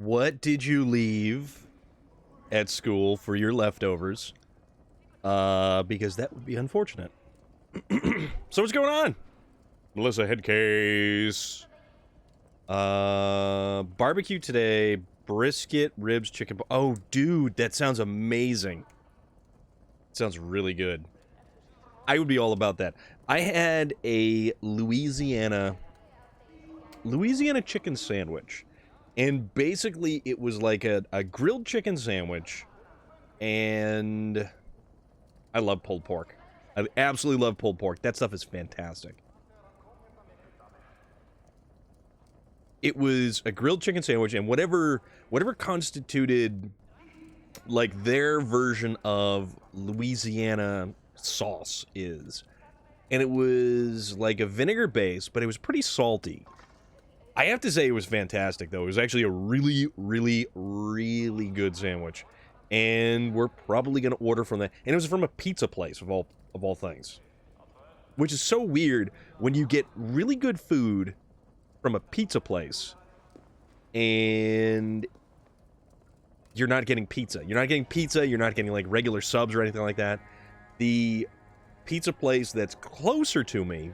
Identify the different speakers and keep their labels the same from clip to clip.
Speaker 1: What did you leave at school for your leftovers? Because that would be unfortunate. So what's going on? Melissa Headcase. Barbecue today. Brisket, ribs, chicken. Oh, dude, that sounds amazing. Sounds really good. I would be all about that. I had a Louisiana chicken sandwich. And basically, it was like a grilled chicken sandwich. And I love pulled pork. I absolutely love pulled pork. That stuff is fantastic. It was a grilled chicken sandwich, and whatever constituted like their version of Louisiana sauce is. And it was like a vinegar base, but it was pretty salty. I have to say it was fantastic, though. It was actually a really, really, really good sandwich. And we're probably going to order from that. And it was from a pizza place, of all things. Which is so weird when you get really good food from a pizza place and you're not getting pizza. You're not getting pizza, you're not getting like regular subs or anything like that. The pizza place that's closer to me,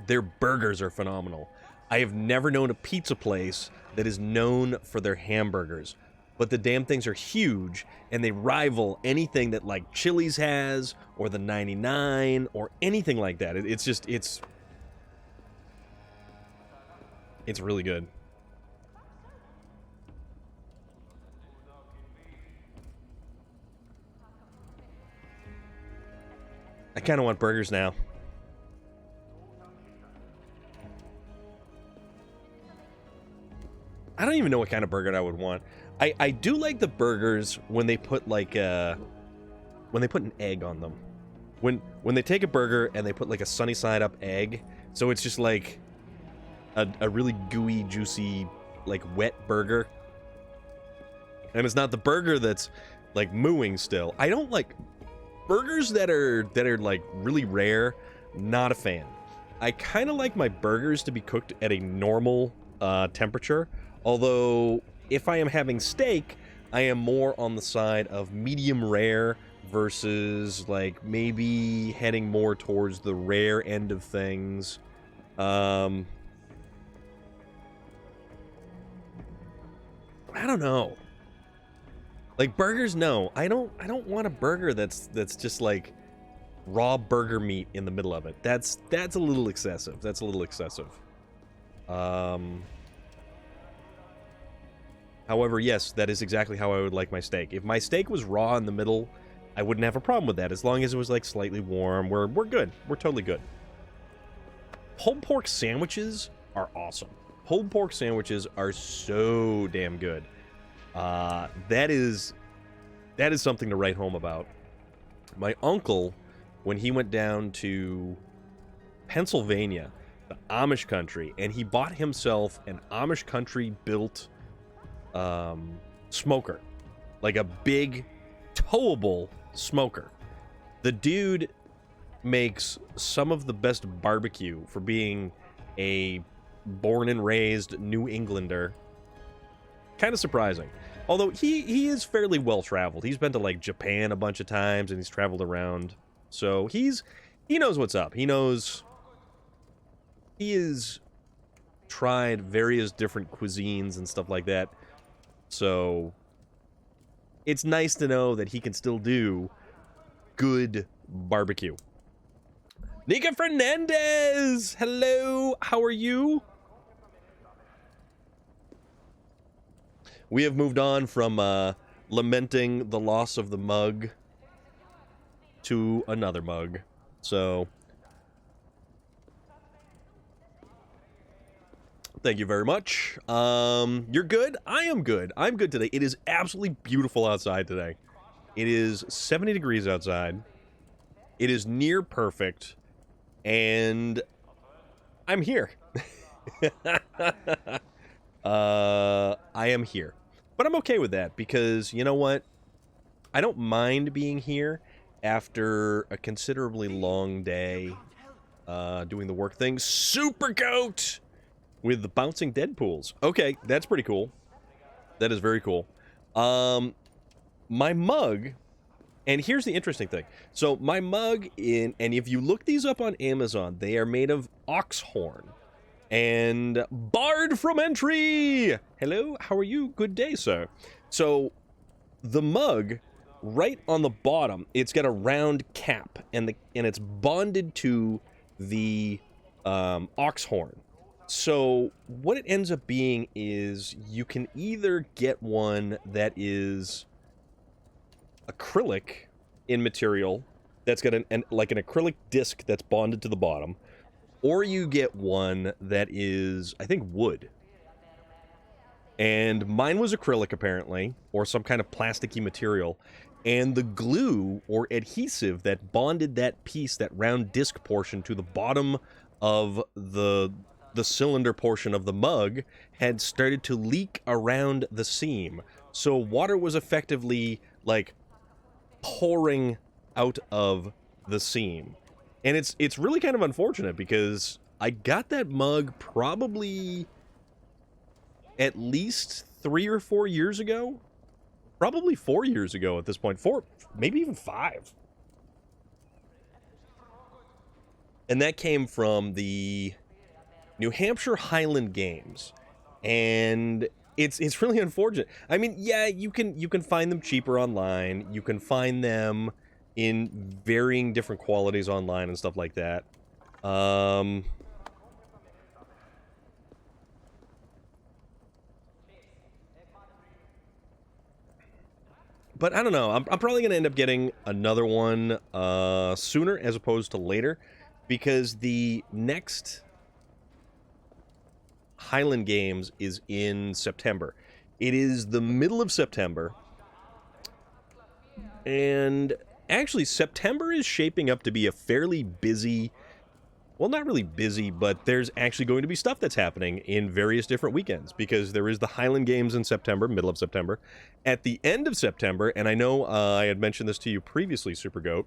Speaker 1: their burgers are phenomenal. I have never known a pizza place that is known for their hamburgers. But the damn things are huge, and they rival anything that, like, Chili's has, or the 99, or anything like that. It's really good. I kind of want burgers now. I don't even know what kind of burger I would want. I do like the burgers when they put like when they put an egg on them. When they take a burger and they put like a sunny side up egg, so it's just like a really gooey, juicy, like wet burger. And it's not the burger that's like mooing still. I don't like burgers that are like really rare. Not a fan. I kind of like my burgers to be cooked at a normal temperature. Although, if I am having steak, I am more on the side of medium rare versus, like, maybe heading more towards the rare end of things. I don't know. Like, burgers, no. I don't want a burger that's just, like, raw burger meat in the middle of it. That's a little excessive. That's a little excessive. However, yes, that is exactly how I would like my steak. If my steak was raw in the middle, I wouldn't have a problem with that. As long as it was, like, slightly warm, we're good. We're totally good. Pulled pork sandwiches are awesome. Pulled pork sandwiches are so damn good. That is something to write home about. My uncle, when he went down to Pennsylvania, the Amish country, and he bought himself an Amish country built smoker, like a big towable smoker. The dude makes some of the best barbecue for being a born and raised New Englander. Kind of surprising. Although he is fairly well traveled. He's been to like Japan a bunch of times and he's traveled around. So he's He knows what's up. He knows he has tried various different cuisines and stuff like that. So it's nice to know that he can still do good barbecue. Nika Fernandez! Hello, how are you? We have moved on from lamenting the loss of the mug to another mug. So, thank you very much. You're good? I am good. I'm good today. It is absolutely beautiful outside today. It is 70 degrees outside. It is near perfect. And I'm here. I am here. But I'm okay with that because, you know what? I don't mind being here after a considerably long day doing the work thing. Super Goat! With the bouncing Deadpools. Okay, that's pretty cool. That is very cool. My mug, and here's the interesting thing. So my mug, and if you look these up on Amazon, they are made of ox horn. And barred from entry! Hello, how are you? Good day, sir. So the mug, right on the bottom, it's got a round cap, and it's bonded to the ox horn. So what it ends up being is you can either get one that is acrylic in material, that's got like an acrylic disc that's bonded to the bottom, or you get one that is, I think, wood. And mine was acrylic, apparently, or some kind of plasticky material. And the glue or adhesive that bonded that piece, that round disc portion, to the bottom of the cylinder portion of the mug had started to leak around the seam. So water was effectively, like, pouring out of the seam. And it's really kind of unfortunate because I got that mug probably at least 3 or 4 years ago. Probably 4 years ago at this point. 4, maybe even 5. And that came from the New Hampshire Highland Games. And it's really unfortunate. I mean, yeah, you can find them cheaper online. You can find them in varying different qualities online and stuff like that. But I don't know. I'm probably going to end up getting another one sooner as opposed to later, because the next Highland Games is in September. It is the middle of September, and actually September is shaping up to be a fairly busy, well, not really busy, but there's actually going to be stuff that's happening in various different weekends, because there is the Highland Games in September, middle of September. At the end of September, and I know I had mentioned this to you previously, Super Goat,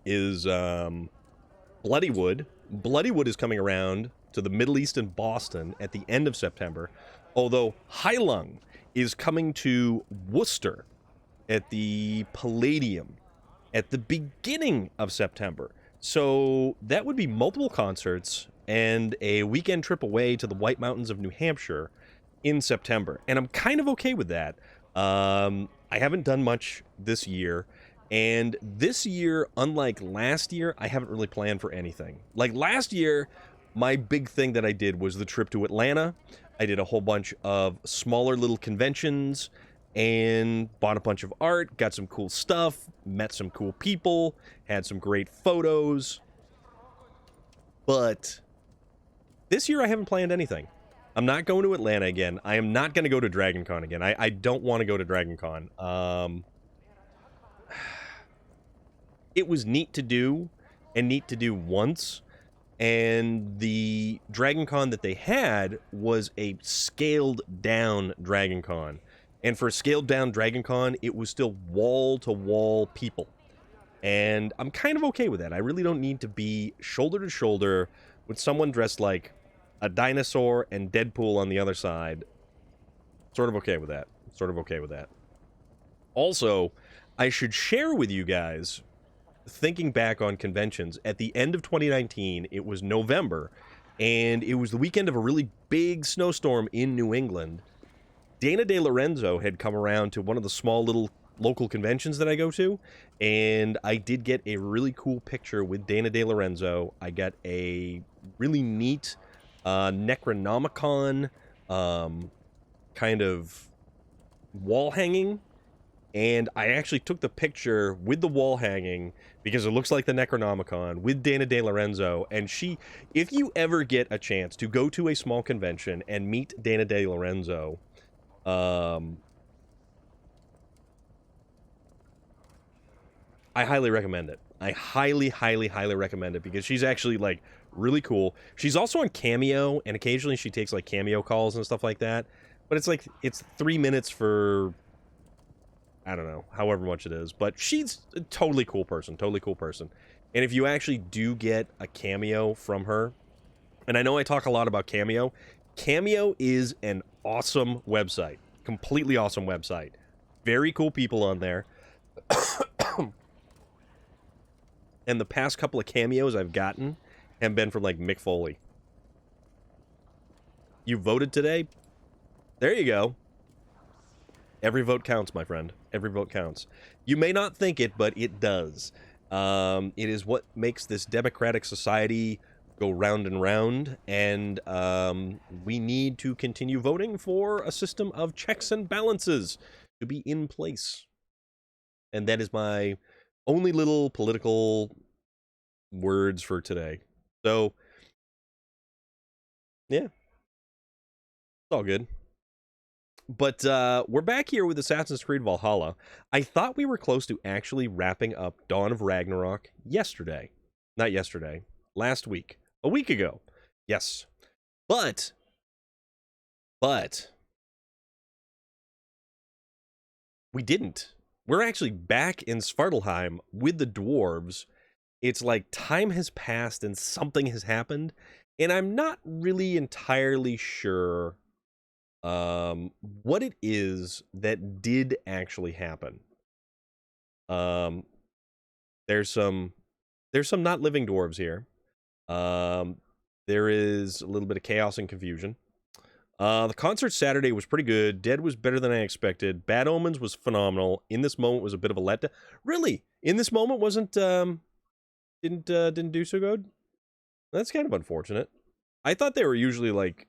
Speaker 1: is Bloodywood. Bloodywood is coming around to the Middle East in Boston at the end of September, although Heilung is coming to Worcester at the Palladium at the beginning of September. So that would be multiple concerts and a weekend trip away to the White Mountains of New Hampshire in September. And I'm kind of okay with that. I haven't done much this year. And this year, unlike last year, I haven't really planned for anything. Like last year, my big thing that I did was the trip to Atlanta. I did a whole bunch of smaller little conventions and bought a bunch of art, got some cool stuff, met some cool people, had some great photos. But this year I haven't planned anything. I'm not going to Atlanta again. I am not going to go to Dragon Con again. I don't want to go to Dragon Con. It was neat to do, and neat to do once. And the Dragon Con that they had was a scaled down Dragon Con. And for a scaled down Dragon Con, it was still wall to wall people. And I'm kind of okay with that. I really don't need to be shoulder to shoulder with someone dressed like a dinosaur and Deadpool on the other side. Sort of okay with that. Sort of okay with that. Also, I should share with you guys thinking back on conventions, at the end of 2019, it was November, and it was the weekend of a really big snowstorm in New England. Dana De Lorenzo had come around to one of the small little local conventions that I go to, and I did get a really cool picture with Dana De Lorenzo. I got a really neat Necronomicon kind of wall hanging, and I actually took the picture with the wall hanging because it looks like the Necronomicon with Dana De Lorenzo. And she, if you ever get a chance to go to a small convention and meet Dana De Lorenzo, I highly recommend it. I highly, highly, highly recommend it because she's actually like really cool. She's also on Cameo, and occasionally she takes like Cameo calls and stuff like that. But it's like it's 3 minutes for, I don't know, however much it is. But she's a totally cool person, totally cool person. And if you actually do get a Cameo from her, and I know I talk a lot about Cameo, Cameo is an awesome website, completely awesome website. Very cool people on there. And the past couple of cameos I've gotten have been from like Mick Foley. You voted today? There you go. Every vote counts, my friend. Every vote counts. You may not think it, but it does. It is what makes this democratic society go round and round, and we need to continue voting for a system of checks and balances to be in place. And that is my only little political words for today. So, yeah, it's all good. But we're back here with Assassin's Creed Valhalla. I thought we were close to actually wrapping up Dawn of Ragnarok yesterday. Not yesterday. Last week. A week ago. Yes. But we didn't. We're actually back in Svartalheim with the dwarves. It's like time has passed and something has happened, and I'm not really entirely sure what it is that did actually happen. Um there's some not living dwarves here. Um there is a little bit of chaos and confusion. The concert Saturday was pretty good. Dead was better than I expected. Bad Omens was phenomenal. In This Moment was a bit of a letdown. Really? In This Moment wasn't didn't do so good? That's kind of unfortunate. I thought they were usually like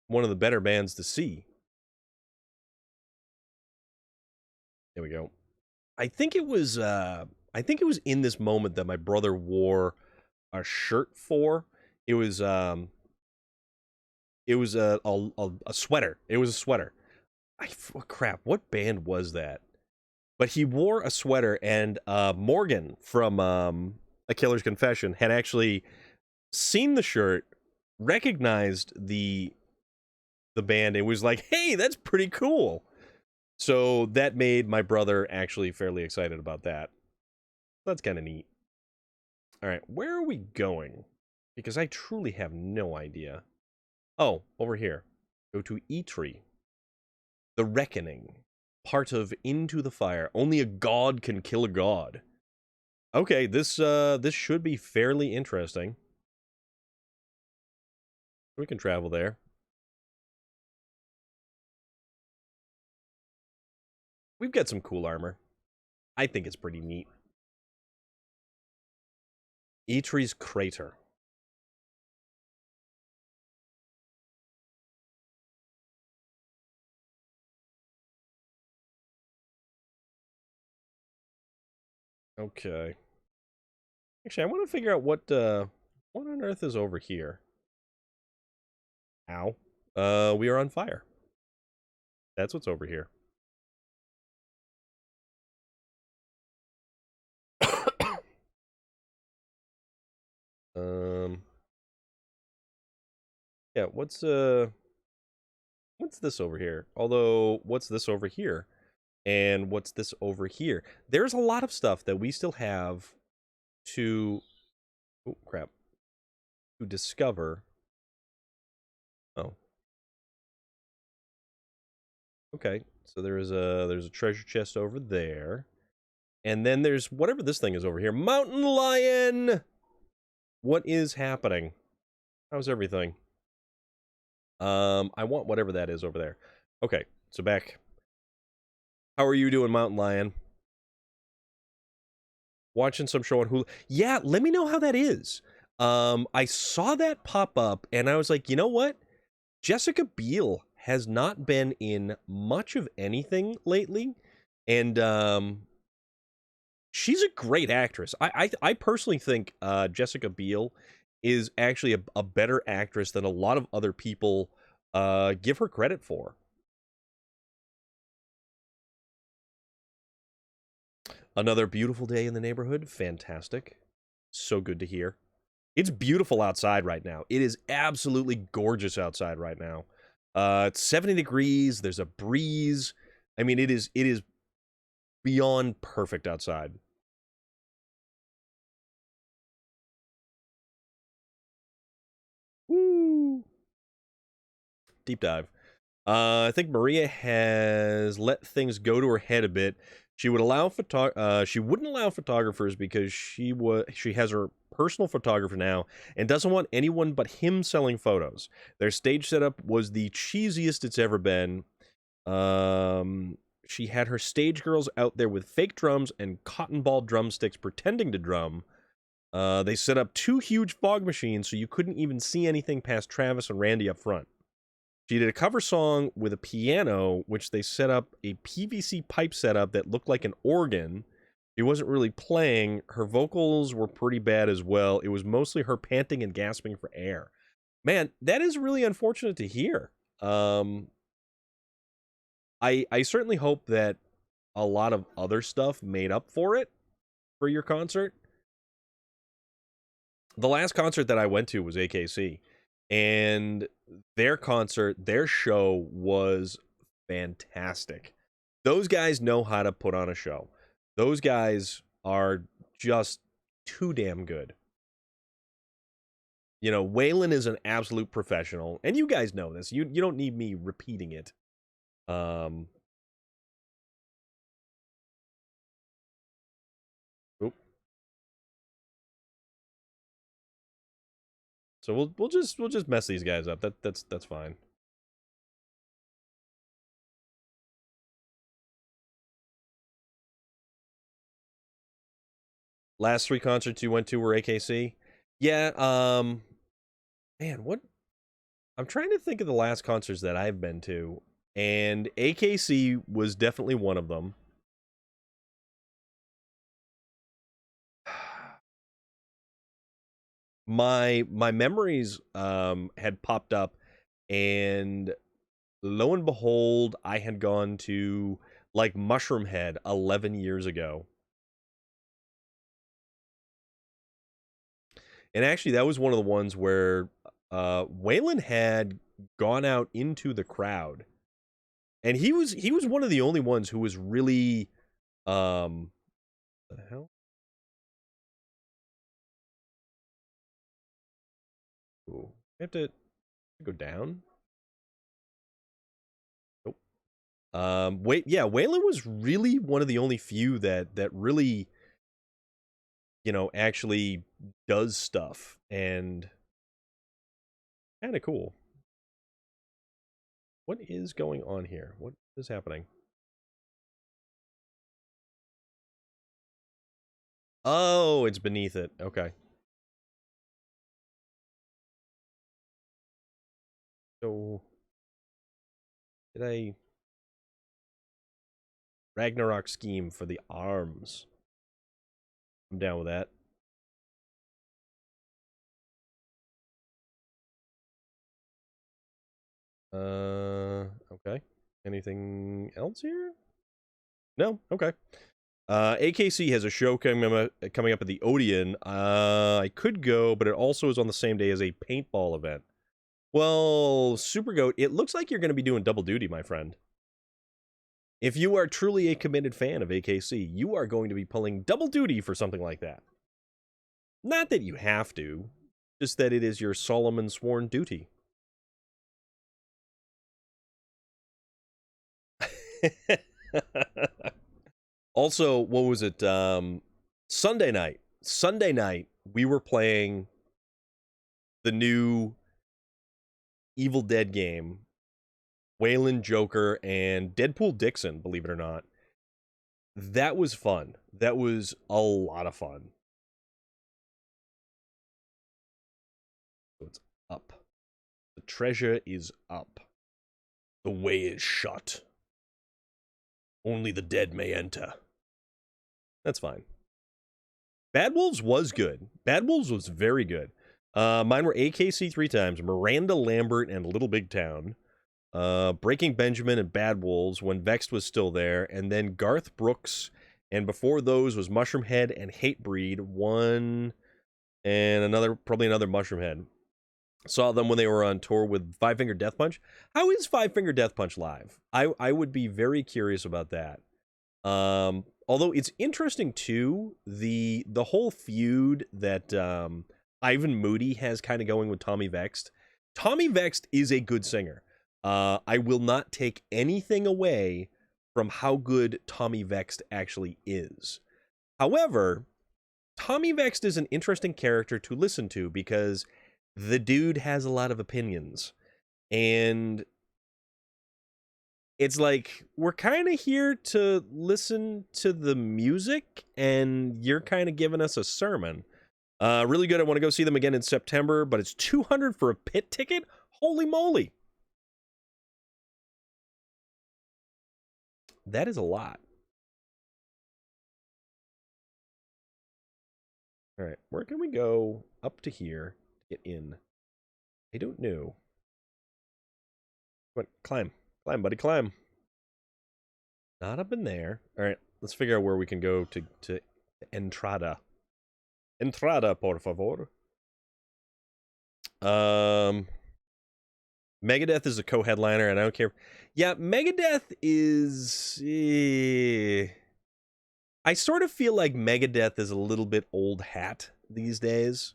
Speaker 1: one of the better bands to see. There we go. I think it was In This Moment that my brother wore a shirt for. It was a sweater. It was a sweater. Crap, what band was that? But he wore a sweater, and Morgan from A Killer's Confession had actually seen the shirt, recognized the band, and was like, "Hey, that's pretty cool." So that made my brother actually fairly excited about that. That's kind of neat. All right, where are we going? Because I truly have no idea. Oh, over here. Go to Eitri. The Reckoning. Part of Into the Fire. Only a god can kill a god. Okay, this should be fairly interesting. We can travel there. We've got some cool armor. I think it's pretty neat. Eitri's Crater. Okay. Actually, I want to figure out what on earth is over here. Ow. We are on fire. That's what's over here. um yeah, what's this over here? Although, what's this over here? And what's this over here? There's a lot of stuff that we still have to, oh crap, to discover. Oh, okay. So there's a treasure chest over there. And then there's whatever this thing is over here. Mountain Lion! What is happening? How's everything? I want whatever that is over there. Okay, so back. How are you doing, Mountain Lion? Watching some show on Hulu. Yeah, let me know how that is. I saw that pop up, and I was like, you know what? Jessica Biel has not been in much of anything lately, and she's a great actress. I personally think Jessica Biel is actually a better actress than a lot of other people give her credit for. Another beautiful day in the neighborhood. Fantastic. So good to hear. It's beautiful outside right now. It is absolutely gorgeous outside right now. It's 70 degrees. There's a breeze. I mean, it is beyond perfect outside. Woo! Deep dive. I think Maria has let things go to her head a bit. She wouldn't allow photographers because she has her personal photographer now and doesn't want anyone but him selling photos. Their stage setup was the cheesiest it's ever been. She had her stage girls out there with fake drums and cotton ball drumsticks pretending to drum. They set up two huge fog machines so you couldn't even see anything past Travis and Randy up front. She did a cover song with a piano, which they set up a PVC pipe setup that looked like an organ. She wasn't really playing. Her vocals were pretty bad as well. It was mostly her panting and gasping for air. Man, that is really unfortunate to hear. I certainly hope that a lot of other stuff made up for it for your concert. The last concert that I went to was AKC, and their show was fantastic. Those guys know how to put on a show. Those guys are just too damn good. You know, Waylon is an absolute professional, and you guys know this. You don't need me repeating it. Um, oop. So we'll just mess these guys up. That's fine. Last three concerts you went to were AKC. Yeah. Man, what? I'm trying to think of the last concerts that I've been to, and AKC was definitely one of them. My memories had popped up, and lo and behold, I had gone to like Mushroom Head 11 years ago. And actually that was one of the ones where Waylon had gone out into the crowd. And he was one of the only ones who was really the hell? Ooh, I have to go down. Nope. Wait, yeah, Waylon was really one of the only few that really, actually does stuff and kind of cool. What is going on here? What is happening? Oh, it's beneath it. Okay. So, did I Ragnarok scheme for the arms? I'm down with that. Okay. Anything else here? No. Okay. AKC has a show coming up at the Odeon. I could go, but it also is on the same day as a paintball event. Well, Super Goat, it looks like you're going to be doing double duty, my friend. If you are truly a committed fan of AKC, you are going to be pulling double duty for something like that. Not that you have to, just that it is your Solomon sworn duty. Also, what was it? Sunday night. Sunday night, we were playing the new Evil Dead game, Wayland Joker and Deadpool Dixon, believe it or not. That was fun. That was a lot of fun. So it's up. The treasure is up. The way is shut. Only the dead may enter. That's fine. Bad Wolves was good. Bad Wolves was very good. Mine were AKC 3 times, Miranda Lambert and Little Big Town, Breaking Benjamin and Bad Wolves when Vexed was still there, and then Garth Brooks, and before those was Mushroom Head and Hatebreed, one, and probably another Mushroom Head. Saw them when they were on tour with Five Finger Death Punch. How is Five Finger Death Punch live? I would be very curious about that. Although it's interesting too, the whole feud that Ivan Moody has kind of going with Tommy Vexed. Tommy Vexed is a good singer. I will not take anything away from how good Tommy Vexed actually is. However, Tommy Vexed is an interesting character to listen to because the dude has a lot of opinions. And it's like, we're kind of here to listen to the music, and you're kind of giving us a sermon. Really good. I want to go see them again in September, but it's $200 for a pit ticket? Holy moly. That is a lot. All right, where can we go up to here to get in? I don't know. But climb. Climb, buddy, climb. Not up in there. All right, let's figure out where we can go to Entrada. Entrada, por favor. Megadeth is a co-headliner, and I don't care. Yeah, Megadeth is... I sort of feel like Megadeth is a little bit old hat these days.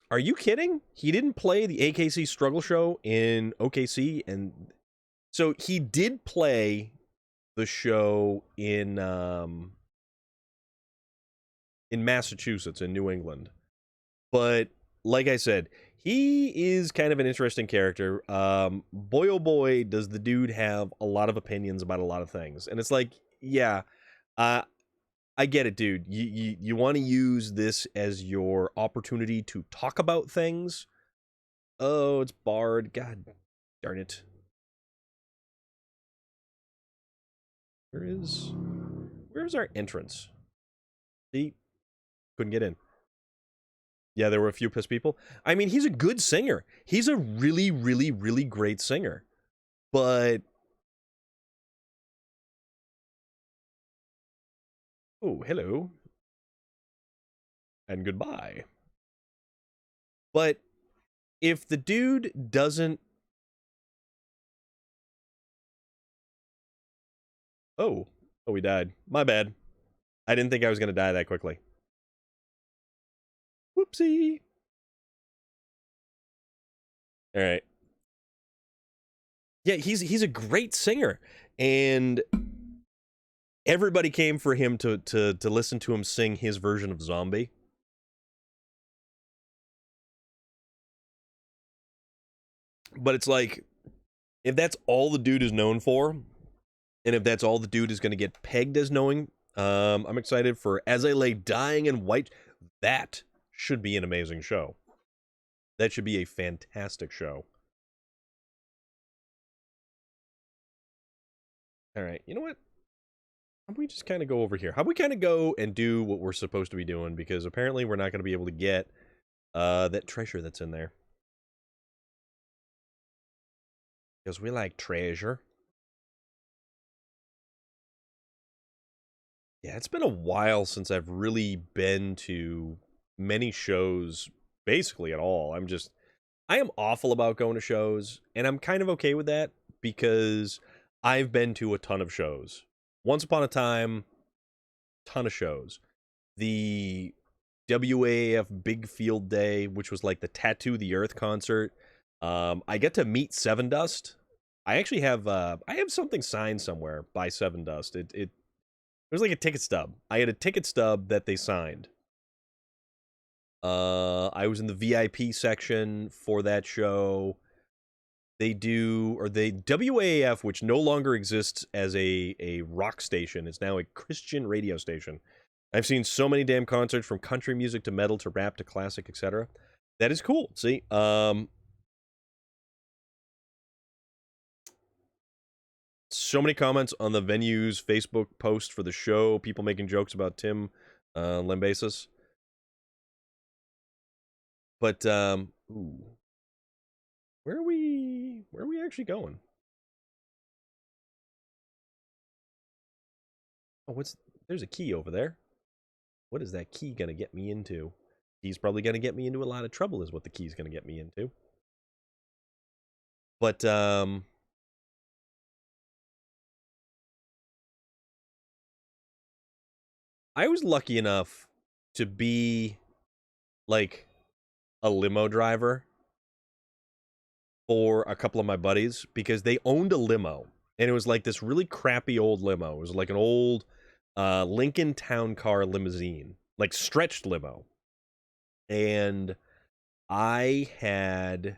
Speaker 1: Are you kidding? He didn't play the AKC Struggle Show in OKC, and so he did play the show in Massachusetts, in New England. But like I said, he is kind of an interesting character. Boy, oh boy, does the dude have a lot of opinions about a lot of things. And it's like, yeah, I get it, dude. You want to use this as your opportunity to talk about things. Oh, it's barred. God darn it. Where's our entrance? See? Couldn't get in. Yeah, there were a few pissed people. I mean, he's a good singer. He's a really, really, really great singer. But... oh, hello. And goodbye. But if the dude doesn't... oh, we died. My bad. I didn't think I was going to die that quickly. Whoopsie. All right. Yeah, he's a great singer, and everybody came for him to listen to him sing his version of Zombie. But it's like, if that's all the dude is known for, and if that's all the dude is going to get pegged as knowing, I'm excited for As I Lay Dying in White. That should be an amazing show. That should be a fantastic show. All right, you know what? How about we just kind of go over here? How about we kind of go and do what we're supposed to be doing? Because apparently we're not going to be able to get that treasure that's in there. Because we like treasure. Yeah, it's been a while since I've really been to many shows, basically at all. I am awful about going to shows, and I'm kind of okay with that because I've been to a ton of shows. Once upon a time, ton of shows. The WAF Big Field Day, which was like the Tattoo the Earth concert. I get to meet Seven Dust. I actually have I have something signed somewhere by Seven Dust. It was like a ticket stub. I had a ticket stub that they signed. I was in the VIP section for that show. They do, or they WAAF, which no longer exists as a rock station, is now a Christian radio station. I've seen so many damn concerts from country music to metal to rap to classic, etc. That is cool. See, so many comments on the venue's Facebook post for the show. People making jokes about Tim Lambesis. But ooh, where are we? Where are we actually going? Oh, what's there's a key over there. What is that key gonna get me into? He's probably gonna get me into a lot of trouble, is what the key's gonna get me into. But I was lucky enough to be like a limo driver for a couple of my buddies because they owned a limo, and it was like this really crappy old limo. It was like an old Lincoln Town Car limousine, like stretched limo. And I had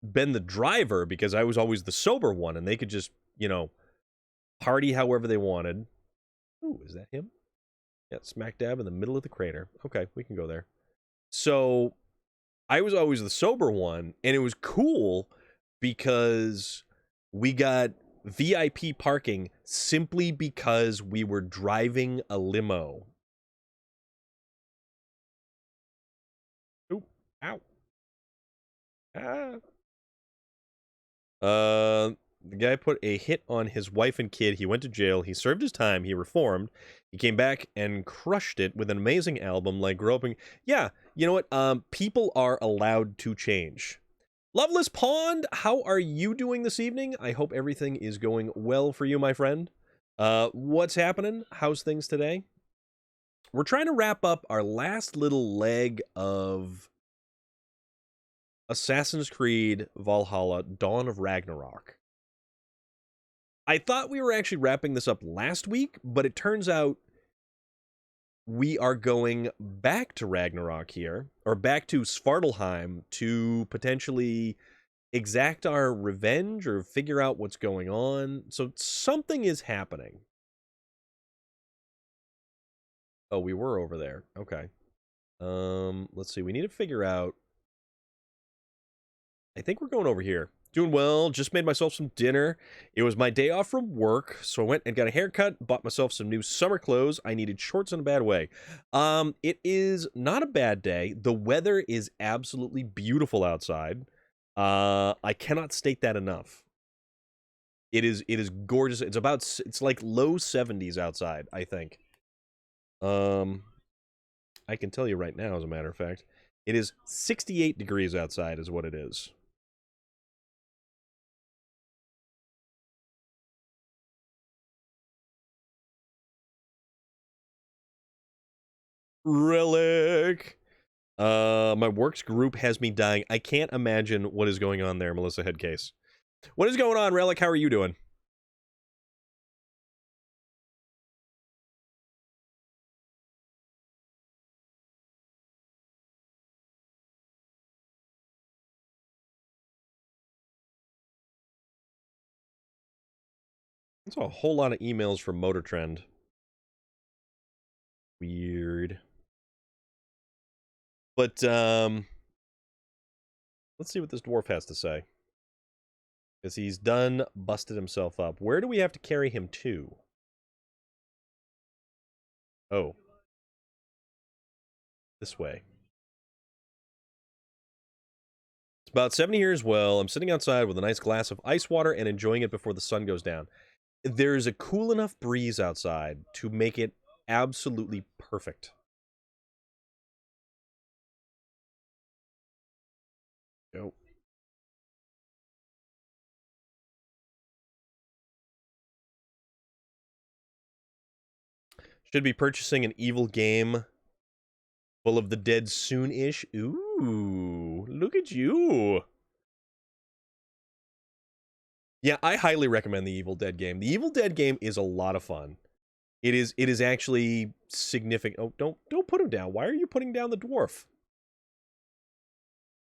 Speaker 1: been the driver because I was always the sober one, and they could just, party however they wanted. Ooh, is that him? Yeah, smack dab in the middle of the crater. Okay, we can go there. So I was always the sober one, and it was cool because we got VIP parking simply because we were driving a limo. Ooh, ow. Ah. The guy put a hit on his wife and kid. He went to jail. He served his time. He reformed. He came back and crushed it with an amazing album like Groping. Yeah, you know what? People are allowed to change. Loveless Pond, how are you doing this evening? I hope everything is going well for you, my friend. What's happening? How's things today? We're trying to wrap up our last little leg of Assassin's Creed Valhalla, Dawn of Ragnarok. I thought we were actually wrapping this up last week, but it turns out we are going back to Ragnarok here, or back to Svartalheim to potentially exact our revenge or figure out what's going on. So something is happening. Oh, we were over there. Okay. Let's see. We need to figure out. I think we're going over here. Doing well. Just made myself some dinner. It was my day off from work, so I went and got a haircut, bought myself some new summer clothes. I needed shorts in a bad way. It is not a bad day. The weather is absolutely beautiful outside. I cannot state that enough. It is gorgeous. It's like low 70s outside, I think. I can tell you right now, as a matter of fact. It is 68 degrees outside is what it is. Relic. My works group has me dying. I can't imagine what is going on there, Melissa Headcase. What is going on, Relic? How are you doing? That's a whole lot of emails from Motor Trend. Weird. But let's see what this dwarf has to say. Because he's done busted himself up. Where do we have to carry him to? Oh. This way. It's about 70 here as well. I'm sitting outside with a nice glass of ice water and enjoying it before the sun goes down. There's a cool enough breeze outside to make it absolutely perfect. Go. Should be purchasing an evil game full of the dead soon-ish. Ooh, look at you. Yeah, I highly recommend the Evil Dead game. The Evil Dead game is a lot of fun. It is actually significant. Oh, don't put him down. Why are you putting down the dwarf?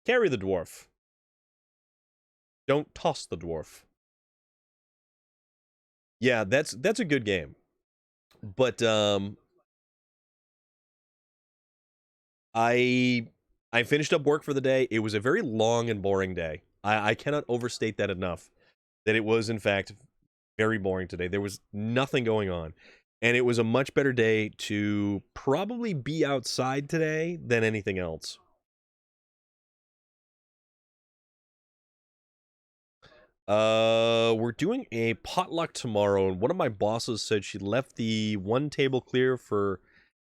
Speaker 1: Carry the dwarf. Don't toss the dwarf. Yeah, that's a good game. But I finished up work for the day. It was a very long and boring day. I cannot overstate that enough. That it was, in fact, very boring today. There was nothing going on. And it was a much better day to probably be outside today than anything else. We're doing a potluck tomorrow, and one of my bosses said she left the one table clear for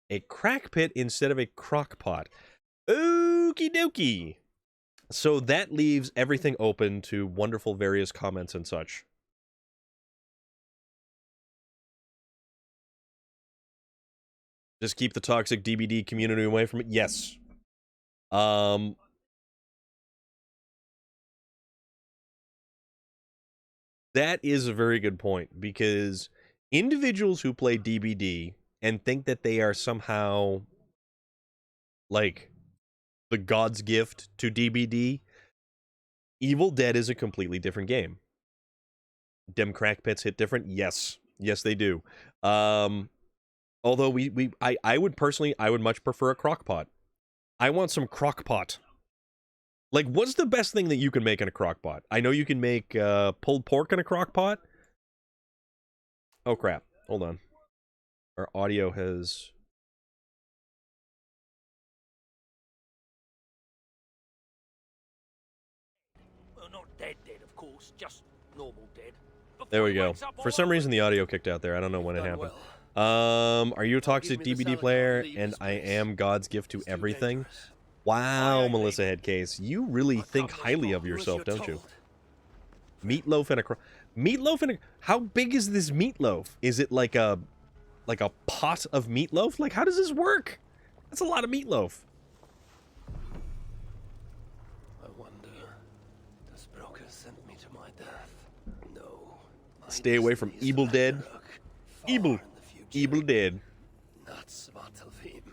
Speaker 1: a crack pit instead of a crock pot. Okie dokie. So that leaves everything open to wonderful various comments and such. Just keep the toxic DBD community away from it? Yes. That is a very good point, because individuals who play DBD and think that they are somehow like the god's gift to DBD, Evil Dead is a completely different game. Dem crack pits hit different? Yes. Yes, they do. Although I would personally, I would much prefer a crock pot. I want some crock pot. Like, what's the best thing that you can make in a crock pot? I know you can make pulled pork in a crock pot. Oh, crap. Hold on. Our audio has...
Speaker 2: Well, not dead, of course, just normal dead.
Speaker 1: There we go. For some reason, the audio kicked out there. I don't know when it happened. Are you a toxic DBD player? And I am God's gift to everything. Wow, Melissa Headcase, you really think highly of yourself, don't you? Meatloaf and a meatloaf and a... How big is this meatloaf? Is it like a pot of meatloaf? Like, how does this work? That's a lot of meatloaf.
Speaker 2: I wonder, does Broker send me to my death? No.
Speaker 1: Stay away from Evil Dead. Evil Dead.
Speaker 2: Not Svartalfheim.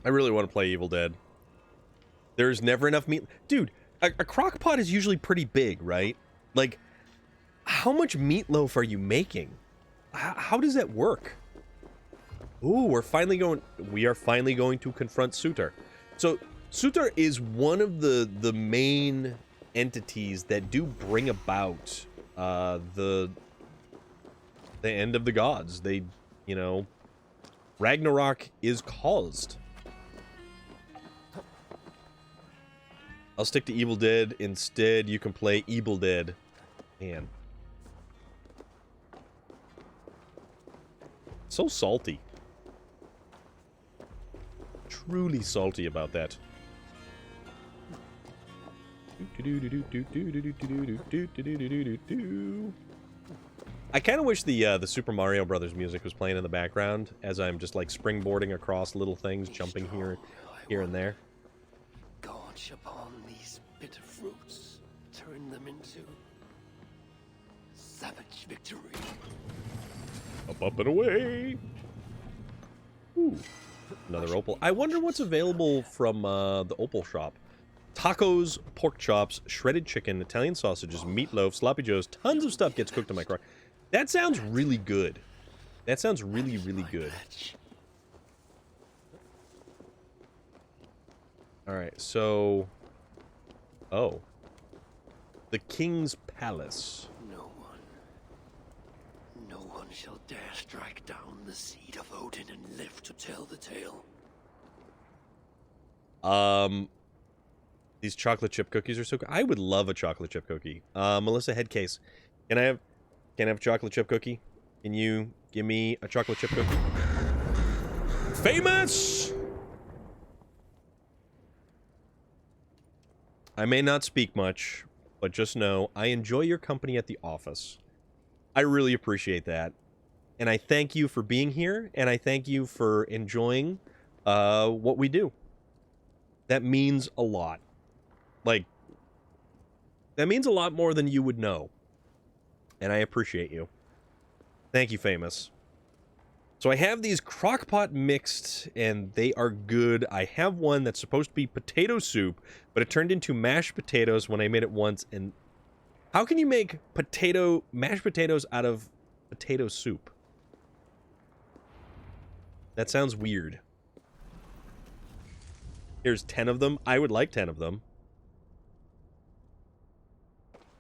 Speaker 1: I really want to play Evil Dead. There's never enough meat. Dude, a crock pot is usually pretty big, right? Like, how much meatloaf are you making? How does that work? Ooh, we are finally going to confront Suter. So, Suter is one of the main entities that do bring about the end of the gods. They, you know, Ragnarok is caused. I'll stick to Evil Dead. Instead, you can play Evil Dead. Man. So salty. Truly salty about that. I kind of wish the Super Mario Brothers music was playing in the background as I'm just like springboarding across little things, jumping here and there.
Speaker 2: Gorge upon these bitter fruits, turn them into savage victory.
Speaker 1: Up and away. Ooh, another opal. I wonder what's available from the opal shop. Tacos, pork chops, shredded chicken, Italian sausages, meatloaf, sloppy joes, tons of stuff gets cooked in my crock. That sounds really good. That sounds really, really good. Alright, so... Oh. The King's Palace.
Speaker 2: No one shall dare strike down the seed of Odin and live to tell the tale.
Speaker 1: These chocolate chip cookies are so good. I would love a chocolate chip cookie. Melissa Headcase, can I have a chocolate chip cookie? Can you give me a chocolate chip cookie? Famous! I may not speak much, but just know I enjoy your company at the office. I really appreciate that. And I thank you for being here, and I thank you for enjoying what we do. That means a lot. Like, that means a lot more than you would know. And I appreciate you. Thank you, Famous. So I have these crockpot mixed, and they are good. I have one that's supposed to be potato soup, but it turned into mashed potatoes when I made it once. And how can you make mashed potatoes out of potato soup? That sounds weird. Here's 10 of them. I would like 10 of them.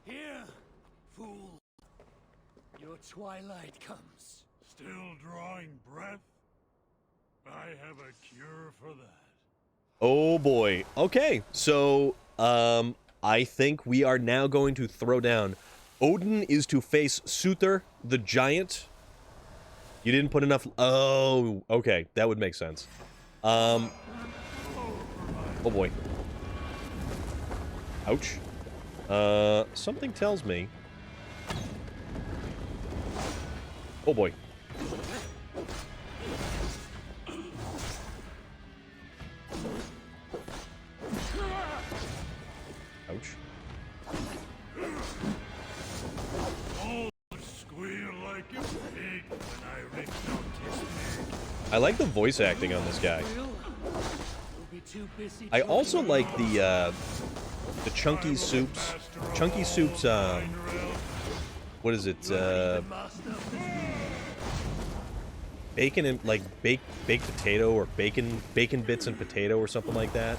Speaker 2: Here, fool. Your twilight comes.
Speaker 3: Still drawing breath? I have a cure for that.
Speaker 1: Oh boy. Okay, so I think we are now going to throw down. Odin is to face Suther the giant. You didn't put enough. Oh, okay, that would make sense. Oh boy. Ouch. Something tells me. Oh boy. Ouch.
Speaker 3: Squeal like a pig when I ripped out his neck.
Speaker 1: I like the voice acting on this guy. I also like the Chunky Soups. Chunky Soups, what is it? Bacon and, like, baked potato, or bacon bits and potato, or something like that.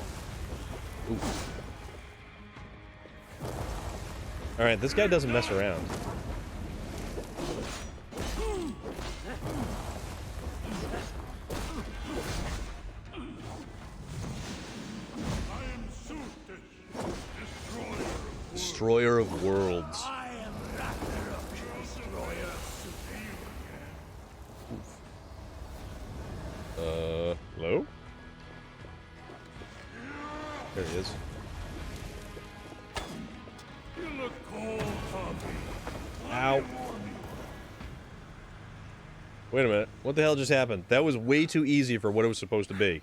Speaker 1: Ooh. Alright, this guy doesn't mess around. Destroyer of worlds.
Speaker 2: I am Ragnarok, destroyer.
Speaker 1: Hello? There he is.
Speaker 3: You look cold, Tommy.
Speaker 1: Ow. Wait a minute. What the hell just happened? That was way too easy for what it was supposed to be.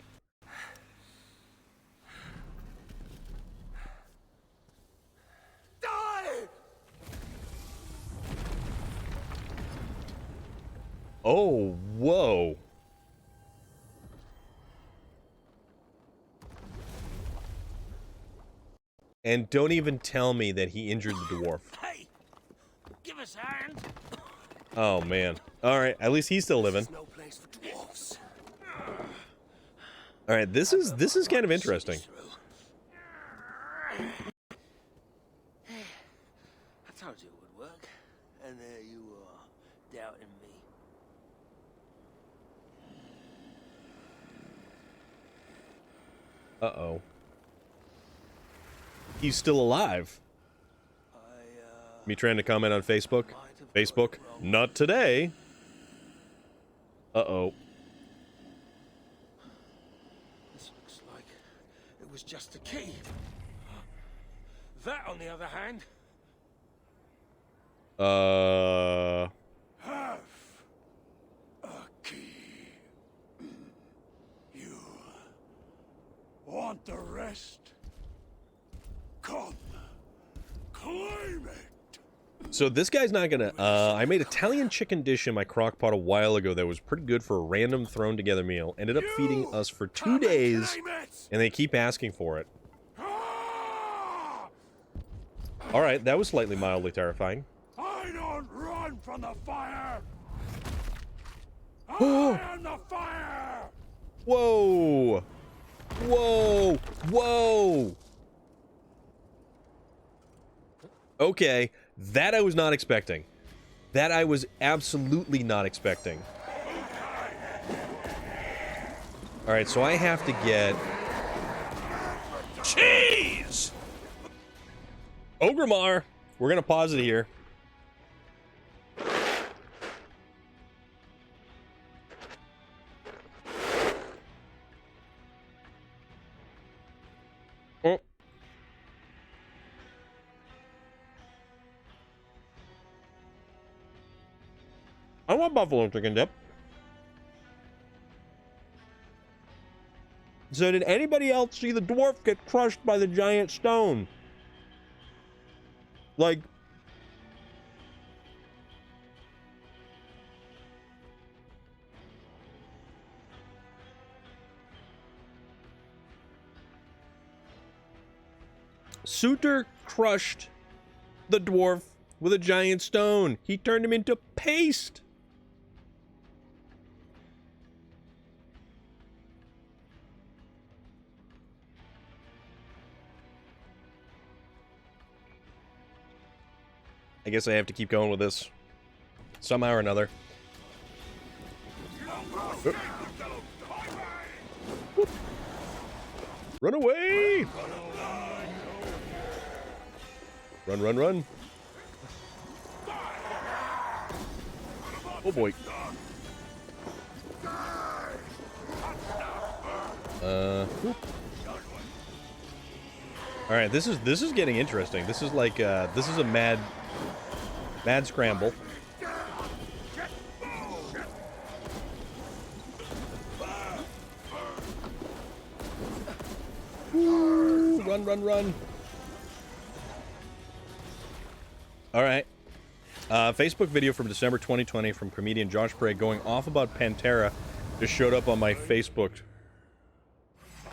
Speaker 1: Oh, whoa. And don't even tell me that he injured the dwarf.
Speaker 2: Hey, give us a hand.
Speaker 1: Oh, man. Alright, at least he's still living.
Speaker 2: No place for dwarfs.
Speaker 1: Alright, this is kind of interesting.
Speaker 2: I told you it would work, and there you are, doubting me.
Speaker 1: Uh-oh. He's still alive. Me trying to comment on Facebook? Facebook, not today. Uh-oh.
Speaker 2: This looks like it was just a key. That, on the other hand,
Speaker 3: Have a key. You want the rest? Come, claim it.
Speaker 1: So this guy's not gonna, I made Italian chicken dish in my crock pot a while ago that was pretty good for a random thrown together meal. Ended up feeding us for 2 days, and they keep asking for it. Alright, that was slightly mildly terrifying.
Speaker 3: I don't run from the fire.
Speaker 1: Oh.
Speaker 3: I am the fire.
Speaker 1: Whoa! Whoa! Whoa! Okay, that I was not expecting. That I was absolutely not expecting. Alright, so I have to get... cheese! Ogrimmar! We're gonna pause it here. Oh. I want buffalo chicken dip. So did anybody else see the dwarf get crushed by the giant stone? Like... Suitor crushed the dwarf with a giant stone. He turned him into paste. I guess I have to keep going with this. Somehow or another. Run away! Run, run, run. Oh boy. All right, this is getting interesting. This is like this is a mad scramble. Ooh, run, run, run. All right. Facebook video from December 2020 from comedian Josh Prey going off about Pantera just showed up on my Facebook.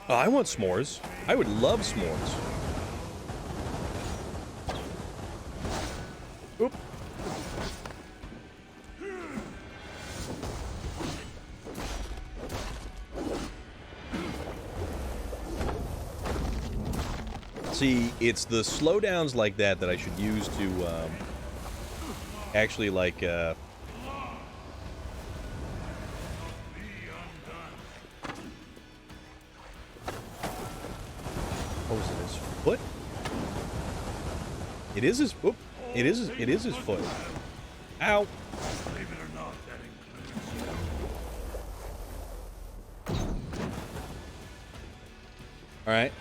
Speaker 1: Oh, I want s'mores. I would love s'mores. Oop. See, it's the slowdowns like that that I should use to actually like what was it, his foot? It is his foot. It is his foot. Ow.
Speaker 3: Believe it or not, that includes you.
Speaker 1: All right.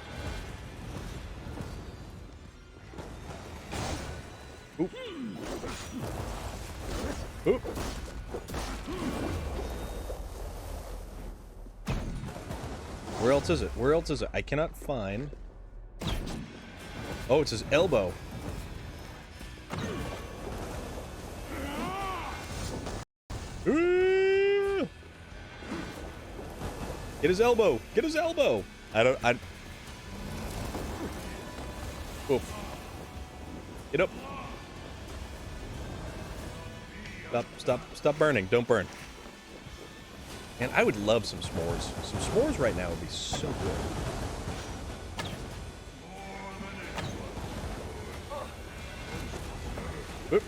Speaker 1: Oop. Oop. Where else is it? Where else is it? I cannot find. Oh, it's his elbow. Get his elbow! Get his elbow! Oof. Get up. Stop burning. Don't burn. And I would love some s'mores. Some s'mores right now would be so good. Oop.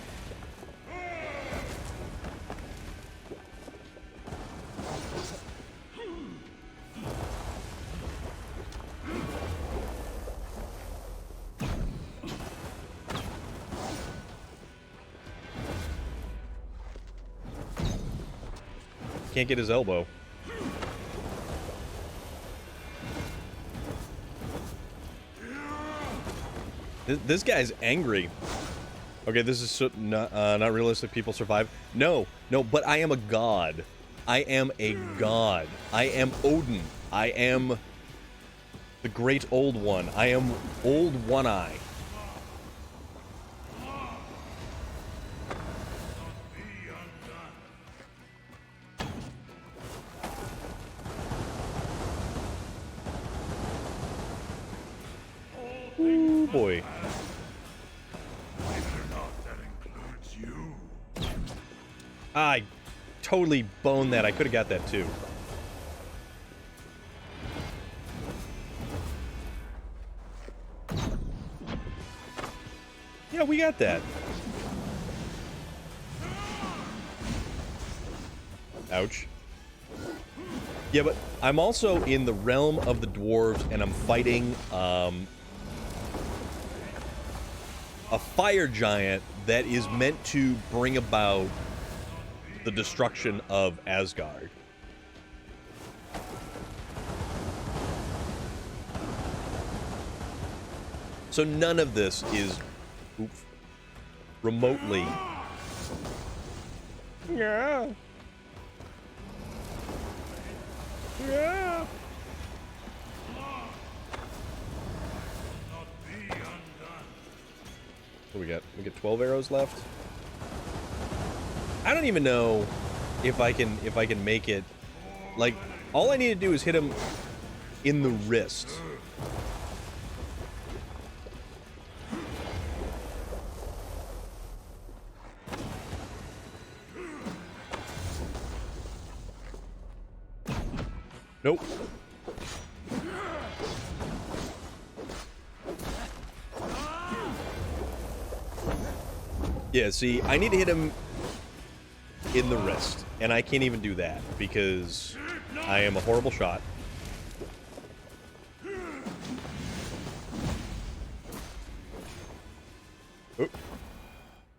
Speaker 1: Can't get his elbow. This guy's angry. Okay, this is so, not realistic. People survive. No, but I am a god. I am a god. I am Odin. I am the great old one. I am old One Eye. Ooh, boy.
Speaker 3: Believe it or not, that includes you.
Speaker 1: I totally boned that. I could have got that too. Yeah, we got that. Ouch. Yeah, but I'm also in the realm of the dwarves, and I'm fighting a fire giant that is meant to bring about the destruction of Asgard. So none of this is remotely Yeah. Yeah.
Speaker 3: Not be undone.
Speaker 1: What do we got? We get 12 arrows left. I don't even know if I can make it. Like, all I need to do is hit him in the wrist. Nope. Yeah, see, I need to hit him in the wrist, and I can't even do that because I am a horrible shot. Oop.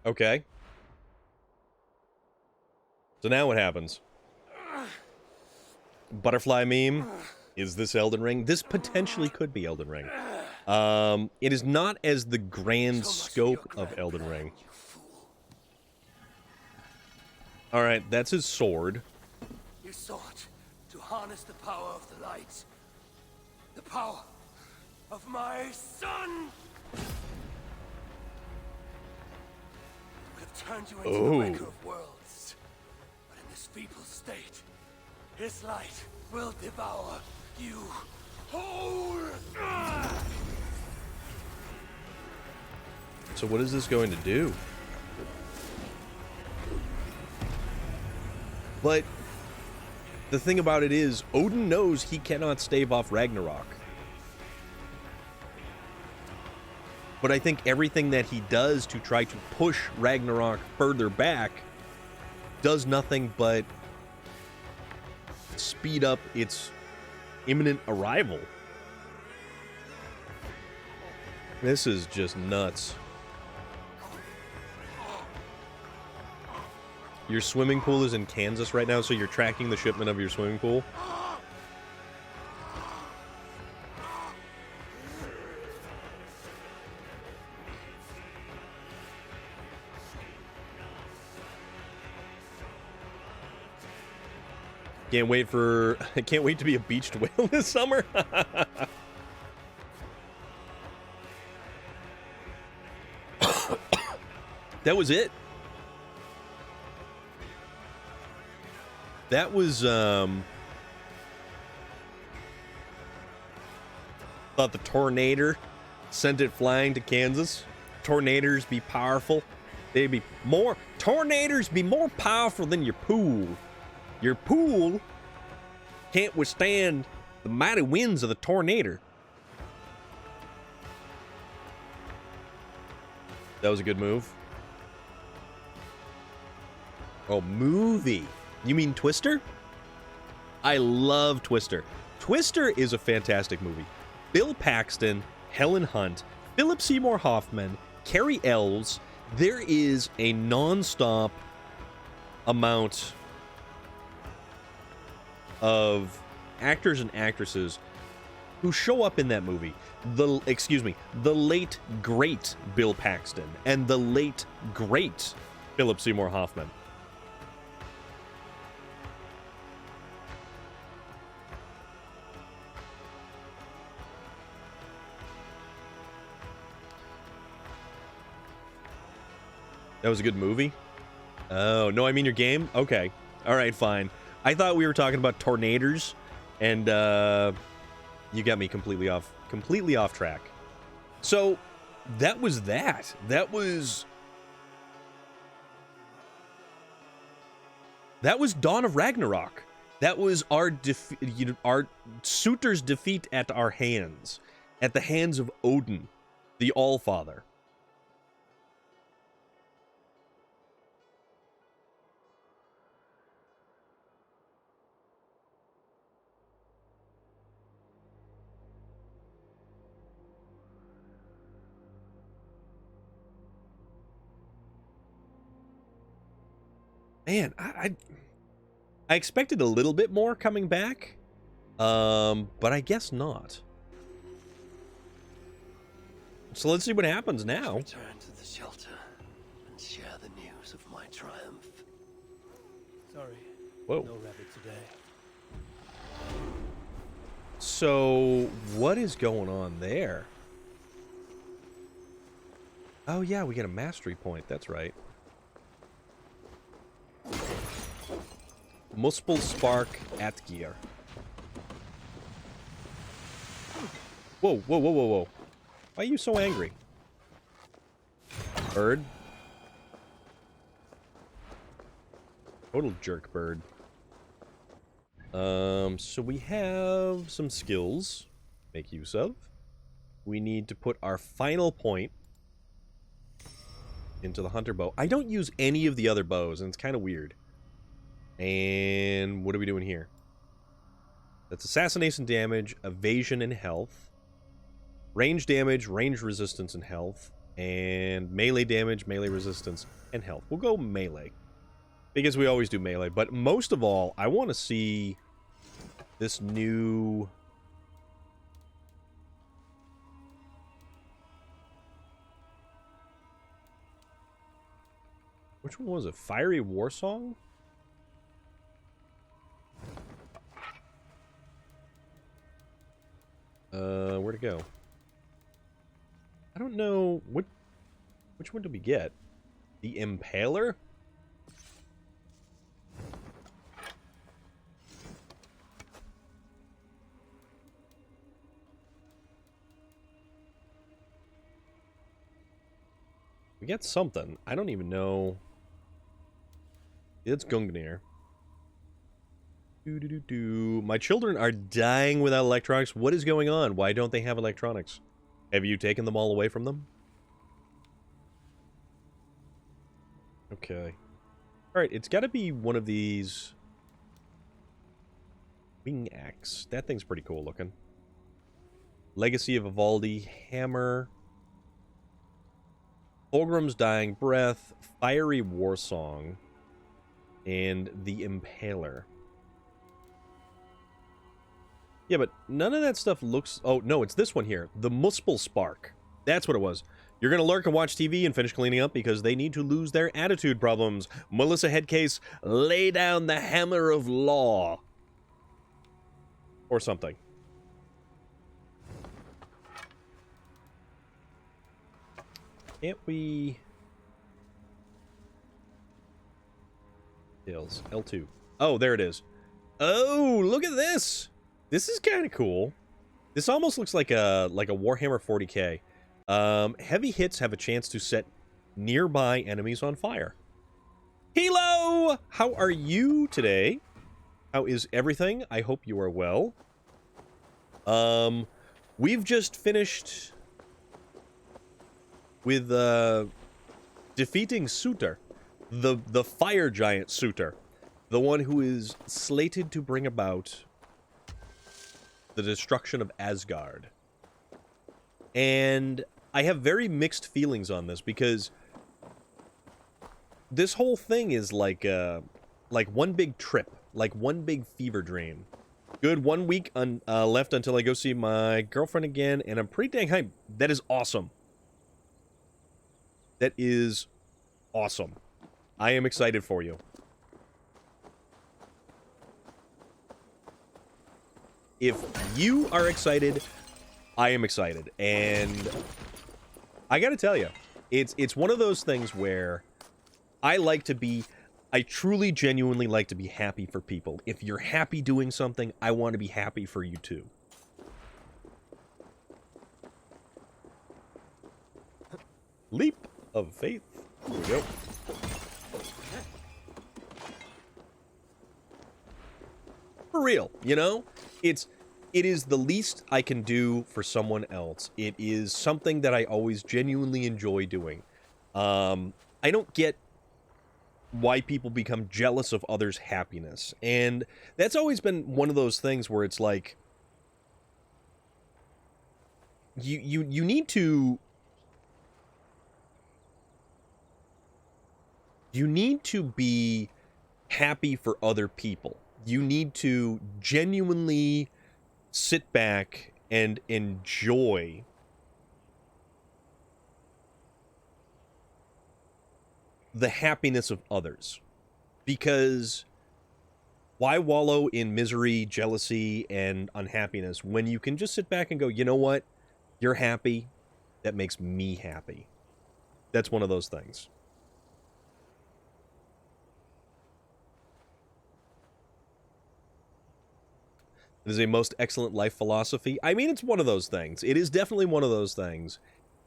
Speaker 1: Okay. So now what happens? Butterfly meme. Is this Elden Ring? This potentially could be Elden Ring. It is not as the grand scope of Elden Ring. Alright, that's his sword.
Speaker 2: You sought to harness the power of the light. The power of my son! It would have turned you into the maker of worlds. But in this feeble state, his light will devour you whole!
Speaker 1: So what is this going to do? But the thing about it is, Odin knows he cannot stave off Ragnarok. But I think everything that he does to try to push Ragnarok further back does nothing but speed up its imminent arrival. This is just nuts. Your swimming pool is in Kansas right now, so you're tracking the shipment of your swimming pool? Can't wait to be a beached whale this summer. That was it. That was, thought the Tornado sent it flying to Kansas. Tornadoes be powerful. Tornadoes be more powerful than your pool. Your pool can't withstand the mighty winds of the tornado. That was a good move. Oh, movie. You mean Twister? I love Twister. Twister is a fantastic movie. Bill Paxton, Helen Hunt, Philip Seymour Hoffman, Carrie Elves. There is a non-stop amount of actors and actresses who show up in that movie. The late great Bill Paxton and the late great Philip Seymour Hoffman. That was a good movie? Oh, no, I mean your game? Okay. All right, fine. I thought we were talking about tornadoes, and you got me completely off track. So, that was that. That was Dawn of Ragnarok. That was our suitor's defeat at the hands of Odin, the All-Father. Man, I expected a little bit more coming back, but I guess not. So let's see what happens now.
Speaker 2: Return to the shelter and share the news of my triumph. Sorry,
Speaker 1: Whoa.
Speaker 2: no rabbit today.
Speaker 1: So, what is going on there? Oh yeah, we get a mastery point, that's right. Muspel Spark at gear. Whoa, whoa, whoa, whoa, whoa. Why are you so angry? Bird? Total jerk bird. So we have some skills to make use of. We need to put our final point into the hunter bow. I don't use any of the other bows, and it's kind of weird. And what are we doing here? That's assassination damage, evasion, and health. Range damage, range resistance, and health. And melee damage, melee resistance, and health. We'll go melee. Because we always do melee. But most of all, I want to see this new... Which one was it? Fiery War Song? Where'd it go? I don't know. Which one did we get? The Impaler? We got something. I don't even know. It's Gungnir. My children are dying without electronics. What is going on? Why don't they have electronics? Have you taken them all away from them? Okay. Alright, it's got to be one of these... Wing Axe. That thing's pretty cool looking. Legacy of Ivaldi. Hammer. Fulgrim's Dying Breath. Fiery War Song. And the Impaler. Yeah, but none of that stuff looks... Oh, no, it's this one here. The Muspel Spark. That's what it was. You're going to lurk and watch TV and finish cleaning up because they need to lose their attitude problems. Melissa Headcase, lay down the hammer of law. Or something. Can't we... Tails. L2. Oh, there it is. Oh, look at this! This is kind of cool. This almost looks like a Warhammer 40k. Heavy hits have a chance to set nearby enemies on fire. Hello! How are you today? How is everything? I hope you are well. We've just finished with defeating Suter, the fire giant Suter, the one who is slated to bring about the destruction of Asgard. And I have very mixed feelings on this because this whole thing is like one big trip, like one big fever dream. Good 1 week left until I go see my girlfriend again, and I'm pretty dang hyped. That is awesome. That is awesome. I am excited for you. If you are excited, I am excited. And I gotta tell you, it's one of those things where I truly, genuinely like to be happy for people. If you're happy doing something, I want to be happy for you too. Leap of faith. Here we go. For real, you know? It is the least I can do for someone else. It is something that I always genuinely enjoy doing. I don't get why people become jealous of others' happiness. And that's always been one of those things where it's like you need to be happy for other people. You need to genuinely sit back and enjoy the happiness of others. Because Why wallow in misery, jealousy, and unhappiness when you can just sit back and go, you know what? You're happy. That makes me happy. That's one of those things. It is a most excellent life philosophy. I mean, it's one of those things. It is definitely one of those things.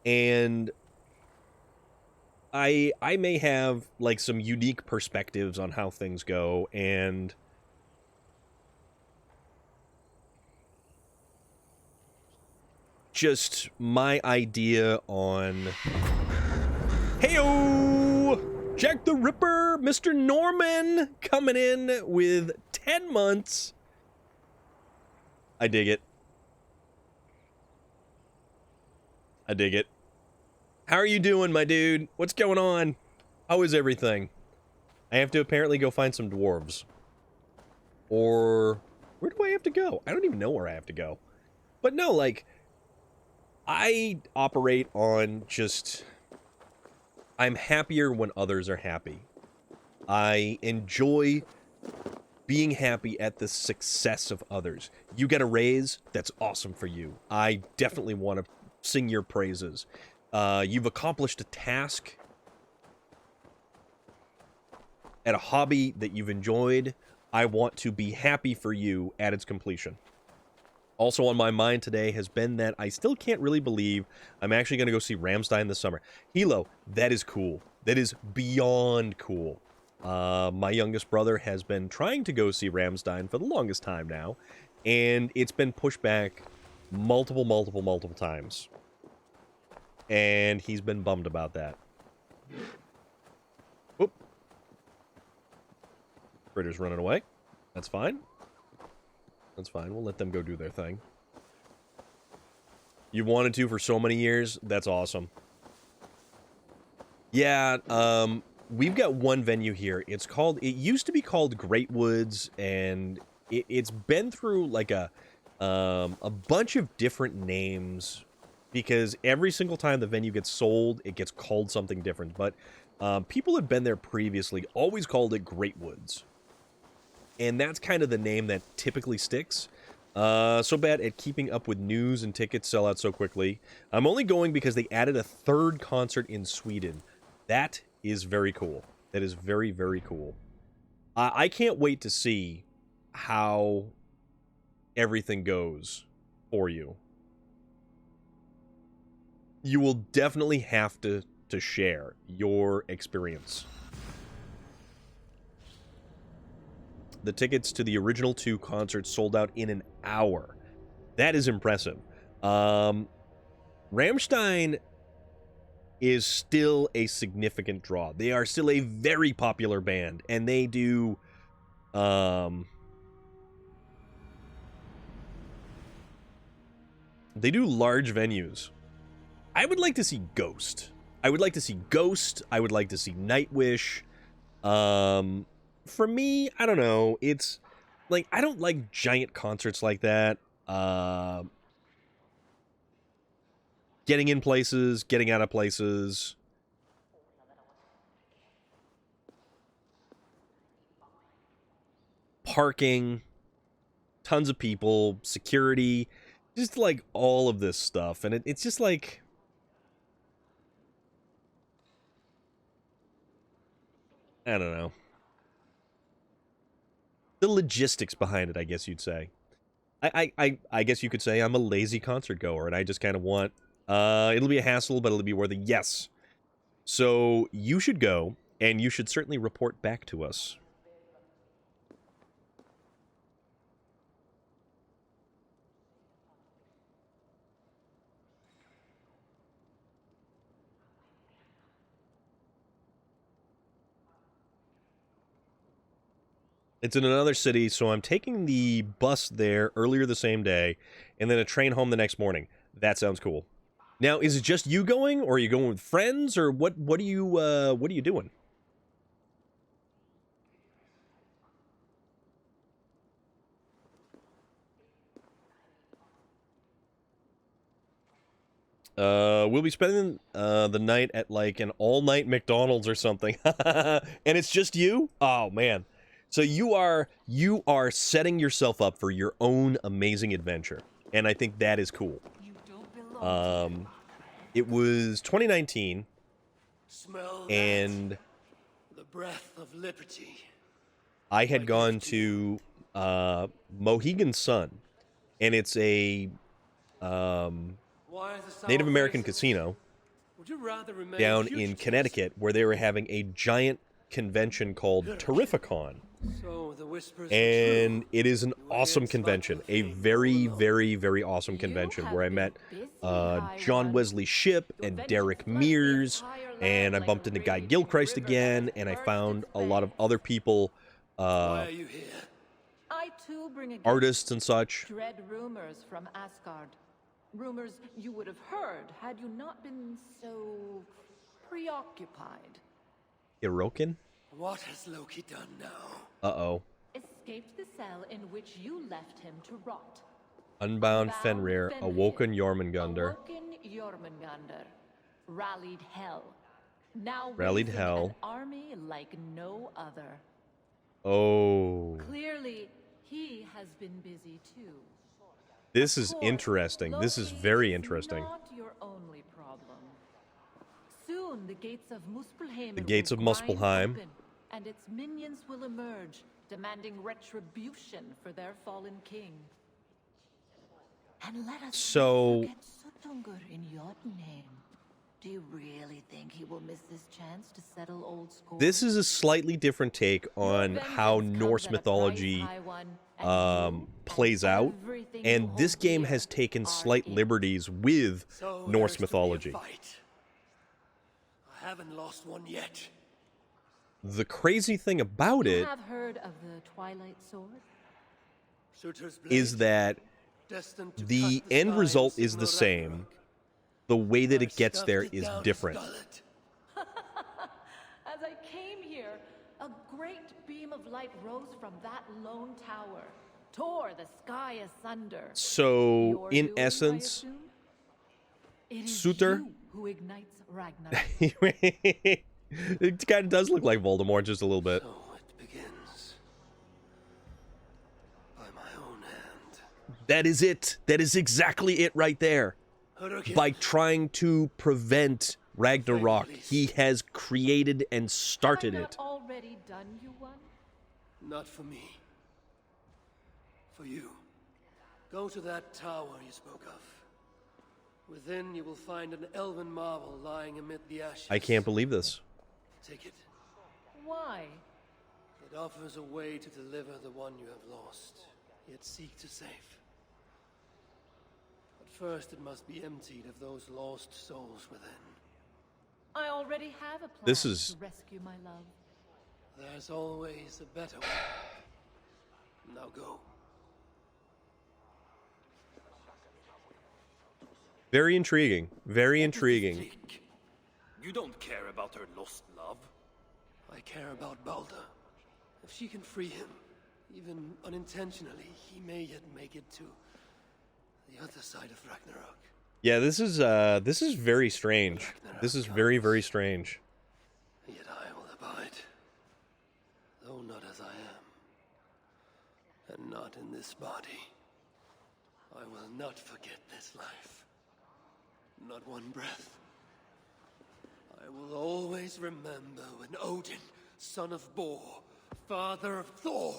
Speaker 1: And I may have, like, some unique perspectives on how things go, and just my idea on... Heyo! Jack the Ripper, Mr. Norman, coming in with 10 months. I dig it. I dig it. How are you doing, my dude? What's going on? How is everything? I have to apparently go find some dwarves. Or... where do I have to go? I don't even know where I have to go. But no, like... I operate on just... I'm happier when others are happy. I enjoy being happy at the success of others. You get a raise, that's awesome for you. I definitely want to sing your praises. You've accomplished a task at a hobby that you've enjoyed. I want to be happy for you at its completion. Also on my mind today has been that I still can't really believe I'm actually going to go see Rammstein this summer. Hilo, that is cool. That is beyond cool. My youngest brother has been trying to go see Rammstein for the longest time now, and it's been pushed back multiple times. And he's been bummed about that. Oop. Critter's running away. That's fine. That's fine. We'll let them go do their thing. You wanted to for so many years. That's awesome. Yeah, we've got one venue here. It's called... it used to be called Great Woods, and it's been through like a bunch of different names, because every single time the venue gets sold, it gets called something different. But people had been there previously, always called it Great Woods. And that's kind of the name that typically sticks. So bad at keeping up with news and tickets sell out so quickly. I'm only going because they added a third concert in Sweden. That is very cool. That is very, very cool. I can't wait to see how everything goes for you. You will definitely have to share your experience. The tickets to the original 2 concerts sold out in an hour. That is impressive. Rammstein is still a significant draw. They are still a very popular band, and they do... they do large venues. I would like to see Ghost. I would like to see Ghost. I would like to see Nightwish. For me, I don't know. It's like, I don't like giant concerts like that. Getting in places, getting out of places. Parking. Tons of people. Security. Just like all of this stuff. And it's just like... I don't know. The logistics behind it, I guess you'd say. I guess you could say I'm a lazy concert goer, and I just kind of want... it'll be a hassle, but it'll be worth it. Yes. So you should go, and you should certainly report back to us. It's in another city, so I'm taking the bus there earlier the same day, and then a train home the next morning. That sounds cool. Now, is it just you going, or are you going with friends, or what are you doing? We'll be spending the night at like an all-night McDonald's or something. And it's just you? Oh man. So you are setting yourself up for your own amazing adventure, and I think that is cool. It was 2019,
Speaker 2: Smell
Speaker 1: and
Speaker 2: the breath of liberty.
Speaker 1: I had gone to Mohegan Sun, and it's a Native American casino
Speaker 2: Would you rather remain
Speaker 1: down in
Speaker 2: fugitives?
Speaker 1: Connecticut where they were having a giant convention called Terrificon.
Speaker 2: So the whispers are
Speaker 1: And
Speaker 2: true.
Speaker 1: it is an
Speaker 2: You were
Speaker 1: awesome
Speaker 2: here
Speaker 1: convention,
Speaker 2: spot
Speaker 1: a
Speaker 2: the king
Speaker 1: very,
Speaker 2: all
Speaker 1: very, very awesome convention where I met John Wesley Shipp and Derek Mears, and I bumped into Guy Gilchrist again, and I found a lot of other people,
Speaker 2: Why are you here?
Speaker 4: I too bring against
Speaker 1: artists and such.
Speaker 4: dread rumors from Asgard. Rumors you would have heard had you not been so preoccupied.
Speaker 1: Hirokin?
Speaker 2: What has Loki done now?
Speaker 1: Uh-oh.
Speaker 4: Escaped the cell in which you left him to rot.
Speaker 1: Unbound Fenrir, awoken Jormungandr.
Speaker 4: Awoken Jormungandr. Rallied hell. Now
Speaker 1: Rallied
Speaker 4: raising
Speaker 1: hell.
Speaker 4: an army like no other.
Speaker 1: Oh.
Speaker 4: Clearly, he has been busy too.
Speaker 1: This is
Speaker 4: Of course,
Speaker 1: interesting. This is
Speaker 4: Loki
Speaker 1: very interesting.
Speaker 4: Not your only problem. Soon the gates of Muspelheim
Speaker 1: The gates
Speaker 4: will
Speaker 1: of
Speaker 4: grind
Speaker 1: Muspelheim.
Speaker 4: open, and its minions will emerge, demanding retribution for their fallen king. And let us
Speaker 1: So-
Speaker 4: not forget Sutungur in Jotunheim. Do you really think he will miss this chance to settle old scores?
Speaker 1: This is a slightly different take on
Speaker 4: Your
Speaker 1: how
Speaker 4: vengeance
Speaker 1: Norse
Speaker 4: comes at a
Speaker 1: mythology
Speaker 4: price, high one, and you
Speaker 1: plays
Speaker 4: and
Speaker 1: out,
Speaker 4: everything you
Speaker 1: and this
Speaker 4: hold
Speaker 1: game
Speaker 4: dear
Speaker 1: has taken
Speaker 4: are
Speaker 1: slight
Speaker 4: it.
Speaker 1: liberties with
Speaker 2: So
Speaker 1: Norse
Speaker 2: there's to be a
Speaker 1: mythology.
Speaker 2: fight. I haven't lost one yet.
Speaker 1: The crazy thing about
Speaker 4: You
Speaker 1: it
Speaker 4: have heard of the Twilight Sword?
Speaker 2: Surtur's
Speaker 1: is
Speaker 2: blade,
Speaker 1: that
Speaker 2: destined to
Speaker 1: the
Speaker 2: cut the
Speaker 1: end
Speaker 2: skies
Speaker 1: result
Speaker 2: in
Speaker 1: is the same.
Speaker 2: Ragnarok.
Speaker 1: The way that
Speaker 2: I
Speaker 1: it gets
Speaker 2: stuffed
Speaker 1: there
Speaker 2: it
Speaker 1: is
Speaker 2: down his
Speaker 1: different.
Speaker 2: gullet.
Speaker 4: As I came here, a great beam of light rose from that lone tower, tore the sky asunder.
Speaker 1: So,
Speaker 4: Your
Speaker 1: in
Speaker 4: doing, I
Speaker 1: essence,
Speaker 4: assume? It is
Speaker 1: Surtur-
Speaker 4: you who ignites Ragnarok.
Speaker 1: it kind of does look like Voldemort just a little bit.
Speaker 2: So it begins. By my own hand.
Speaker 1: That is it. That is exactly it right there.
Speaker 2: Hurricane.
Speaker 1: By trying to prevent Ragnarok, he has created and started
Speaker 4: Have I
Speaker 1: it.
Speaker 4: not already done you one?
Speaker 2: Not for me. For you. Go to that tower you spoke of. Within you will find an elven marvel lying amid the ashes.
Speaker 1: I can't believe this.
Speaker 2: Take it.
Speaker 4: Why?
Speaker 2: It offers a way to deliver the one you have lost, yet seek to save. But first it must be emptied of those lost souls within.
Speaker 4: I already have a plan
Speaker 1: This is-
Speaker 4: to rescue my love.
Speaker 2: There's always a better way. Now go.
Speaker 1: Very intriguing. Very
Speaker 2: What does this
Speaker 1: intriguing.
Speaker 2: think? You don't care about her lost love. I care about Balder. If she can free him, even unintentionally, he may yet make it to the other side of Ragnarok.
Speaker 1: Yeah, this is very strange. This is very, very strange.
Speaker 2: Yet I will abide, though not as I am, and not in this body. I will not forget this life. Not one breath. I will always remember when Odin, son of Bor, father of Thor,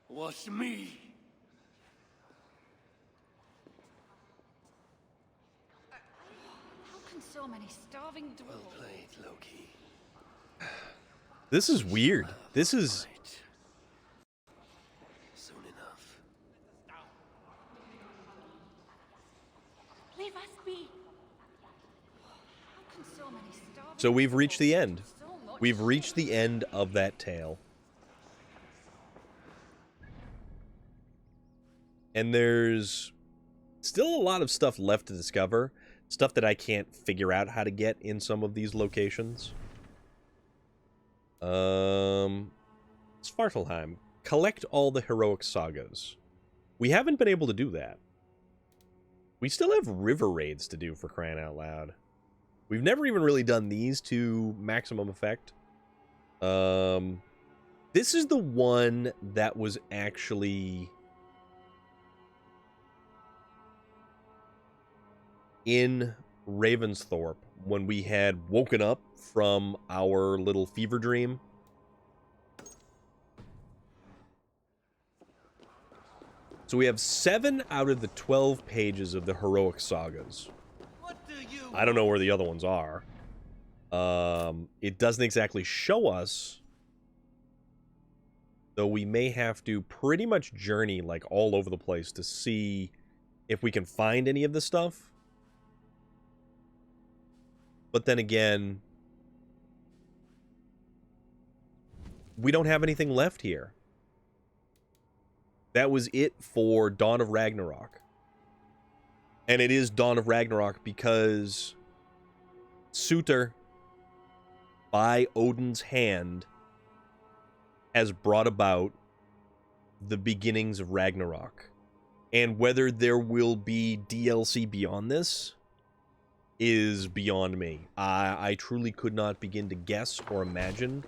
Speaker 2: was me.
Speaker 5: How can so many starving
Speaker 2: Well
Speaker 5: dwarves...
Speaker 2: played, Loki.
Speaker 1: This is weird. This is
Speaker 2: Right. Soon enough.
Speaker 5: Leave us be! How can so many starving
Speaker 1: so we've reached the
Speaker 5: dwarves
Speaker 1: end.
Speaker 5: do so much
Speaker 1: We've reached the
Speaker 5: damage?
Speaker 1: end of that tale. And there's still a lot of stuff left to discover. Stuff that I can't figure out how to get in some of these locations. Svartalheim. Collect all the heroic sagas. We haven't been able to do that. We still have river raids to do, for crying out loud. We've never even really done these to maximum effect. Did This is the one that was actually in Ravensthorpe when we had woken up from our little fever dream. So we have 7 out of the 12 pages of the heroic sagas. I don't know where the other ones are. It doesn't exactly show us, though we may have to pretty much journey like all over the place to see if we can find any of this stuff. But then again, we don't have anything left here. That was it for Dawn of Ragnarok. And it is Dawn of Ragnarok because Suter, by Odin's hand, has brought about the beginnings of Ragnarok. And whether there will be DLC beyond this is beyond me. I truly could not begin to guess or imagine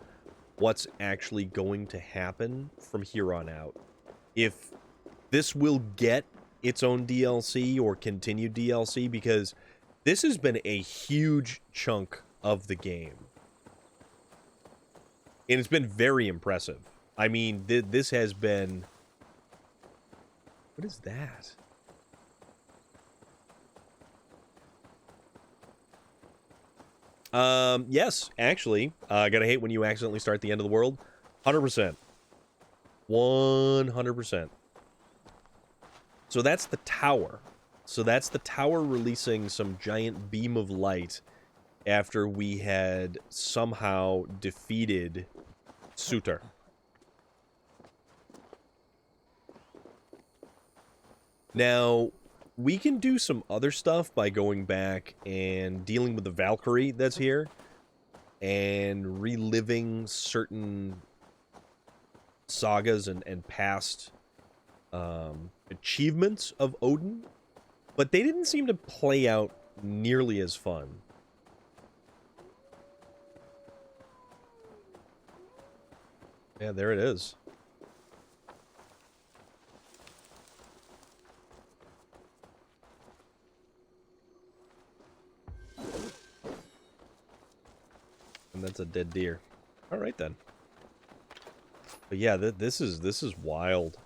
Speaker 1: what's actually going to happen from here on out. If this will get its own DLC or continued DLC, because this has been a huge chunk of the game. And it's been very impressive. I mean, this has been... What is that? Yes, actually. I gotta hate when you accidentally start the end of the world. 100%. 100%. So that's the tower. So that's the tower releasing some giant beam of light after we had somehow defeated Suter. Now, we can do some other stuff by going back and dealing with the Valkyrie that's here and reliving certain sagas and past achievements of Odin, but they didn't seem to play out nearly as fun. Yeah, there it is. And that's a dead deer. All right then. But yeah, this is wild.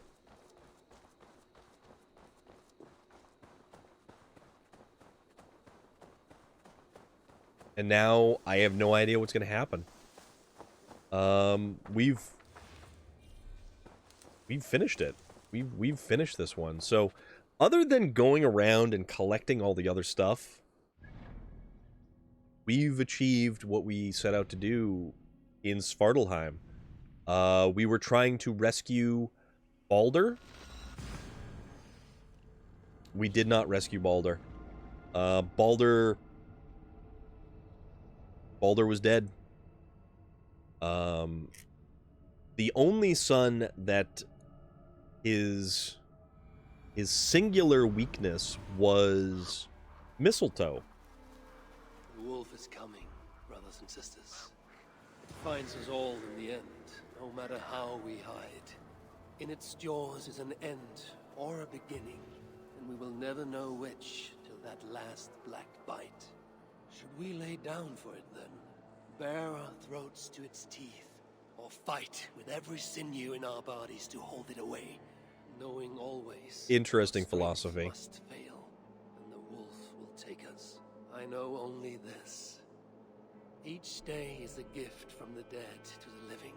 Speaker 1: And now I have no idea what's going to happen. We've finished it. We've finished this one. So, other than going around and collecting all the other stuff, we've achieved what we set out to do in Svartalheim. We were trying to rescue Balder. We did not rescue Balder. Balder was dead. The only son that his singular weakness was mistletoe.
Speaker 2: The wolf is coming, brothers and sisters. It finds us all in the end, no matter how we hide. In its jaws is an end or a beginning, and we will never know which till that last black bite. Should we lay down for it then? Bare our throats to its teeth, or fight with every sinew in our bodies to hold it away, knowing always
Speaker 1: Interesting
Speaker 2: our strength
Speaker 1: philosophy.
Speaker 2: must fail, and the wolf will take us. I know only this. Each day is a gift from the dead to the living.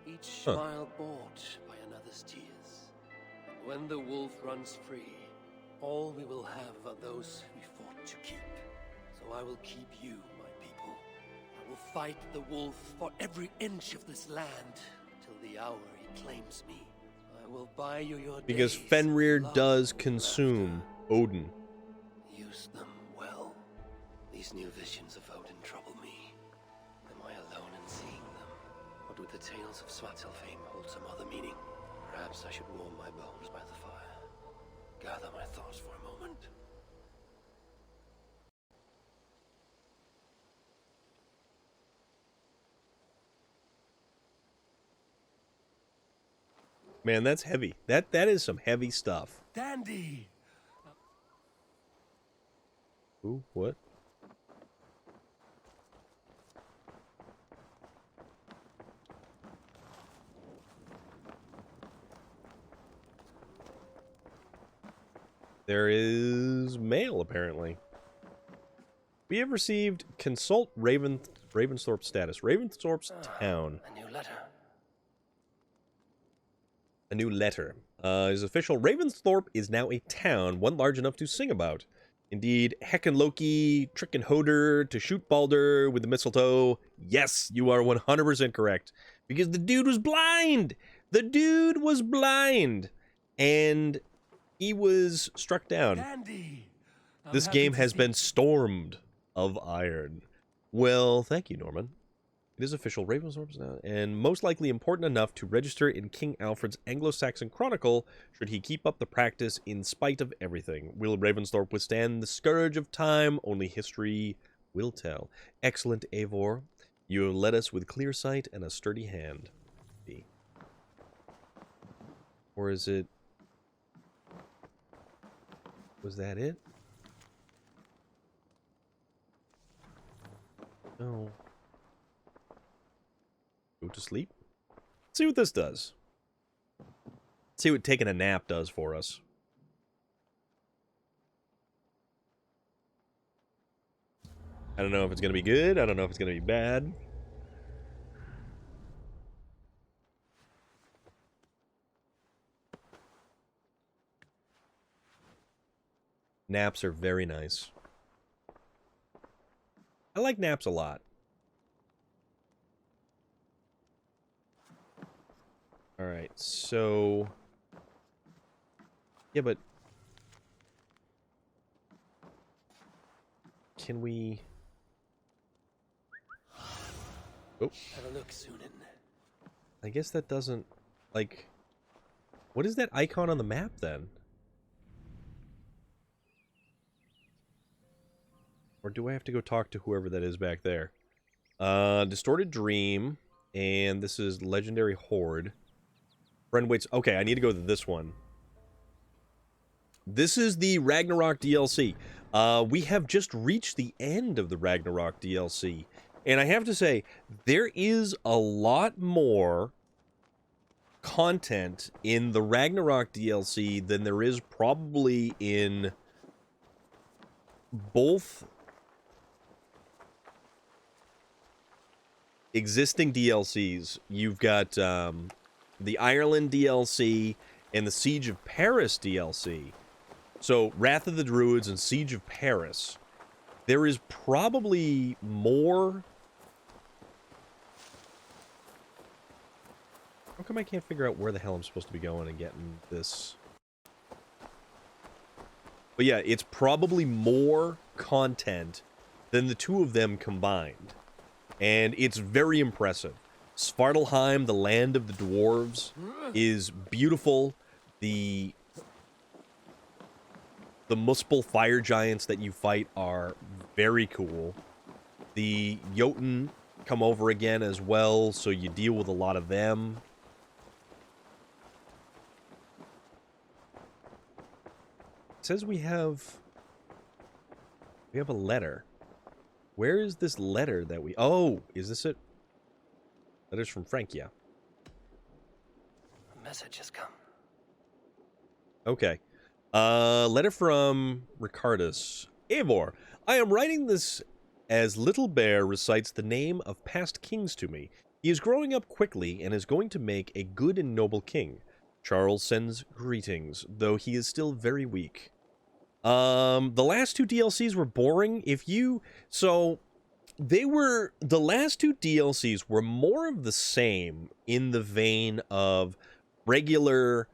Speaker 2: Each smile bought by another's tears. And when the wolf runs free, all we will have are those we fought to keep. So I will keep you, my people. I will fight the wolf for every inch of this land till the hour he claims me. I will buy you your
Speaker 1: Because
Speaker 2: days,
Speaker 1: Fenrir
Speaker 2: love,
Speaker 1: does
Speaker 2: and
Speaker 1: consume
Speaker 2: laughter.
Speaker 1: Odin.
Speaker 2: Use them well. These new visions of Odin trouble me. Am I alone in seeing them? Or do the tales of Svartalfheim hold some other meaning? Perhaps I should warm my bones by the fire. Gather my thoughts for a moment.
Speaker 1: Man, that's heavy. That is some heavy stuff.
Speaker 2: Dandy!
Speaker 1: Ooh, what? There is mail, apparently. We have received consult Ravensthorpe status. Ravensthorpe's town.
Speaker 2: A new letter.
Speaker 1: A new letter. Is official. Ravensthorpe is now a town, one large enough to sing about. Indeed, Heckin Loki, Trickin Hoder to shoot Balder with the mistletoe. Yes, you are 100% correct. Because the dude was blind! The dude was blind! And he was struck down.
Speaker 2: Dandy!
Speaker 1: This game has been stormed of iron. Well, thank you, Norman. It is official. Ravensthorpe now, and most likely important enough to register in King Alfred's Anglo-Saxon Chronicle should he keep up the practice in spite of everything. Will Ravensthorpe withstand the scourge of time? Only history will tell. Excellent, Eivor. You have led us with clear sight and a sturdy hand. Or is it... Was that it? No. Go to sleep. Let's see what this does. Let's see what taking a nap does for us. I don't know if it's going to be good. I don't know if it's going to be bad. Naps are very nice. I like naps a lot. Alright, so... Yeah, but... Can we... Oh.
Speaker 2: Have a look, Sunan.
Speaker 1: I guess that doesn't... Like... What is that icon on the map, then? Or do I have to go talk to whoever that is back there? Distorted Dream. And this is Legendary Horde. Friend waits. Okay, I need to go to this one. This is the Ragnarok DLC. We have just reached the end of the Ragnarok DLC. And I have to say, there is a lot more content in the Ragnarok DLC than there is probably in both existing DLCs. You've got the Ireland DLC and the Siege of Paris DLC. So, Wrath of the Druids and Siege of Paris. There is probably more... How come I can't figure out where the hell I'm supposed to be going and getting this? But yeah, it's probably more content than the two of them combined. And it's very impressive. Svartalheim, the land of the dwarves, is beautiful. The Muspel fire giants that you fight are very cool. The Jotun come over again as well, so you deal with a lot of them. It says we have a letter. Where is this letter that we... Oh, is this it? Letters from Frankia.
Speaker 2: A message has come.
Speaker 1: Okay. Letter from Ricardus. Eivor, I am writing this as Little Bear recites the name of past kings to me. He is growing up quickly and is going to make a good and noble king. Charles sends greetings, though he is still very weak. The last two DLCs were boring. The last two DLCs were more of the same in the vein of regular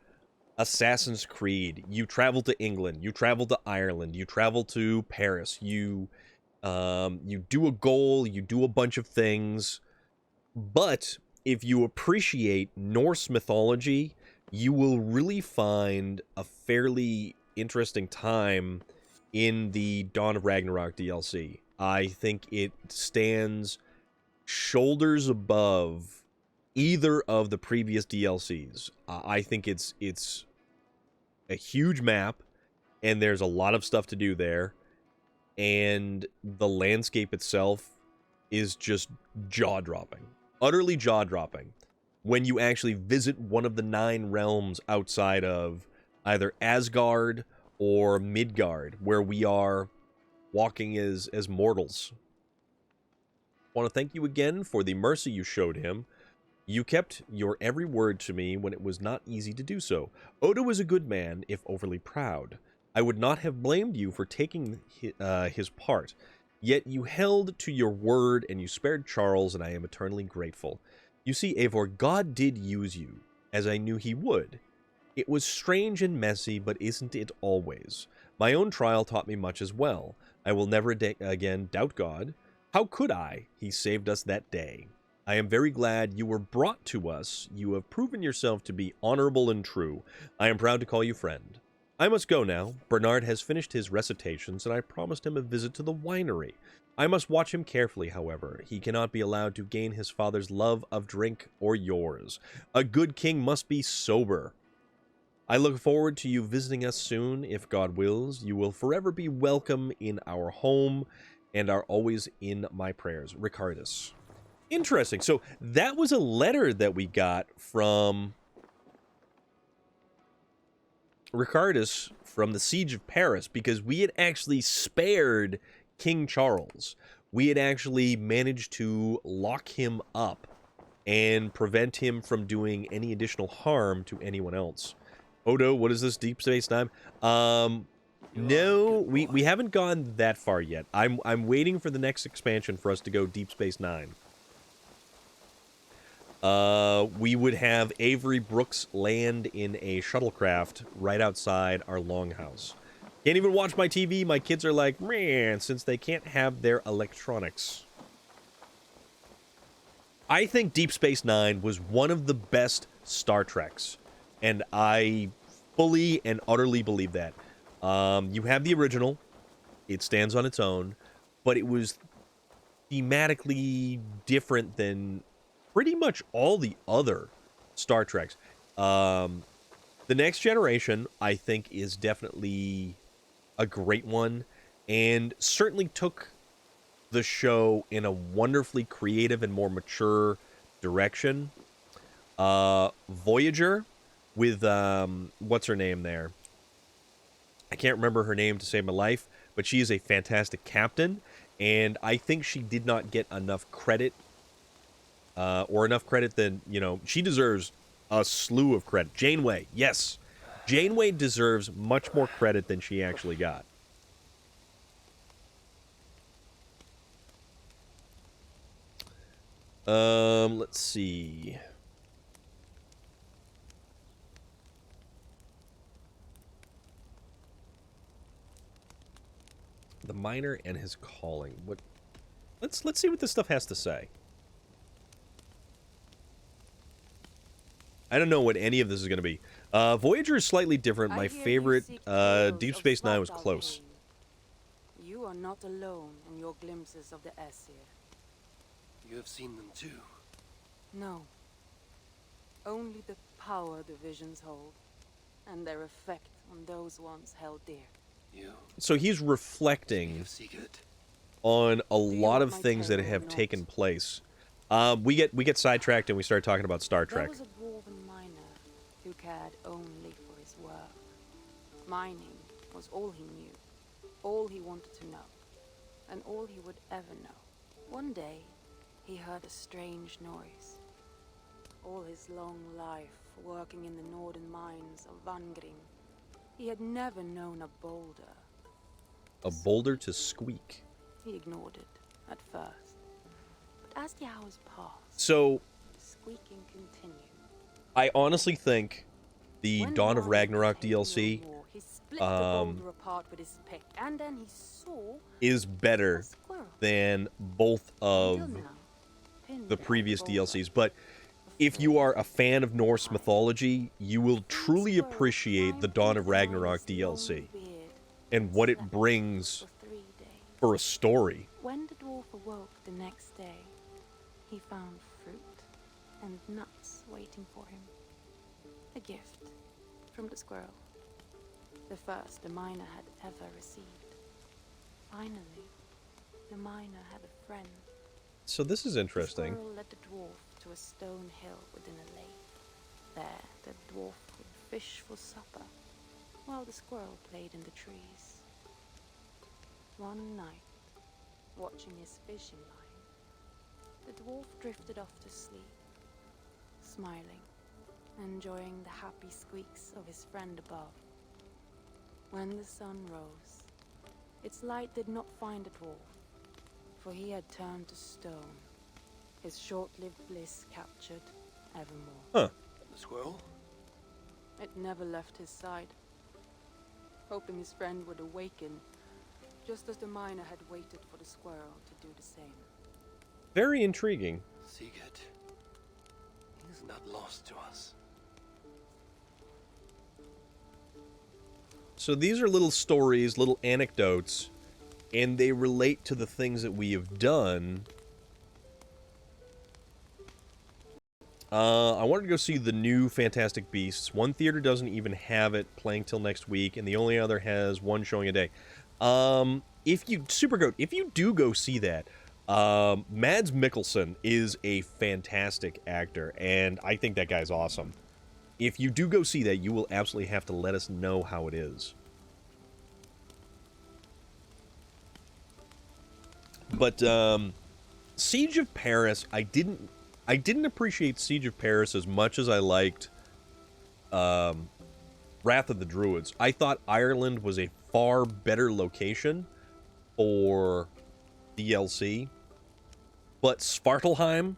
Speaker 1: Assassin's Creed. You travel to England, you travel to Ireland, you travel to Paris, you do a goal, you do a bunch of things. But if you appreciate Norse mythology, you will really find a fairly interesting time in the Dawn of Ragnarok DLC. I think it stands shoulders above either of the previous DLCs. I think it's a huge map, and there's a lot of stuff to do there, and the landscape itself is just jaw-dropping, utterly jaw-dropping. When you actually visit one of the 9 realms outside of either Asgard or Midgard, where we are walking as mortals. I want to thank you again for the mercy you showed him. You kept your every word to me when it was not easy to do so. Odo is a good man, if overly proud. I would not have blamed you for taking his part. Yet you held to your word and you spared Charles, and I am eternally grateful. You see, Eivor, God did use you, as I knew he would. It was strange and messy, but isn't it always? My own trial taught me much as well. I will never again doubt God. How could I? He saved us that day. I am very glad you were brought to us. You have proven yourself to be honorable and true. I am proud to call you friend. I must go now. Bernard has finished his recitations, and I promised him a visit to the winery. I must watch him carefully, however. He cannot be allowed to gain his father's love of drink or yours. A good king must be sober. I look forward to you visiting us soon, if God wills. You will forever be welcome in our home and are always in my prayers. Ricardus. Interesting. So that was a letter that we got from Ricardus from the Siege of Paris, because we had actually spared King Charles. We had actually managed to lock him up and prevent him from doing any additional harm to anyone else. Odo, what is this, Deep Space Nine? No, we haven't gone that far yet. I'm waiting for the next expansion for us to go Deep Space Nine. We would have Avery Brooks land in a shuttlecraft right outside our longhouse. Can't even watch my TV. My kids are like, man, since they can't have their electronics. I think Deep Space Nine was one of the best Star Treks, and I fully and utterly believe that. You have the original. It stands on its own, but it was thematically different than pretty much all the other Star Treks. The Next Generation, I think, is definitely a great one, and certainly took the show in a wonderfully creative and more mature direction. Voyager, with, what's her name there? I can't remember her name to save my life, but she is a fantastic captain, and I think she did not get enough credit, or enough credit that, you know, she deserves a slew of credit. Janeway, yes. Janeway deserves much more credit than she actually got. Let's see. The miner and his calling. What? Let's see what this stuff has to say. I don't know what any of this is going to be. Voyager is slightly different. My favorite, Deep Space Nine was close.
Speaker 6: You are not alone in your glimpses of the Aesir.
Speaker 2: You have seen them too.
Speaker 6: No. Only the power the visions hold, and their effect on those once held dear.
Speaker 2: You.
Speaker 1: So he's reflecting on a lot of things that have taken place. We get sidetracked and we start talking about Star Trek.
Speaker 6: There was a dwarven miner who cared only for his work. Mining was all he knew, all he wanted to know, and all he would ever know. One day, he heard a strange noise. All his long life, working in the northern mines of Vangring, he had never known a boulder.
Speaker 1: A boulder to squeak.
Speaker 6: He ignored it at first, but as the hours passed,
Speaker 1: so
Speaker 6: the squeaking continued.
Speaker 1: I honestly think the
Speaker 6: When
Speaker 1: Dawn of
Speaker 6: Ryan
Speaker 1: Ragnarok
Speaker 6: came no
Speaker 1: DLC
Speaker 6: more, he split the boulder apart with his pick, and then he saw
Speaker 1: is better
Speaker 6: a squirrel.
Speaker 1: than both of
Speaker 6: Until now, pinned
Speaker 1: the
Speaker 6: down
Speaker 1: previous
Speaker 6: boulder.
Speaker 1: DLCs. But if you are a fan of Norse mythology, you will truly appreciate the Dawn of Ragnarok DLC and what it brings
Speaker 6: For 3 days.
Speaker 1: for a story.
Speaker 6: When the dwarf awoke the next day, he found fruit and nuts waiting for him. A gift from the squirrel. The first the miner had ever received. Finally, the miner had a friend.
Speaker 1: So this is interesting.
Speaker 6: The squirrel led the dwarf to a stone hill within a lake. There, the dwarf would fish for supper, while the squirrel played in the trees. One night, watching his fishing line, the dwarf drifted off to sleep, smiling, enjoying the happy squeaks of his friend above. When the sun rose, its light did not find the dwarf, for he had turned to stone, his short-lived bliss captured evermore.
Speaker 1: Huh.
Speaker 2: The squirrel?
Speaker 6: It never left his side, hoping his friend would awaken, just as the miner had waited for the squirrel to do the same.
Speaker 1: Very intriguing.
Speaker 2: Sigurd. He is not lost to us.
Speaker 1: So these are little stories, little anecdotes, and they relate to the things that we have done. I wanted to go see the new Fantastic Beasts. One theater doesn't even have it playing till next week, and the only other has one showing a day. If you do go see that, Mads Mikkelsen is a fantastic actor, and I think that guy's awesome. If you do go see that, you will absolutely have to let us know how it is. But Siege of Paris, I didn't appreciate Siege of Paris as much as I liked Wrath of the Druids. I thought Ireland was a far better location for DLC. But Svartalheim,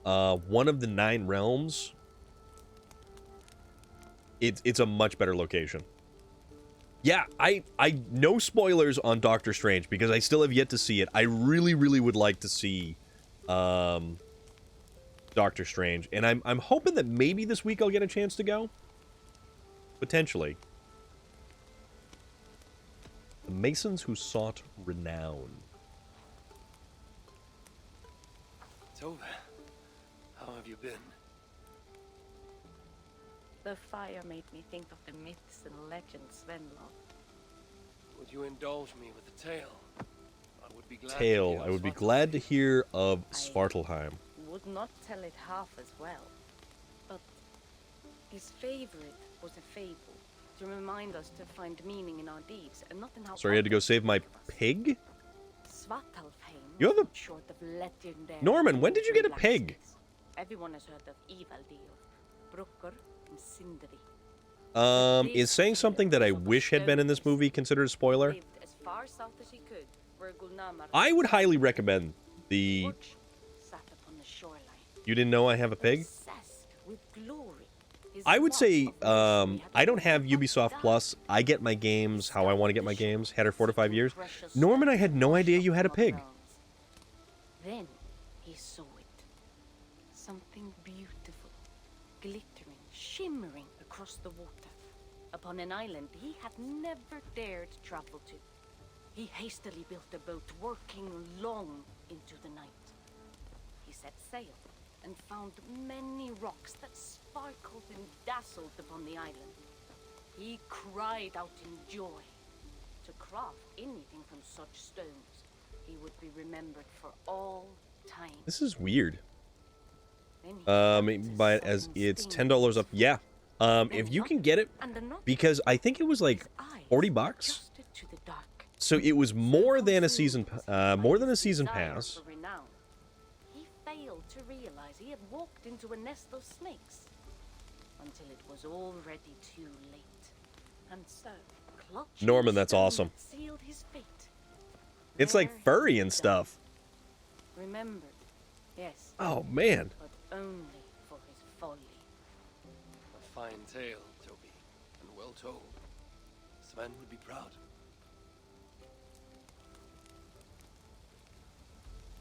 Speaker 1: one of the 9 realms, it's a much better location. Yeah, I no spoilers on Doctor Strange because I still have yet to see it. I really, really would like to see Doctor Strange, and I'm hoping that maybe this week I'll get a chance to go. Potentially. The Masons Who Sought Renown.
Speaker 2: Tove, how have you been?
Speaker 7: The fire made me think of the myths and legends Sven loved.
Speaker 2: Would you indulge me with a tale? I would be glad to
Speaker 1: Tale.
Speaker 2: hear
Speaker 1: I would be
Speaker 2: Svartalfheim.
Speaker 1: glad to hear of Svartalheim.
Speaker 7: Would not tell it half as well. But his favorite was a fable to remind us to find meaning in our deeds and not in how.
Speaker 1: Sorry, I had to go
Speaker 7: others
Speaker 1: save my
Speaker 7: think of us.
Speaker 1: pig?
Speaker 7: Svartalfheim
Speaker 1: You have a-
Speaker 7: was short of legendary.
Speaker 1: Norman, when did you get a pig?
Speaker 7: blacksmiths. Everyone has heard of Ivaldi, of Brucker, and Sindri.
Speaker 1: Is saying something that I wish had been in this movie considered a spoiler?
Speaker 7: Lived as far south as he could, where Gulnamar
Speaker 1: I would highly recommend the...
Speaker 7: Watch sat upon the shoreline.
Speaker 1: You didn't know I have a pig?
Speaker 7: Obsessed with glory. His
Speaker 1: I would
Speaker 7: love
Speaker 1: say,
Speaker 7: of mercy had
Speaker 1: I don't have
Speaker 7: not
Speaker 1: Ubisoft
Speaker 7: died.
Speaker 1: Plus. I get my games how I want to get my games. Had her 4 to 5 years.
Speaker 7: Precious
Speaker 1: Norman, I had no
Speaker 7: stones
Speaker 1: idea you had a
Speaker 7: from
Speaker 1: pig.
Speaker 7: our realms. Then he saw it. Something beautiful, glittering, shimmering across the water. Upon an island he had never dared travel to. He hastily built a boat, working long into the night. He set sail and found many rocks that sparkled and dazzled upon the island. He cried out in joy. To craft anything from such stones, he would be remembered for all time.
Speaker 1: This is weird.
Speaker 7: Then he felt a
Speaker 1: But as
Speaker 7: sudden
Speaker 1: it's
Speaker 7: sting
Speaker 1: $10 up, yeah.
Speaker 7: Then
Speaker 1: If you
Speaker 7: up
Speaker 1: can get it,
Speaker 7: and another.
Speaker 1: because I think it was like
Speaker 7: His eyes
Speaker 1: 40 bucks.
Speaker 7: adjusted to the dark.
Speaker 1: So it was more than a season,
Speaker 7: Consumed
Speaker 1: more
Speaker 7: by
Speaker 1: than a
Speaker 7: his
Speaker 1: season
Speaker 7: desire
Speaker 1: pass.
Speaker 7: for renown, he failed to realize he had walked into a nest of snakes until it was already too late. And so, clutching
Speaker 1: Norman,
Speaker 7: the
Speaker 1: that's
Speaker 7: stone
Speaker 1: awesome.
Speaker 7: that sealed his fate,
Speaker 1: It's like
Speaker 7: there he
Speaker 1: furry and
Speaker 7: died.
Speaker 1: stuff.
Speaker 7: Remembered, yes,
Speaker 1: Oh, man.
Speaker 7: but only for his folly.
Speaker 2: A fine tale, Toby, and well told. Sven would be proud.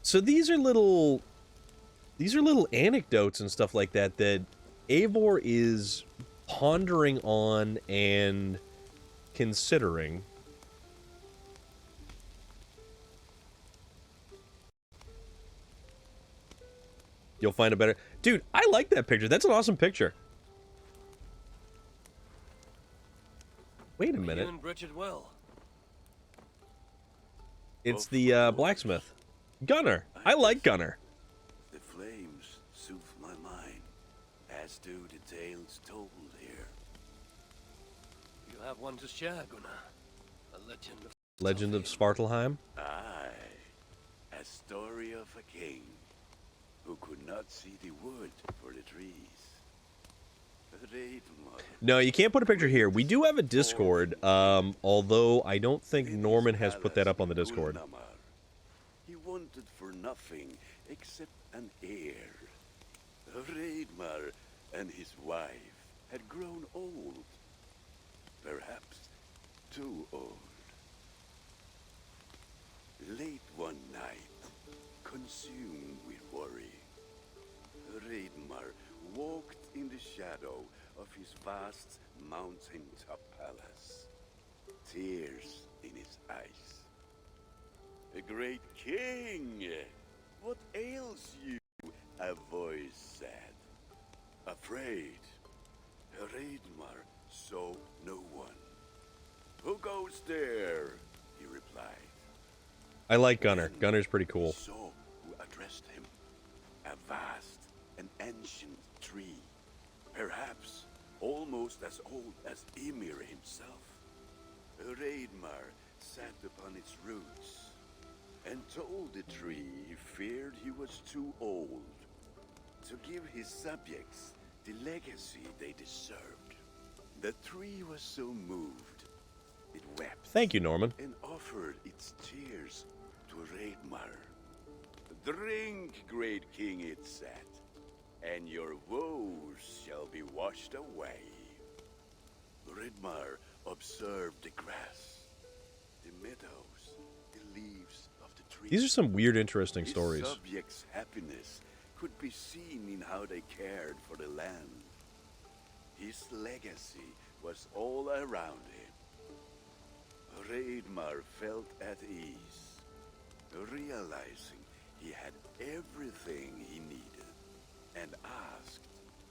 Speaker 1: So these are little anecdotes and stuff like that that Eivor is pondering on and considering. You'll find a better... Dude, I like that picture. That's an awesome picture. Wait a minute.
Speaker 2: You and Bridget well.
Speaker 1: It's the blacksmith. Gunnar. I like Gunnar.
Speaker 8: The flames soothe my mind, as do the tales told here.
Speaker 2: You have one to share, Gunnar. A
Speaker 1: Legend of Svartalheim.
Speaker 8: Aye, a story of a king who could not see the wood for the trees.
Speaker 1: No, you can't put a picture here. We do have a Discord, although I don't think Norman has put that up on the Discord.
Speaker 8: He wanted for nothing except an heir. Raidmar and his wife had grown old. Perhaps too old. Late one night, consumed with worry, Raidmar walked in the shadow of his vast mountaintop palace, tears in his eyes. "A great king! What ails you?" a voice said. Afraid, Raidmar saw no one. "Who goes there?" he replied.
Speaker 1: I like Gunnar. Gunnar's pretty cool.
Speaker 8: He saw who addressed him. A vast and ancient tree, perhaps almost as old as Ymir himself. Raidmar sat upon its roots and told the tree he feared he was too old to give his subjects the legacy they deserved. The tree was so moved, it wept.
Speaker 1: Thank you, Norman.
Speaker 8: And offered its tears to Raidmar. "Drink, great king," it said, "and your woes shall be washed away." Raidmar observed the grass, the meadows, the leaves of the trees.
Speaker 1: These are some weird, interesting
Speaker 8: His
Speaker 1: stories.
Speaker 8: subjects' happiness could be seen in how they cared for the land. His legacy was all around him. Raidmar felt at ease, realizing he had everything he needed, and asked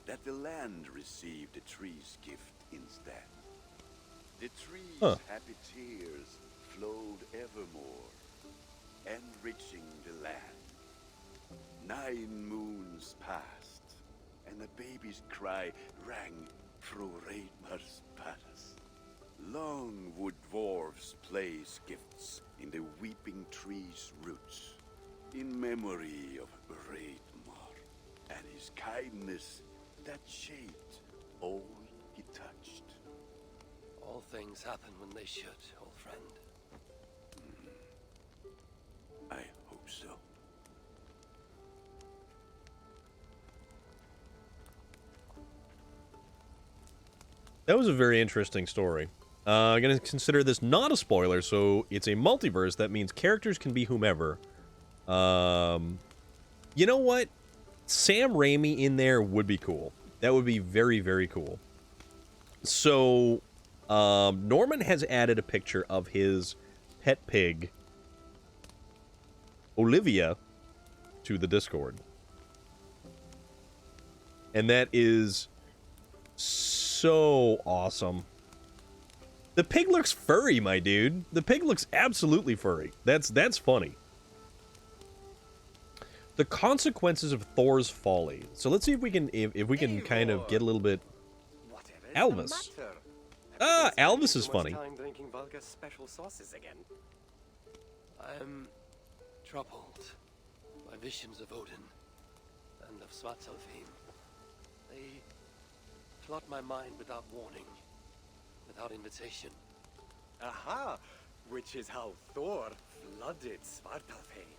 Speaker 8: that the land receive the tree's gift instead. The tree's happy tears flowed evermore, enriching the land. 9 moons passed, and a baby's cry rang through Raidmar's palace. Long would dwarves place gifts in the weeping tree's roots, in memory of Raidmar and his kindness that shaped all he touched.
Speaker 2: All things happen when they should, old friend.
Speaker 8: I hope so.
Speaker 1: That was a very interesting story. I'm going to consider this not a spoiler, so it's a multiverse. That means characters can be whomever. You know what? Sam Raimi in there would be cool. That would be very, very cool. So, Norman has added a picture of his pet pig, Olivia, to the Discord. And that is so awesome. The pig looks furry, my dude. The pig looks absolutely furry. That's funny. The consequences of Thor's folly. So let's see if we can kind of get a little bit. Alvis. Ah, Alvis is funny.
Speaker 9: Time drinking Volga's special sauces again.
Speaker 2: I am troubled by visions of Odin and of Svartalfheim. They flood my mind without warning, without invitation.
Speaker 9: Aha! Which is how Thor flooded Svartalfheim.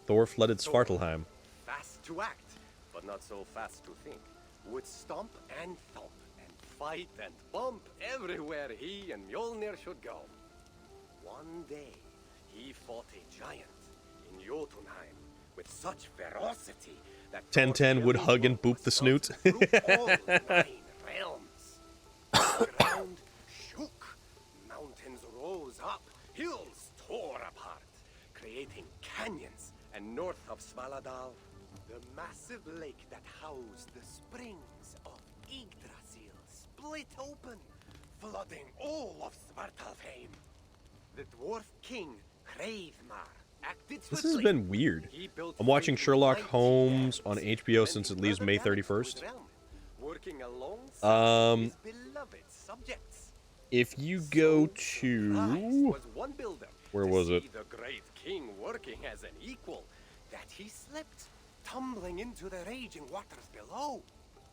Speaker 1: Thor flooded Svartalheim.
Speaker 9: Fast to act, but not so fast to think. Would stomp and thump and fight and bump everywhere he and Mjolnir should go. One day, he fought a giant in Jotunheim with such ferocity that
Speaker 1: 1010 would hug and boop the snoot.
Speaker 9: all 9 realms. The ground shook, mountains rose up, hills tore apart, creating canyons. And north of Svaladal, The massive lake that housed the springs of Yggdrasil split open, flooding all of Svartalfheim. The dwarf king, Hreidmar, acted
Speaker 1: This has
Speaker 9: swiftly.
Speaker 1: been weird.
Speaker 9: He built
Speaker 1: I'm watching
Speaker 9: 3
Speaker 1: Sherlock
Speaker 9: mighty
Speaker 1: Holmes
Speaker 9: dams,
Speaker 1: on HBO
Speaker 9: and
Speaker 1: since
Speaker 9: he
Speaker 1: it leaves
Speaker 9: further
Speaker 1: May
Speaker 9: damaged
Speaker 1: 31st.
Speaker 9: his realm, working alongside his beloved subjects.
Speaker 1: If you go
Speaker 9: Surprised
Speaker 1: to...
Speaker 9: was one builder
Speaker 1: Where
Speaker 9: to
Speaker 1: was
Speaker 9: see
Speaker 1: it?
Speaker 9: the great king working as an equal, that he slipped, tumbling into the raging waters below.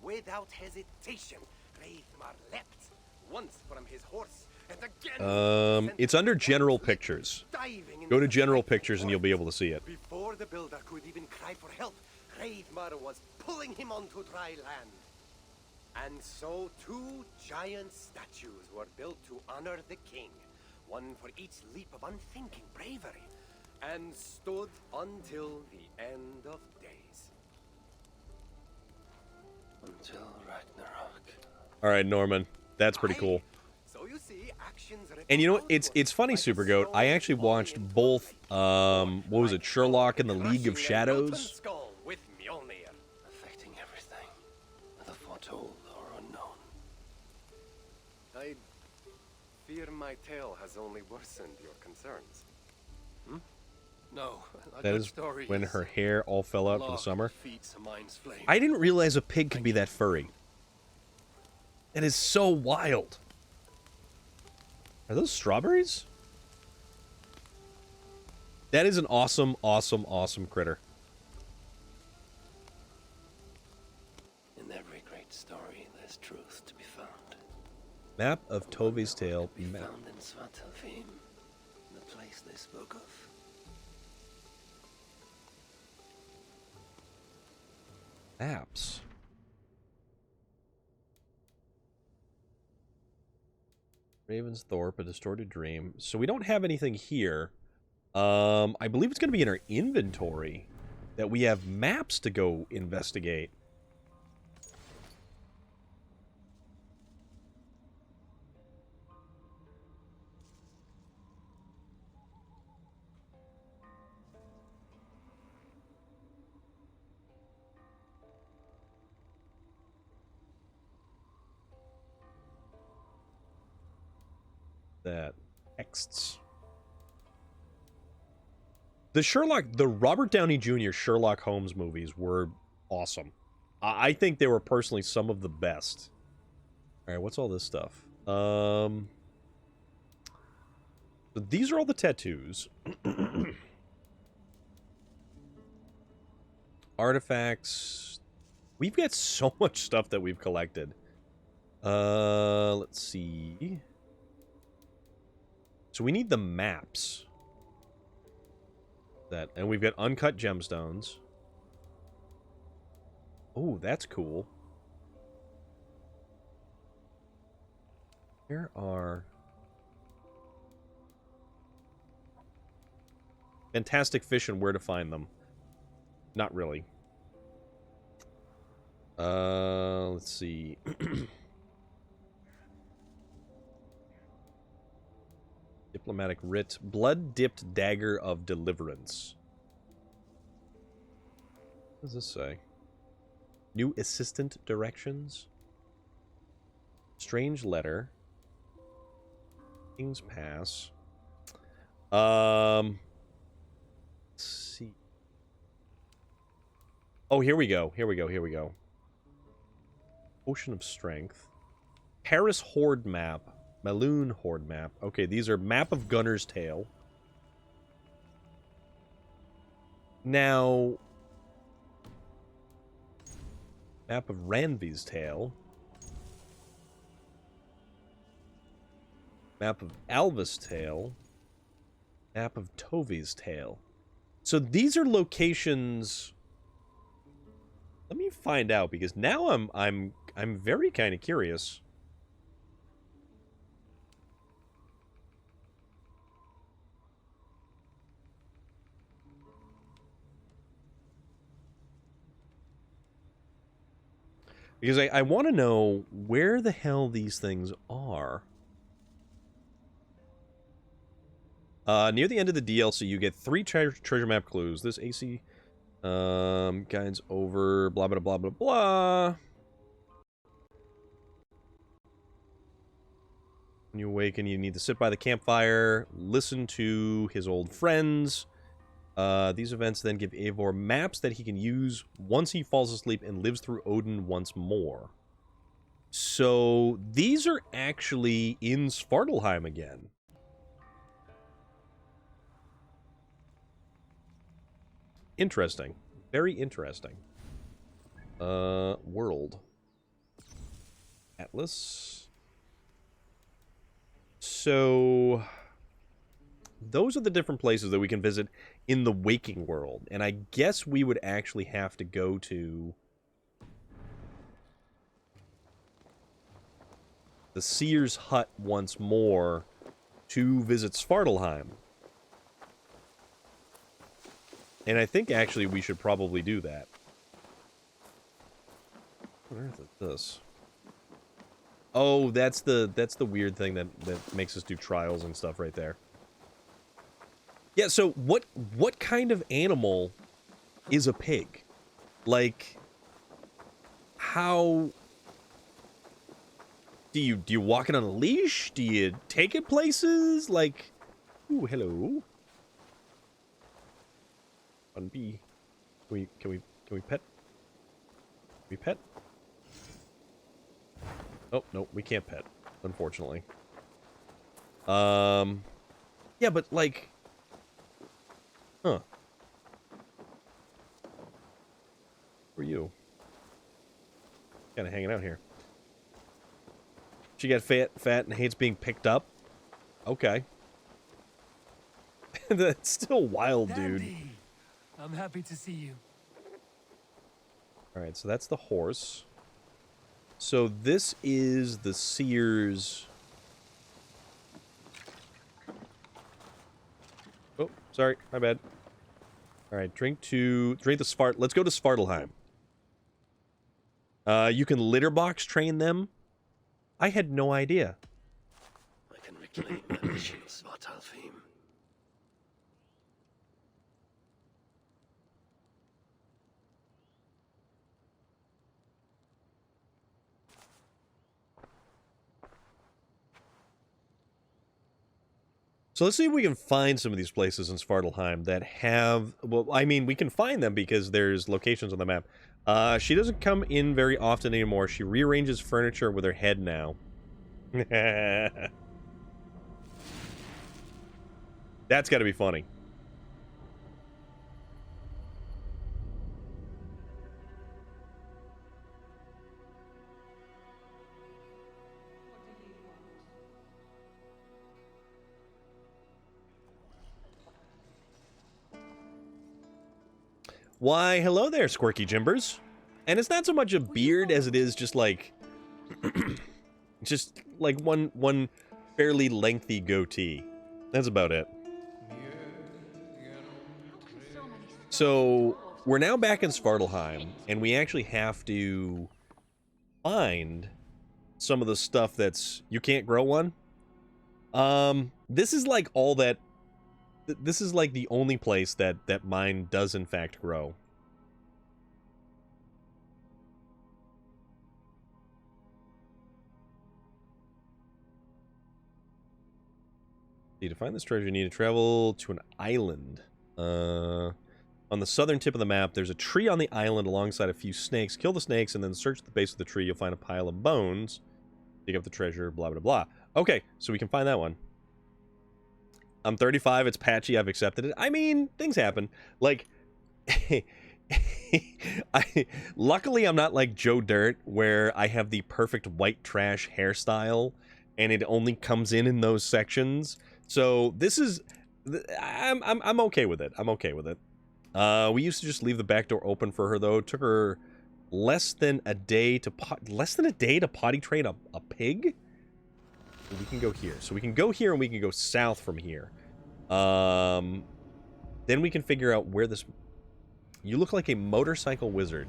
Speaker 9: Without hesitation, Hreidmar leapt, once from his horse, and again...
Speaker 1: It's under General Pictures. Go to General Pictures and you'll be able to see it.
Speaker 9: Before the builder could even cry for help, Hreidmar was pulling him onto dry land. And so 2 giant statues were built to honor the king, one for each leap of unthinking bravery, and stood until the end of days.
Speaker 2: Until Ragnarok.
Speaker 1: All right, Norman. That's pretty cool.
Speaker 9: So you see, actions
Speaker 1: And you know what? It's funny, Supergoat. I actually watched both, what was it, Sherlock and the League of Shadows?
Speaker 9: With Mjolnir.
Speaker 2: Affecting everything. The foretold or unknown.
Speaker 9: I fear my tale has only worsened your concerns.
Speaker 2: No, a
Speaker 1: That
Speaker 2: good
Speaker 1: is
Speaker 2: story
Speaker 1: when
Speaker 2: is
Speaker 1: her hair all fell out for the
Speaker 2: log
Speaker 1: summer.
Speaker 2: feeds a mind's flame.
Speaker 1: I didn't realize a pig could be that furry. That is so wild. Are those strawberries? That is an awesome, awesome, awesome critter.
Speaker 2: In every great story, there's truth to be found.
Speaker 1: Map of Tove's Tale.
Speaker 2: Be found in Svartalfheim, the place they spoke of.
Speaker 1: Maps. Ravensthorpe, a distorted dream. So we don't have anything here. I believe it's going to be in our inventory that we have maps to go investigate. That texts. The Robert Downey Jr. Sherlock Holmes movies were awesome. I think they were personally some of the best. All right, what's all this stuff? So these are all the tattoos. Artifacts. We've got so much stuff that we've collected. Let's see. So we need the maps. And we've got uncut gemstones. Oh, that's cool. Here are fantastic fish and where to find them. Not really. Let's see. Diplomatic writ. Blood-dipped dagger of deliverance. What does this say? New assistant directions. Strange letter. King's Pass. Let's see. Oh, here we go. Here we go. Here we go. Ocean of Strength. Paris Horde map. Maloon Horde map. Okay, these are map of Gunner's Tale. Now, map of Ranvi's Tale. Map of Alva's Tale. Map of Tove's Tale. So these are locations. Let me find out because now I'm very kind of curious. Because I want to know where the hell these things are. Near the end of the DLC, you get 3 treasure map clues. This AC Guides over, blah, blah, blah, blah, blah. When you awaken, you need to sit by the campfire, listen to his old friends. These events then give Eivor maps that he can use once he falls asleep and lives through Odin once more. So, these are actually in Svartalheim again. Interesting. Very interesting. World. Atlas. So, those are the different places that we can visit in the waking world. And I guess we would actually have to go to the Seer's Hut once more to visit Svartalheim. And I think actually we should probably do that. What on earth is this? Oh, that's the weird thing that makes us do trials and stuff right there. Yeah, so what kind of animal is a pig? Like, how do you walk it on a leash? Do you take it places? Like, ooh, hello. On B. Can we pet? Can we pet? Oh, no, we can't pet, unfortunately. Yeah, but like, huh. Who are you? Kind of hanging out here. She got fat and hates being picked up? Okay. That's still wild, dude.
Speaker 10: Dandy. I'm happy to see you.
Speaker 1: Alright, so that's the horse. So this is the Seer's... Oh, sorry, my bad. Alright, drink the Svart... Let's go to Svartalheim. You can litter box train them. I had no idea.
Speaker 2: I can reclaim my mission of Svartalfheim.
Speaker 1: So let's see if we can find some of these places in Svartalheim that have... Well, I mean, we can find them because there's locations on the map. She doesn't come in very often anymore. She rearranges furniture with her head now. That's got to be funny. Why, hello there, Squirky Jimbers. And it's not so much a beard as it is just like... just like one fairly lengthy goatee. That's about it. So, we're now back in Svartalheim, and we actually have to find some of the stuff that's... You can't grow one? This is like all that... This is like the only place that mine does in fact grow. To find this treasure, you need to travel to an island. On the southern tip of the map, there's a tree on the island alongside a few snakes. Kill the snakes and then search the base of the tree. You'll find a pile of bones. Dig up the treasure, blah, blah, blah. Okay, so we can find that one. I'm 35, it's patchy, I've accepted it. I mean, things happen. Like, luckily I'm not like Joe Dirt, where I have the perfect white trash hairstyle, and it only comes in those sections. So, this is... I'm okay with it. I'm okay with it. We used to just leave the back door open for her, though. It took her less than a day to potty train a pig? We can go here. So we can go here and we can go south from here. Then we can figure out where this... You look like a motorcycle wizard.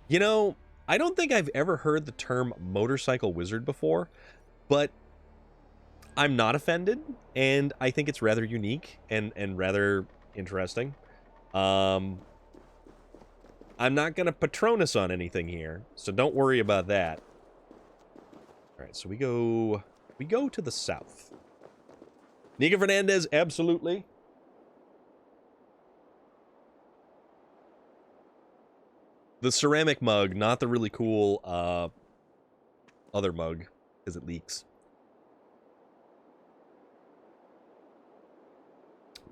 Speaker 1: You know, I don't think I've ever heard the term motorcycle wizard before, but I'm not offended, and I think it's rather unique and rather interesting. I'm not going to Patronus on anything here, so don't worry about that. All right, so we go to the south. Nika Fernandez, absolutely. The ceramic mug, not the really cool other mug, because it leaks.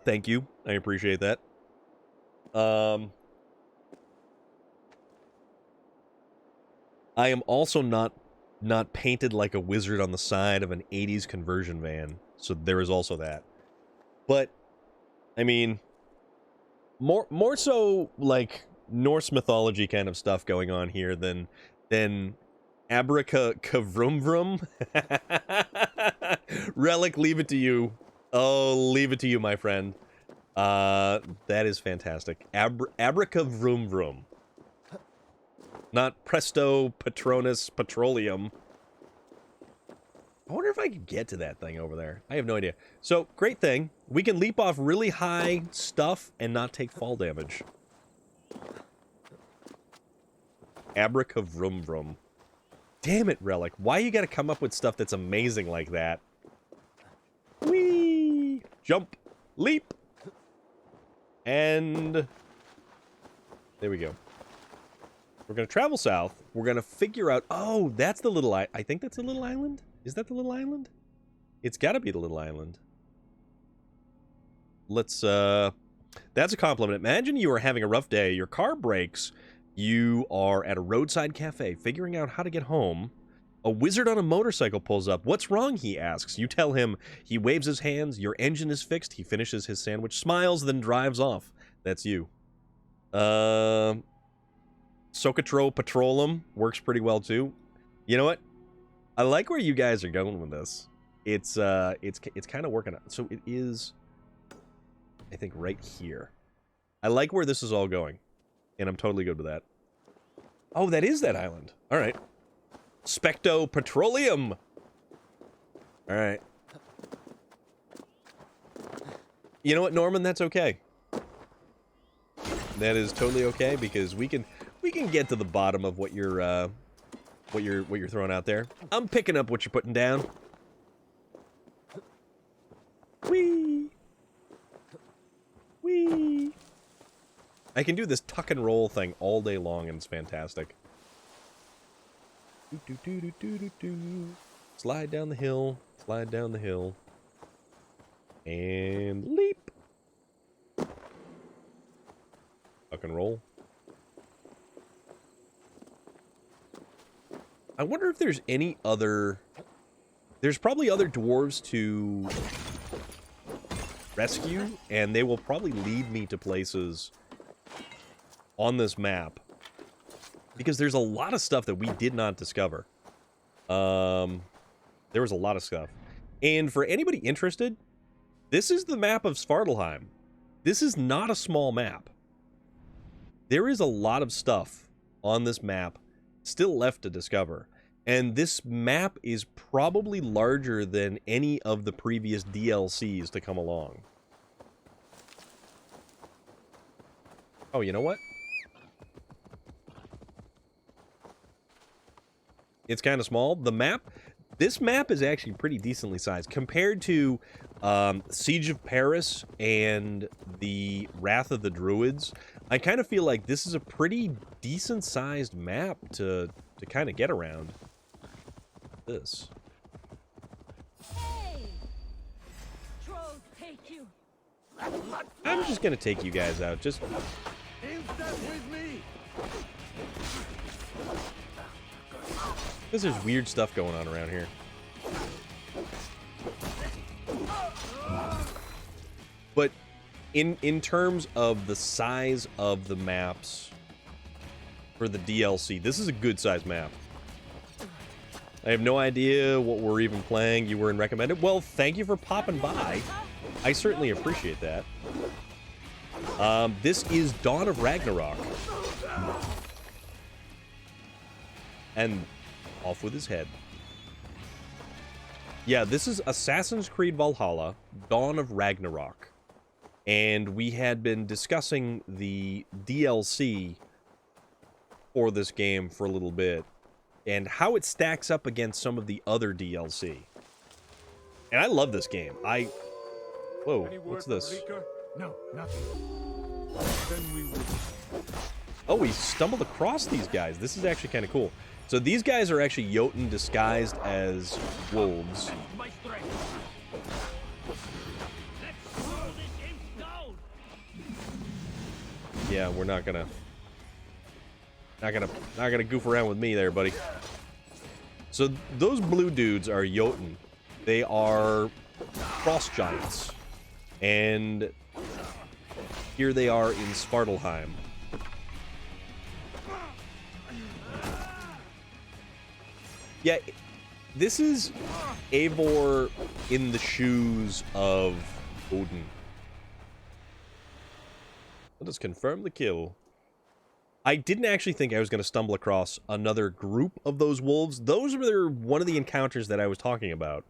Speaker 1: Thank you. I appreciate that. I am also not painted like a wizard on the side of an 80s conversion van, so there is also that. But I mean, more so like Norse mythology kind of stuff going on here than Abracavrum Vrum. Relic, leave it to you. Oh, leave it to you, my friend. That is fantastic. Abracavrum Vrum. Not Presto Patronus Petroleum. I wonder if I could get to that thing over there. I have no idea. So, great thing. We can leap off really high stuff and not take fall damage. Abracavrum Vrum. Damn it, Relic. Why you gotta come up with stuff that's amazing like that? Whee! Jump. Leap. And there we go. We're going to travel south. We're going to figure out... Oh, that's the little... I think that's a little island? Is that the little island? It's got to be the little island. Let's... That's a compliment. Imagine you are having a rough day. Your car breaks. You are at a roadside cafe figuring out how to get home. A wizard on a motorcycle pulls up. What's wrong, he asks. You tell him. He waves his hands. Your engine is fixed. He finishes his sandwich, smiles, then drives off. That's you. Socatro Petroleum works pretty well too. You know what? I like where you guys are going with this. It's kind of working out. So it is, I think, right here. I like where this is all going, and I'm totally good with that. Oh, that is that island. All right. Specto Petroleum. All right. You know what, Norman? That's okay. That is totally okay because we can get to the bottom of what you're throwing out there. I'm picking up what you're putting down. Whee! Whee! I can do this tuck and roll thing all day long, and it's fantastic. Slide down the hill. Slide down the hill. And leap. Tuck and roll. I wonder if there's any other... There's probably other dwarves to rescue, and they will probably lead me to places on this map. Because there's a lot of stuff that we did not discover. There was a lot of stuff. And for anybody interested, this is the map of Svartalheim. This is not a small map. There is a lot of stuff on this map still left to discover. And this map is probably larger than any of the previous DLCs to come along. Oh, you know what? It's kind of small. The map, this map is actually pretty decently sized compared to Siege of Paris and the Wrath of the Druids. I kind of feel like this is a pretty decent sized map to kind of get around. This.
Speaker 4: Hey! Trolls take you.
Speaker 1: I'm just gonna take you guys out. Just.
Speaker 8: With me.
Speaker 1: Because there's weird stuff going on around here. But in terms of the size of the maps for the DLC, this is a good size map. I have no idea what we're even playing. You were in recommended. Well, thank you for popping by. I certainly appreciate that. This is Dawn of Ragnarok. And off with his head. Yeah, this is Assassin's Creed Valhalla, Dawn of Ragnarok. And we had been discussing the DLC for this game for a little bit, and how it stacks up against some of the other DLC. And I love this game. Whoa, what's this?
Speaker 3: No, nothing. Then we will.
Speaker 1: Oh, we stumbled across these guys. This is actually kind of cool. So these guys are actually Jotun disguised as wolves. Yeah, we're not gonna goof around with me there, buddy. So those blue dudes are Jotun. They are frost giants. And here they are in Svartalheim. Yeah, this is Eivor in the shoes of Odin. Let us confirm the kill. I didn't actually think I was going to stumble across another group of those wolves. Those were one of the encounters that I was talking about.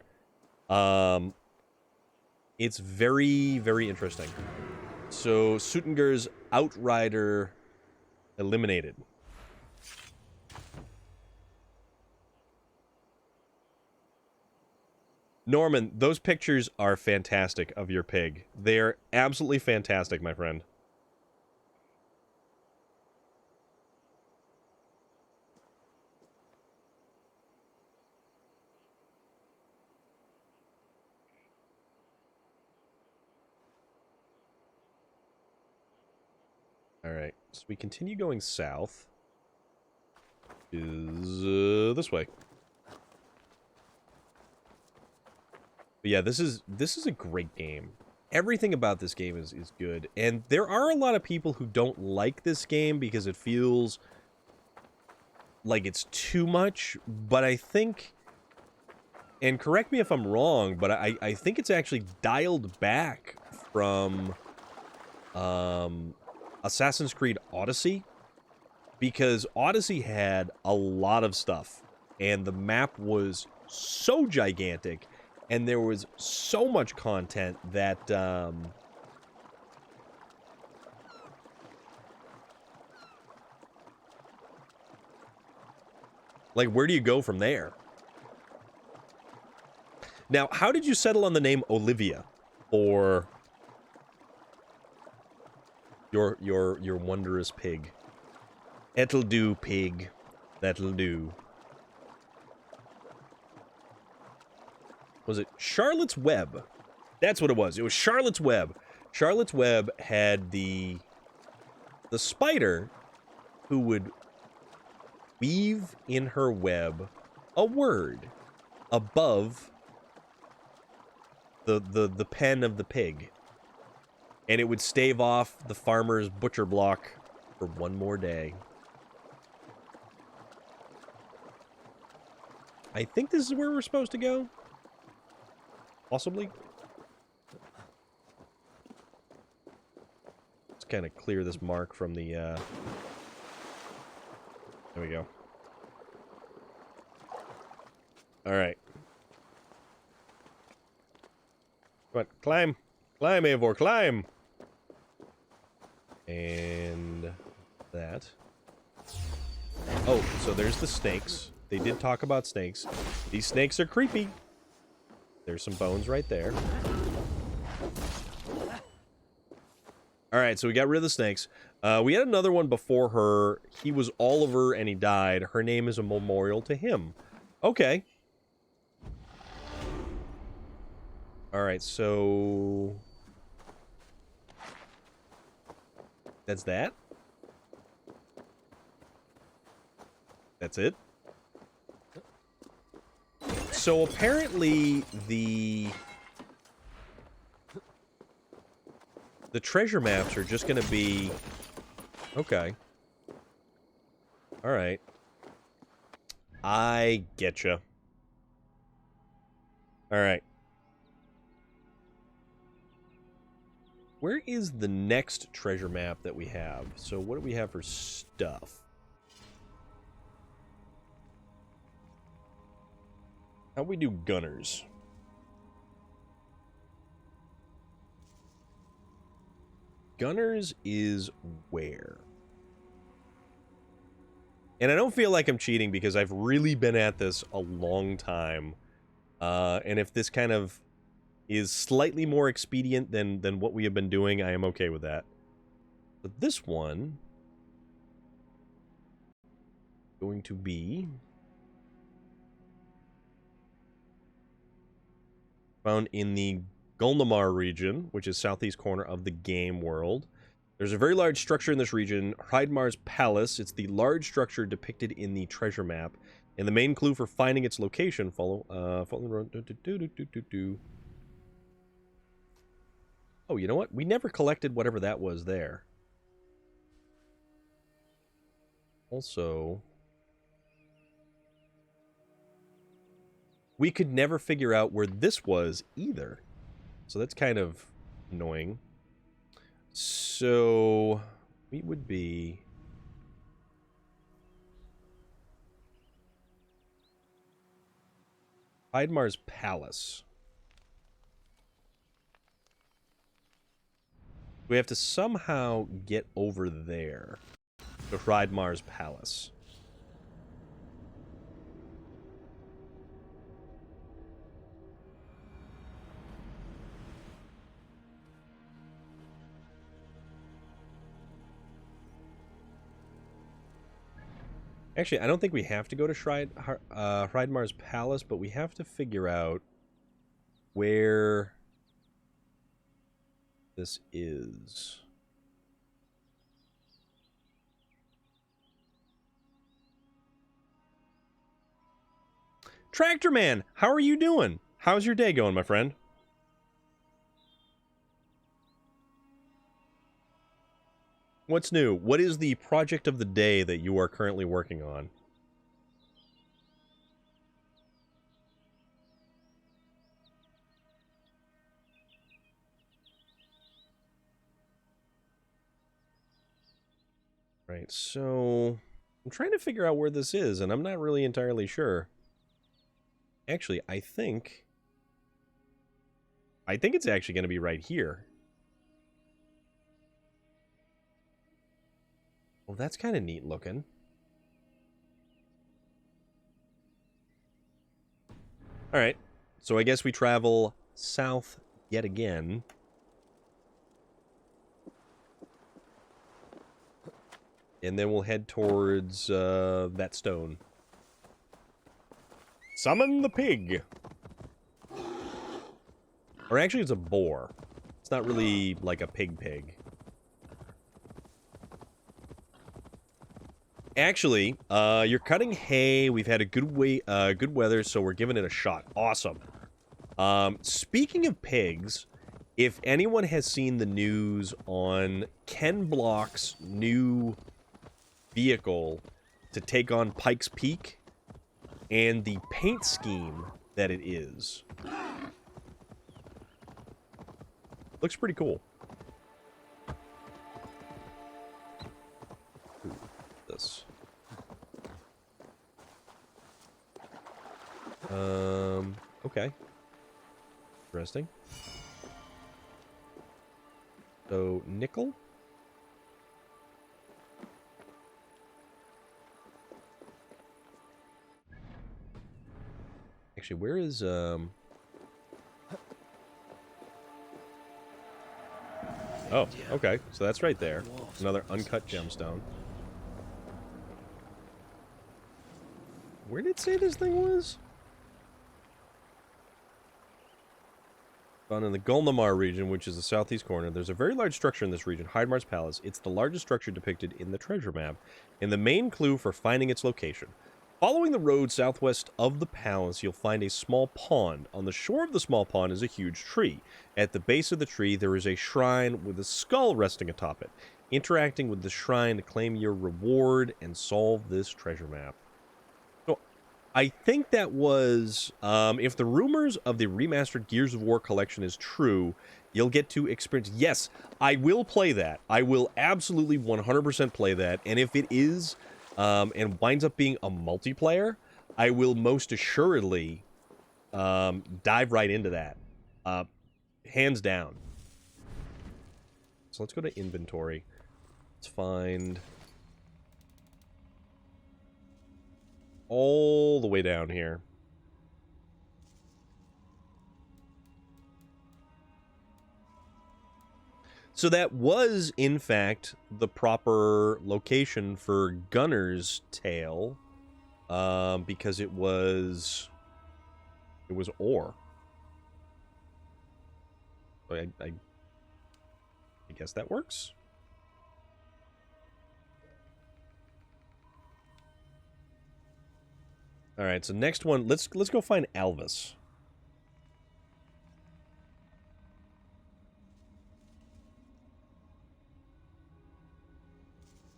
Speaker 1: It's very, very interesting. So, Suttungur's Outrider eliminated. Norman, those pictures are fantastic of your pig. They're absolutely fantastic, my friend. Alright, so we continue going south. Is this way. But yeah, this is a great game. Everything about this game is good. And there are a lot of people who don't like this game because it feels like it's too much. But I think, and correct me if I'm wrong, but I think it's actually dialed back from Assassin's Creed Odyssey. Because Odyssey had a lot of stuff. And the map was so gigantic. And there was so much content that, like, where do you go from there? Now, how did you settle on the name Olivia for your wondrous pig? It'll do, pig. That'll do. Was it Charlotte's Web? That's what it was. It was Charlotte's Web. Charlotte's Web had the spider who would weave in her web a word above the pen of the pig. And it would stave off the farmer's butcher block for one more day. I think this is where we're supposed to go. Possibly. Let's kind of clear this mark from the, There we go. Alright. Come on, climb! Climb, Eivor, climb! And that. Oh, so there's the snakes. They did talk about snakes. These snakes are creepy. There's some bones right there. Alright, so we got rid of the snakes. We had another one before her. He was Oliver and he died. Her name is a memorial to him. Okay. Alright, so... That's that? That's it? So apparently the treasure maps are just going to be... Okay. Alright. I getcha. Alright. Where is the next treasure map that we have? So what do we have for stuff? How we do gunners? Gunners is where? And I don't feel like I'm cheating because I've really been at this a long time. And if this kind of is slightly more expedient than what we have been doing, I am okay with that. But this one going to be found in the Gulnamar region, which is southeast corner of the game world. There's a very large structure in this region, Hreidmar's Palace. It's the large structure depicted in the treasure map. And the main clue for finding its location, follow the road. Oh, you know what? We never collected whatever that was there. Also, we could never figure out where this was either. So that's kind of annoying. So we would be... Hreidmar's Palace. We have to somehow get over there to Hreidmar's Palace. Actually, I don't think we have to go to Hreidmar's Palace, but we have to figure out where this is. Tractor Man, how are you doing? How's your day going, my friend? What's new? What is the project of the day that you are currently working on? Right, so I'm trying to figure out where this is, and I'm not really entirely sure. Actually, I think it's actually going to be right here. Well, that's kind of neat looking. All right, so I guess we travel south yet again. And then we'll head towards that stone. Summon the pig! Or actually, it's a boar. It's not really like a pig. Actually, you're cutting hay. We've had a good weather, so we're giving it a shot. Awesome. Speaking of pigs, if anyone has seen the news on Ken Block's new vehicle to take on Pike's Peak and the paint scheme that it is, looks pretty cool. Ooh, this. Okay. Interesting. So, nickel? Actually, where is, Oh, okay. So that's right there. Another uncut gemstone. Where did it say this thing was? Found in the Gulnamar region, which is the southeast corner. There's a very large structure in this region, Hreidmar's Palace. It's the largest structure depicted in the treasure map, and the main clue for finding its location. Following the road southwest of the palace, you'll find a small pond. On the shore of the small pond is a huge tree. At the base of the tree, there is a shrine with a skull resting atop it. Interacting with the shrine to claim your reward and solve this treasure map. So, I think that was, if the rumors of the remastered Gears of War collection is true, you'll get to experience... Yes, I will play that. I will absolutely 100% play that. And if it is... and winds up being a multiplayer, I will most assuredly dive right into that. Hands down. So let's go to inventory. Let's find all the way down here. So that was, in fact, the proper location for Gunnar's Tale, because it was ore. So I guess that works. All right, so next one, let's go find Alvis.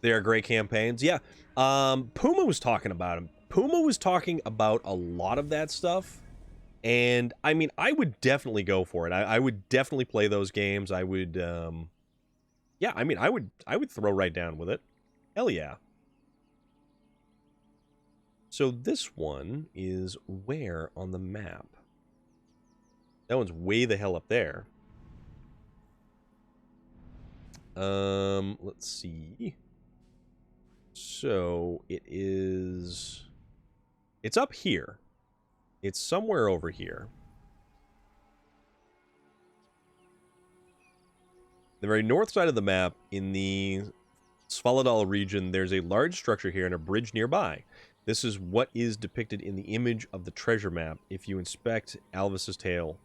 Speaker 1: They are great campaigns. Yeah. Puma was talking about them. Puma was talking about a lot of that stuff. And, I mean, I would definitely go for it. I would definitely play those games. I would, yeah, I mean, I would throw right down with it. Hell yeah. So this one is where on the map? That one's way the hell up there. Let's see. So it's up here. It's somewhere over here. The very north side of the map, in the Svaladal region, there's a large structure here and a bridge nearby. This is what is depicted in the image of the treasure map if you inspect Alvis's Tale.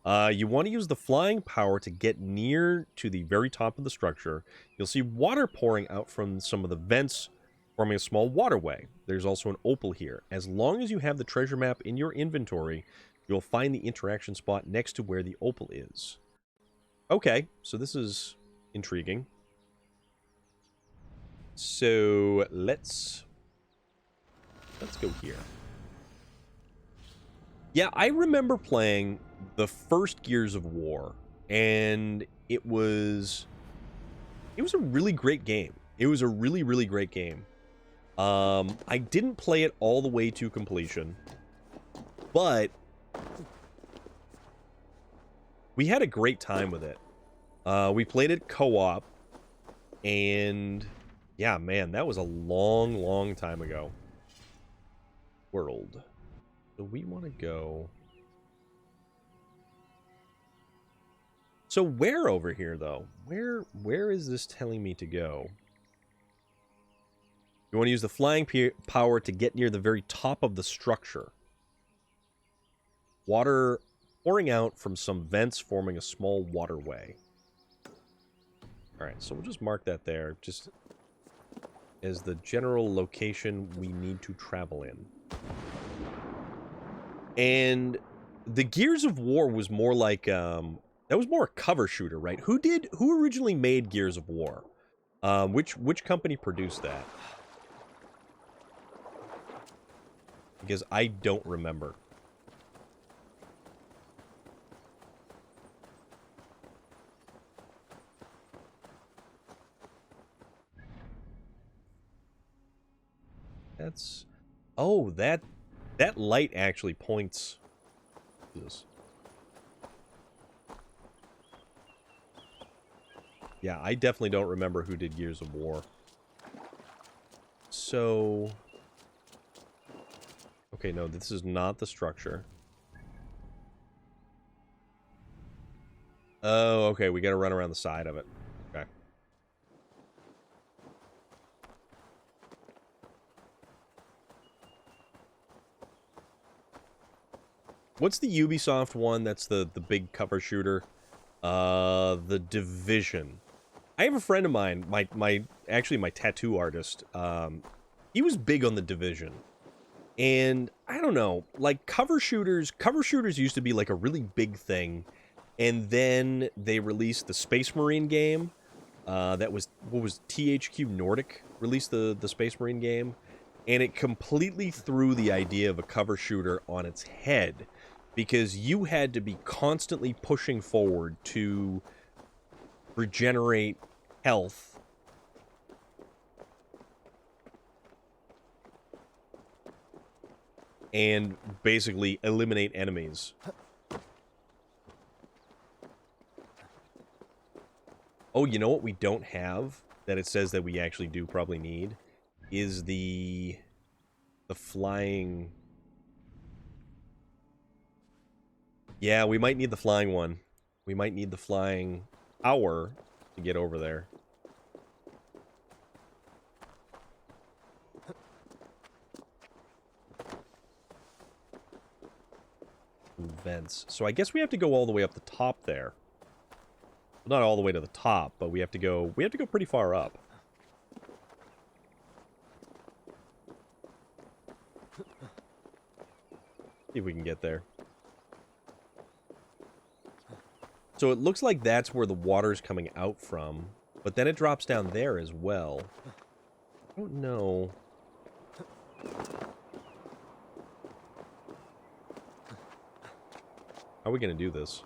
Speaker 1: You want to use the flying power to get near to the very top of the structure. You'll see water pouring out from some of the vents, forming a small waterway. There's also an opal here. As long as you have the treasure map in your inventory, you'll find the interaction spot next to where the opal is. Okay, so this is intriguing. So let's go here. Yeah, I remember playing the first Gears of War, and it was a really great game. It was a really, really great game. I didn't play it all the way to completion, but we had a great time with it. We played it co-op, and yeah, man, that was a long, long time ago. World. So we want to go... So where over here, though? Where is this telling me to go? You want to use the flying power to get near the very top of the structure. Water pouring out from some vents, forming a small waterway. Alright, so we'll just mark that there, just as the general location we need to travel in. And the Gears of War was more like, that was more a cover shooter, right? Who originally made Gears of War? Which company produced that? Because I don't remember. That's... Oh, that light actually points... This. Yeah, I definitely don't remember who did Gears of War. So... Okay, no, this is not the structure. Oh, okay, we gotta run around the side of it. Okay. What's the Ubisoft one that's the big cover shooter? The Division. I have a friend of mine, actually my tattoo artist, he was big on the Division. And I don't know, like cover shooters used to be like a really big thing. And then they released the Space Marine game. That was, what was THQ Nordic released the Space Marine game. And it completely threw the idea of a cover shooter on its head. Because you had to be constantly pushing forward to regenerate health. And basically eliminate enemies. Oh, you know what we don't have that it says that we actually do probably need is the the flying... Yeah, we might need the flying one. We might need the flying tower to get over there. Vents. So I guess we have to go all the way up the top there. Not all the way to the top, but we have to go pretty far up. See if we can get there. So it looks like that's where the water's coming out from, but then it drops down there as well. I don't know. How are we gonna do this?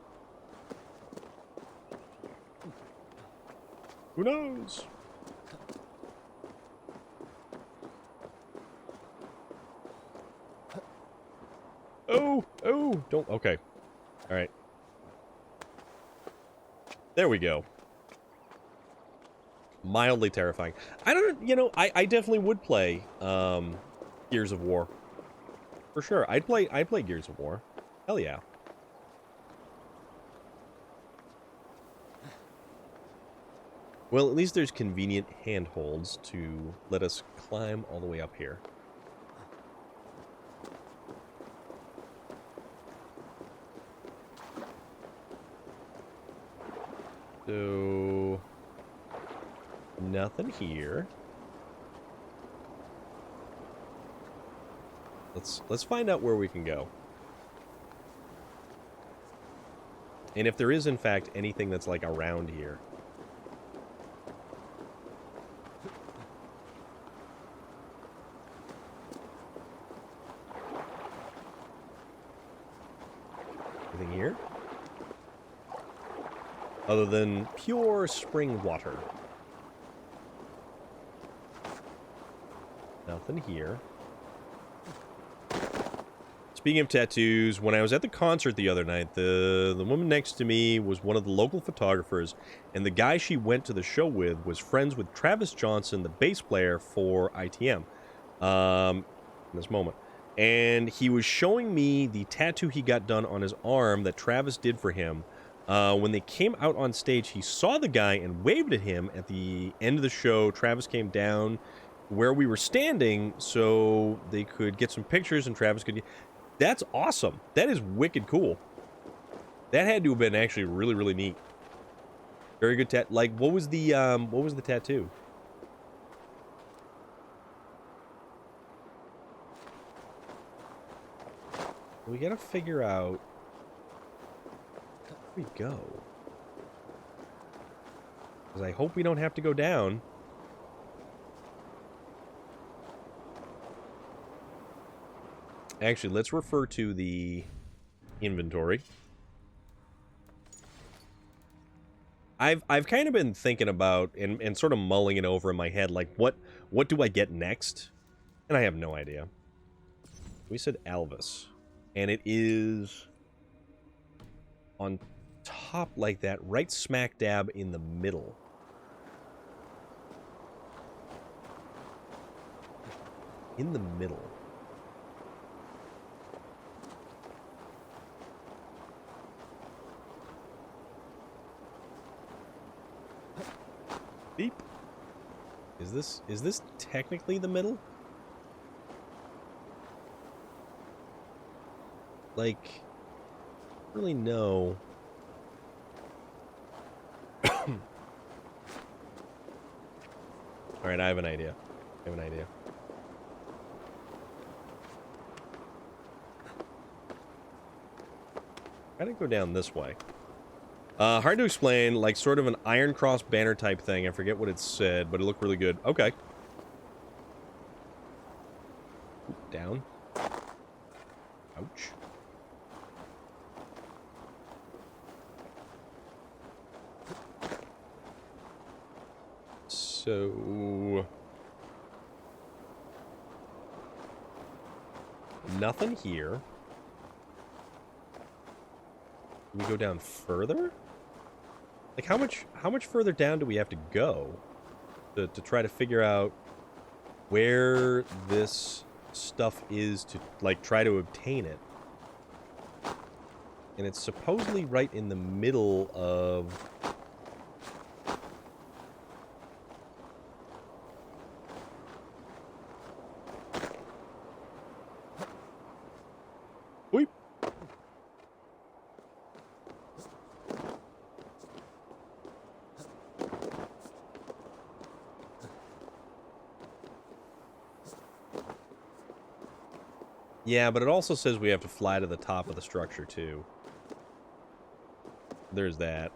Speaker 1: Who knows? Oh, don't, okay. All right. There we go. Mildly terrifying. I don't, you know, I definitely would play, Gears of War. For sure. I'd play Gears of War. Hell yeah. Well, at least there's convenient handholds to let us climb all the way up here. So... nothing here. Let's find out where we can go. And if there is, in fact, anything that's, like, around here. Anything here? Other than pure spring water. Nothing here. Speaking of tattoos, when I was at the concert the other night, the woman next to me was one of the local photographers, and the guy she went to the show with was friends with Travis Johnson, the bass player for ITM, in this moment. And he was showing me the tattoo he got done on his arm that Travis did for him. When they came out on stage, he saw the guy and waved at him at the end of the show. Travis came down where we were standing so they could get some pictures and Travis could... That's awesome. That is wicked cool. That had to have been actually really, really neat. Very good like, what was the tattoo? We gotta figure out where we go. Because I hope we don't have to go down. Actually, let's refer to the inventory. I've kind of been thinking about and sort of mulling it over in my head, like what do I get next? And I have no idea. We said Alvis. And it is on top like that, right smack dab in the middle. In the middle. Beep. Is this technically the middle? Like, really no. Alright, I have an idea. Gotta go down this way. Hard to explain, like sort of an Iron Cross banner type thing. I forget what it said, but it looked really good. Okay. Down. Ouch. So... nothing here. Can we go down further? Like, how much further down do we have to go to try to figure out where this stuff is to, like, try to obtain it. And it's supposedly right in the middle of... Weep. Yeah, but it also says we have to fly to the top of the structure, too. There's that.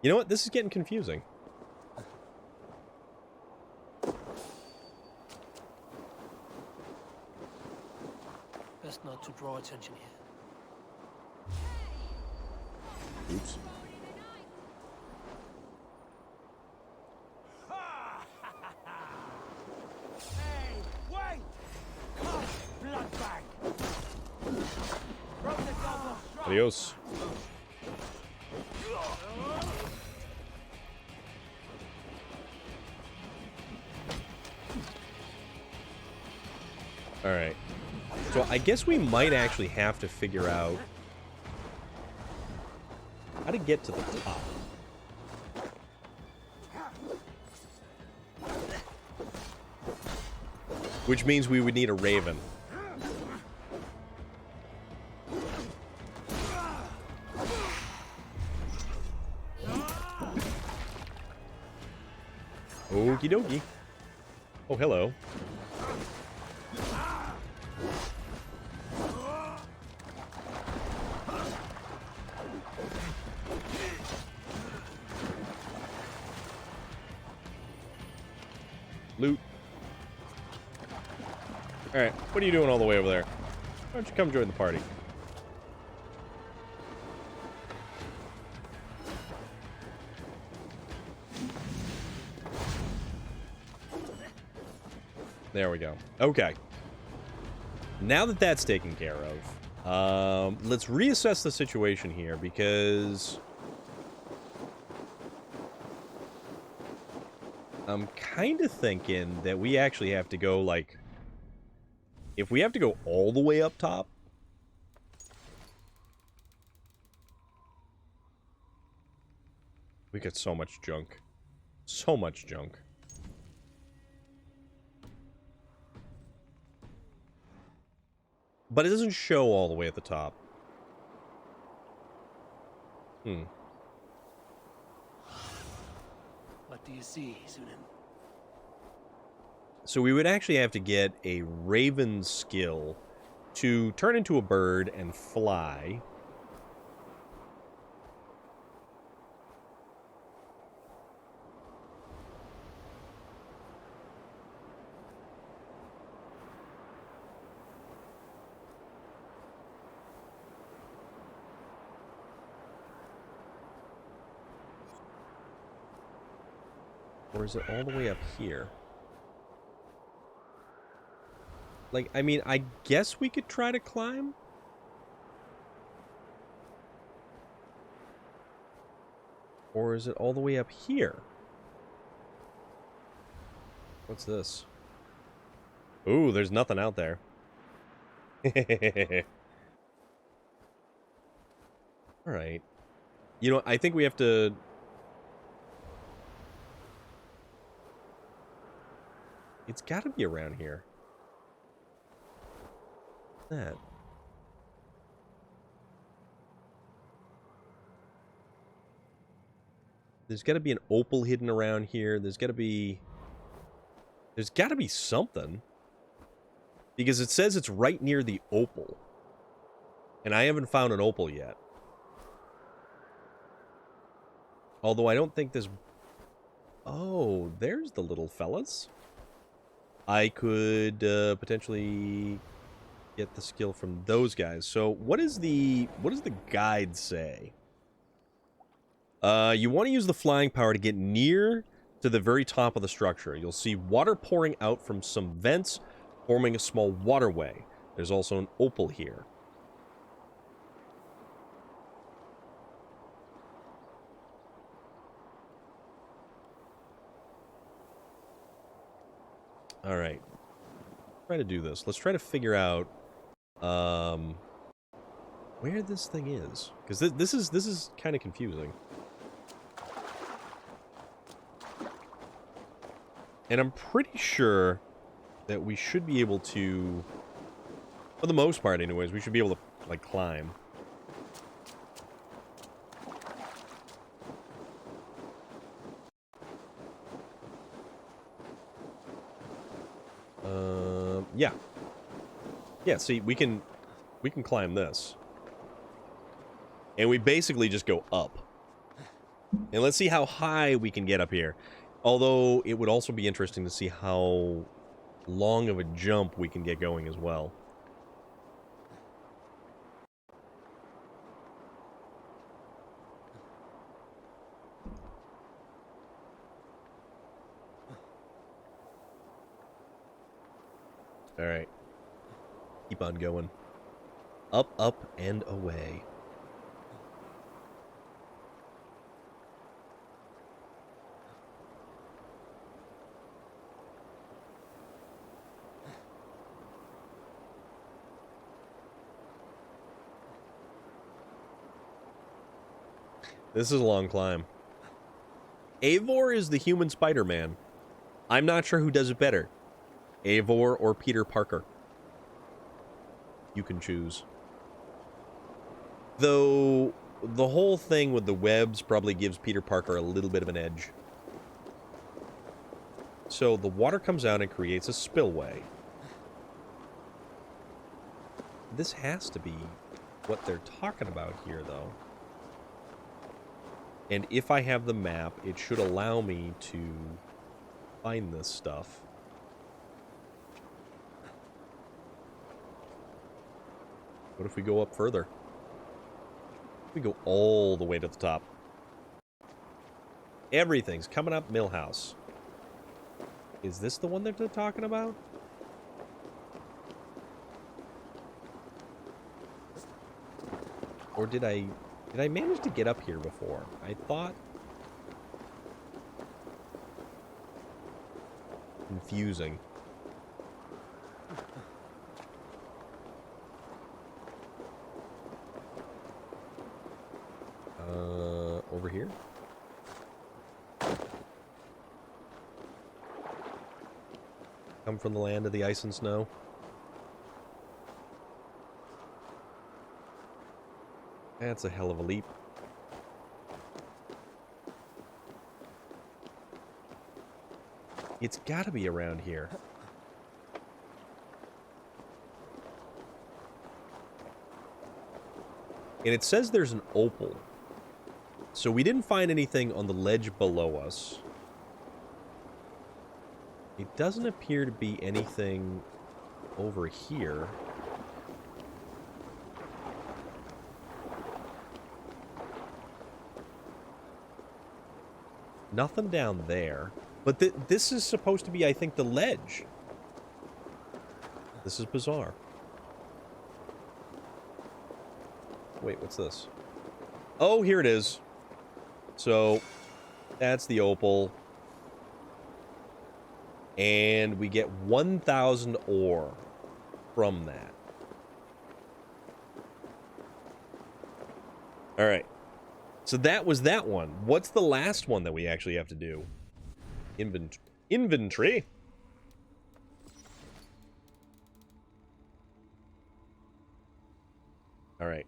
Speaker 1: You know what? This is getting confusing.
Speaker 10: Best not to draw attention here.
Speaker 1: Oops.
Speaker 3: Hey, wait! Come, bloodbag! From the double shot.
Speaker 1: Adios. Alright. So I guess we might actually have to figure out how to get to the top. Which means we would need a raven. Okie dokie. Oh, hello. Loot. Alright, what are you doing all the way over there? Why don't you come join the party? There we go. Okay. Now that that's taken care of, let's reassess the situation here, because I'm kind of thinking that we actually have to go, like, if we have to go all the way up top, we get so much junk. So much junk. But it doesn't show all the way at the top.
Speaker 10: What do you see, Sunan?
Speaker 1: So we would actually have to get a raven skill to turn into a bird and fly. Or is it all the way up here? Like, I mean, I guess we could try to climb? Or is it all the way up here? What's this? Ooh, there's nothing out there. Alright. You know, I think we have to... It's gotta be around here. What's that? There's gotta be an opal hidden around here. There's gotta be something. Because it says it's right near the opal. And I haven't found an opal yet. Although I don't think there's... Oh, there's the little fellas. I could potentially get the skill from those guys. So what does the guide say? You want to use the flying power to get near to the very top of the structure. You'll see water pouring out from some vents, forming a small waterway. There's also an opal here. All right. Try to do this. Let's try to figure out where this thing is, because this is kind of confusing. And I'm pretty sure that we should be able to, for the most part anyways, we should be able to, like, climb. Yeah. Yeah, see, we can climb this. And we basically just go up. And let's see how high we can get up here. Although, it would also be interesting to see how long of a jump we can get going as well. Alright. Keep on going. Up, up, and away. This is a long climb. Eivor is the human Spider-Man. I'm not sure who does it better. Eivor or Peter Parker. You can choose. Though, the whole thing with the webs probably gives Peter Parker a little bit of an edge. So, the water comes out and creates a spillway. This has to be what they're talking about here, though. And if I have the map, it should allow me to find this stuff. What if we go up further? We go all the way to the top. Everything's coming up Millhouse. Is this the one that they're talking about? Or did I manage to get up here before? I thought... Confusing. Over here? Come from the land of the ice and snow. That's a hell of a leap. It's gotta be around here. And it says there's an opal. So we didn't find anything on the ledge below us. It doesn't appear to be anything over here. Nothing down there. But this is supposed to be, I think, the ledge. This is bizarre. Wait, what's this? Oh, here it is. So, that's the opal. And we get 1,000 ore from that. Alright. So that was that one. What's the last one that we actually have to do? Inventory. Alright.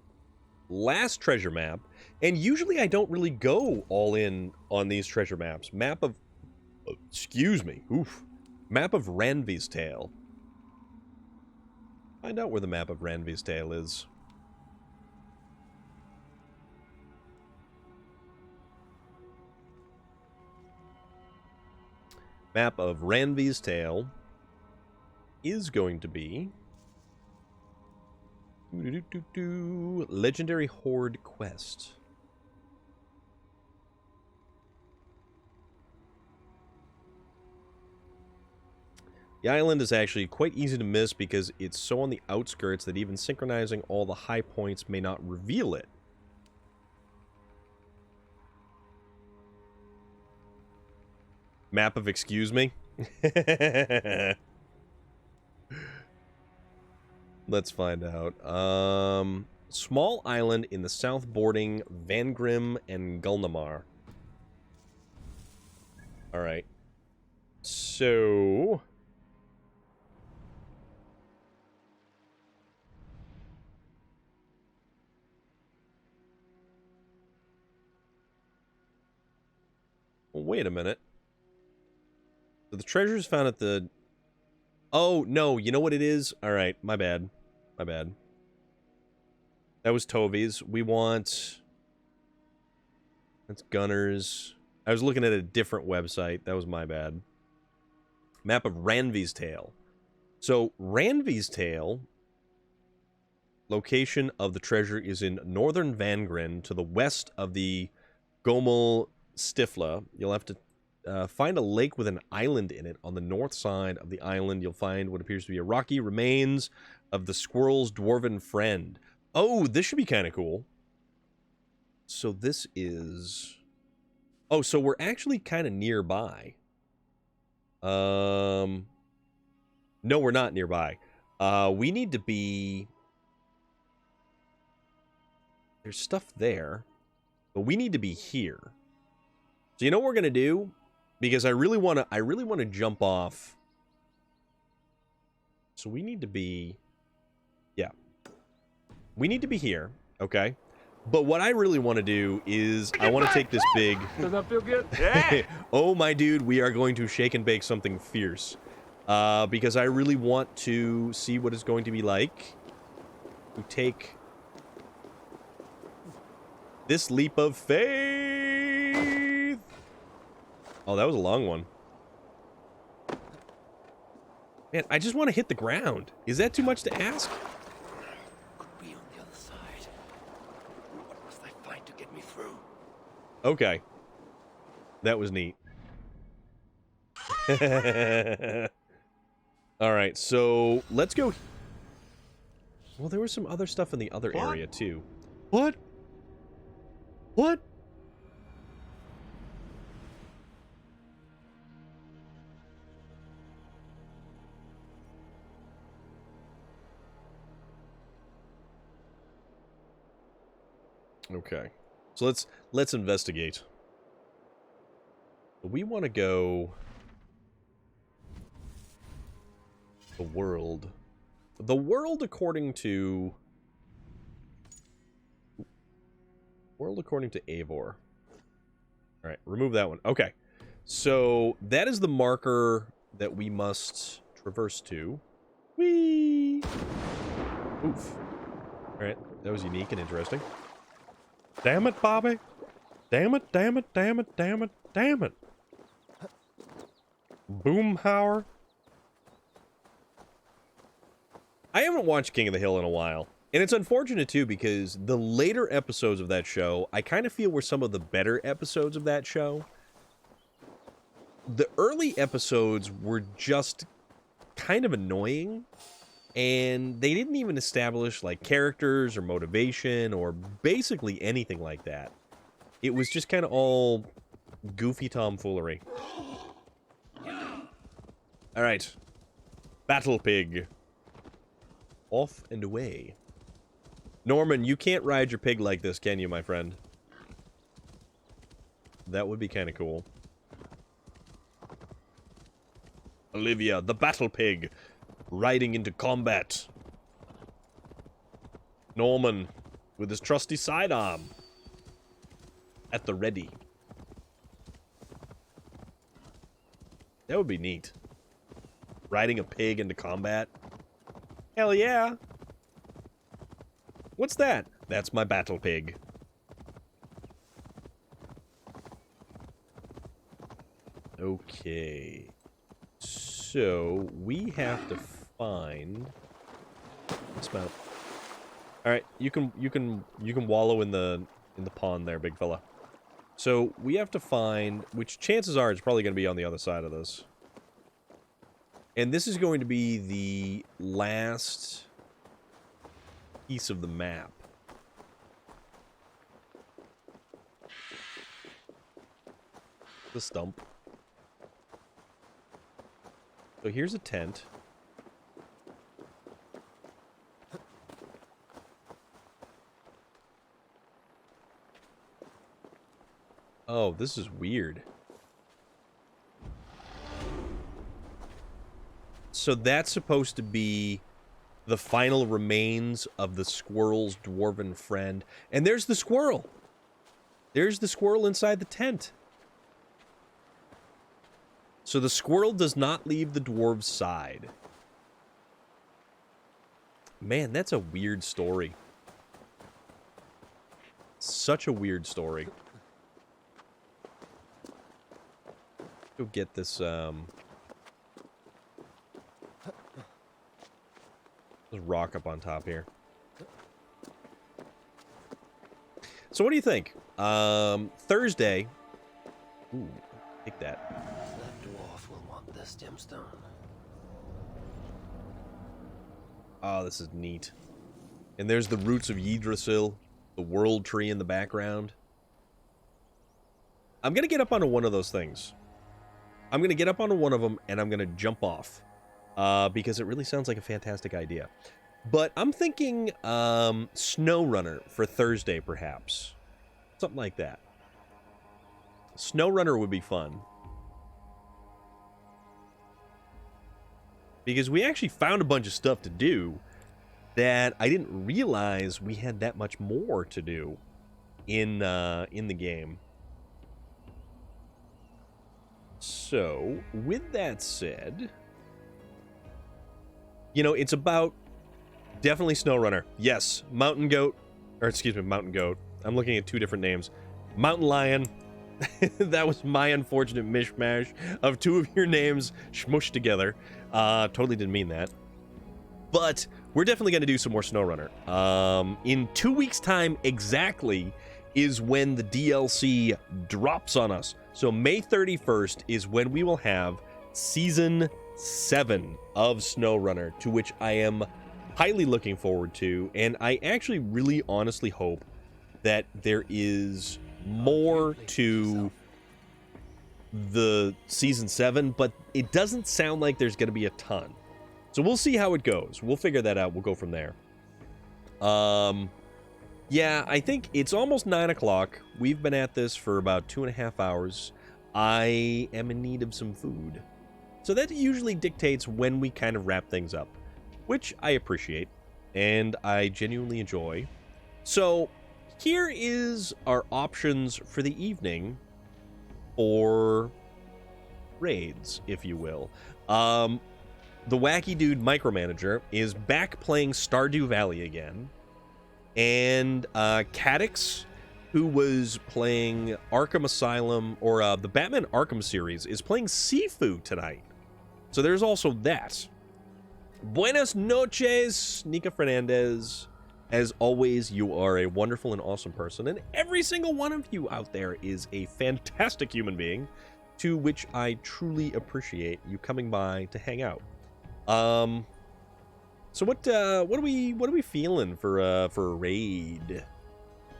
Speaker 1: Last treasure map. And usually I don't really go all in on these treasure maps. Map of... excuse me. Oof. Map of Ranvi's Tale. Find out where the map of Ranvi's Tale is. Map of Ranvi's Tale is going to be... Legendary Horde Quest. The island is actually quite easy to miss because it's so on the outskirts that even synchronizing all the high points may not reveal it. Map of Excuse Me? Let's find out. Small island in the south bordering Vangrim and Gulnamar. Alright. So... Well, wait a minute. So the treasure is found at the... Oh, no, you know what it is? Alright, my bad. My bad. That was Tovi's. We want... That's Gunner's. I was looking at a different website. That was my bad. Map of Ranvi's Tale. So, Ranvi's Tale... Location of the treasure is in northern Vangren, to the west of the Gomel Stifla. You'll have to find a lake with an island in it. On the north side of the island, you'll find what appears to be a rocky remains of the squirrel's dwarven friend. Oh, this should be kind of cool. So this is... Oh, so we're actually kind of nearby. No, we're not nearby. We need to be... There's stuff there, but we need to be here. So you know what we're gonna do? Because I really wanna jump off. So we need to be, yeah, we need to be here, okay? But what I really want to do is I want to take this big.
Speaker 10: Does that feel good? Yeah.
Speaker 1: Oh my dude, we are going to shake and bake something fierce, because I really want to see what it's going to be like to take this leap of faith. Oh, that was a long one. Man, I just want to hit the ground. Is that too much to ask?
Speaker 2: Could be on the other side. What must I find to get me through?
Speaker 1: Okay. That was neat. Alright, so let's go. Well, there was some other stuff in the other area, too. What? What? Okay. So let's investigate. We want to go the world. The world according to Eivor. All right, remove that one. Okay. So that is the marker that we must traverse to. Whee! Oof. All right, that was unique and interesting. Damn it, Bobby. Damn it, damn it, damn it, damn it, damn it. Boomhauer. I haven't watched King of the Hill in a while. And it's unfortunate, too, because the later episodes of that show, I kind of feel were some of the better episodes of that show. The early episodes were just kind of annoying. And they didn't even establish, like, characters or motivation or basically anything like that. It was just kind of all goofy tomfoolery. Alright. Battle Pig. Off and away. Norman, you can't ride your pig like this, can you, my friend? That would be kind of cool. Olivia, the battle pig, riding into combat. Norman, with his trusty sidearm, at the ready. That would be neat. Riding a pig into combat. Hell yeah. What's that? That's my battle pig. Okay. So, we have to find... Dismount. Alright, you can wallow in the pond there, big fella. So, we have to find... Which chances are it's probably going to be on the other side of this. And this is going to be the last piece of the map. The stump. So here's a tent. Oh, this is weird. So that's supposed to be the final remains of the squirrel's dwarven friend. And there's the squirrel. There's the squirrel inside the tent. So the squirrel does not leave the dwarves' side. Man, that's a weird story. Such a weird story. Go get this, this rock up on top here. So what do you think? Thursday. Ooh, take that.
Speaker 2: That dwarf will want this gemstone.
Speaker 1: Oh, this is neat. And there's the roots of Yggdrasil, the world tree in the background. I'm gonna get up onto one of those things. I'm gonna get up onto one of them and I'm gonna jump off. Because it really sounds like a fantastic idea. But I'm thinking SnowRunner for Thursday, perhaps. Something like that. SnowRunner would be fun. Because we actually found a bunch of stuff to do that I didn't realize we had that much more to do in the game. So, with that said, you know, it's about definitely SnowRunner. Yes, Mountain Goat, or excuse me, Mountain Goat. I'm looking at two different names. Mountain Lion. That was my unfortunate mishmash of two of your names smushed together. Totally didn't mean that. But we're definitely going to do some more SnowRunner. In 2 weeks' time exactly is when the DLC drops on us. So May 31st is when we will have Season 7 of SnowRunner, to which I am highly looking forward to. And I actually really honestly hope that there is more to the Season 7, but it doesn't sound like there's going to be a ton. So we'll see how it goes. We'll figure that out. We'll go from there. Yeah, I think it's almost 9 o'clock. We've been at this for about 2.5 hours. I am in need of some food. So that usually dictates when we kind of wrap things up, which I appreciate and I genuinely enjoy. So here is our options for the evening for raids, if you will. The Wacky Dude Micromanager is back playing Stardew Valley again. And Cadix, who was playing Arkham Asylum, or the Batman Arkham series, is playing Sifu tonight. So there's also that. Buenas noches, Nika Fernandez. As always, you are a wonderful and awesome person, and every single one of you out there is a fantastic human being, to which I truly appreciate you coming by to hang out. So what are we feeling for a raid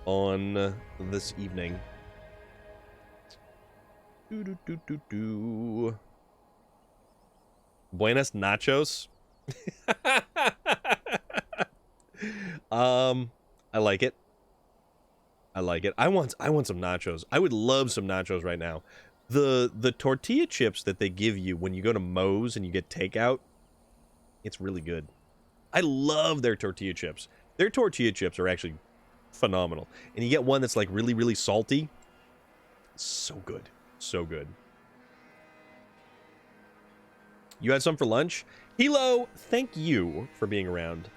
Speaker 1: on this evening? Buenas nachos. I like it. I like it. I want some nachos. I would love some nachos right now. The tortilla chips that they give you when you go to Moe's and you get takeout, it's really good. I love their tortilla chips. Their tortilla chips are actually phenomenal. And you get one that's like really, really salty. So good. So good. You had some for lunch? Hilo, thank you for being around.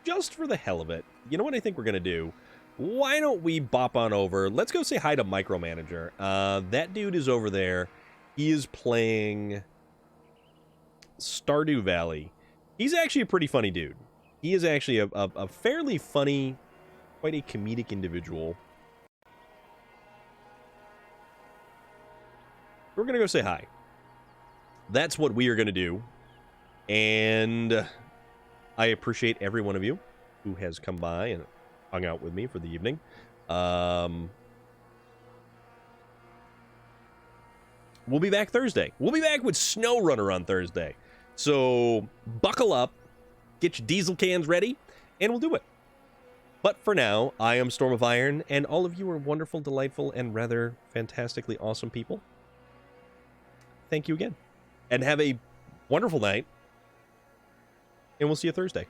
Speaker 1: Just for the hell of it, you know what I think we're gonna do? Why don't we bop on over? Let's go say hi to Micromanager. That dude is over there. He is playing Stardew Valley. He's actually a pretty funny dude. He is actually a fairly funny, quite a comedic individual. We're gonna go say hi. That's what we are gonna do. And I appreciate every one of you who has come by and hung out with me for the evening. we'll be back Thursday. We'll be back with SnowRunner on Thursday. So buckle up, get your diesel cans ready, and we'll do it. But for now, I am Storm of Iron, and all of you are wonderful, delightful, and rather fantastically awesome people. Thank you again. And have a wonderful night. And we'll see you Thursday.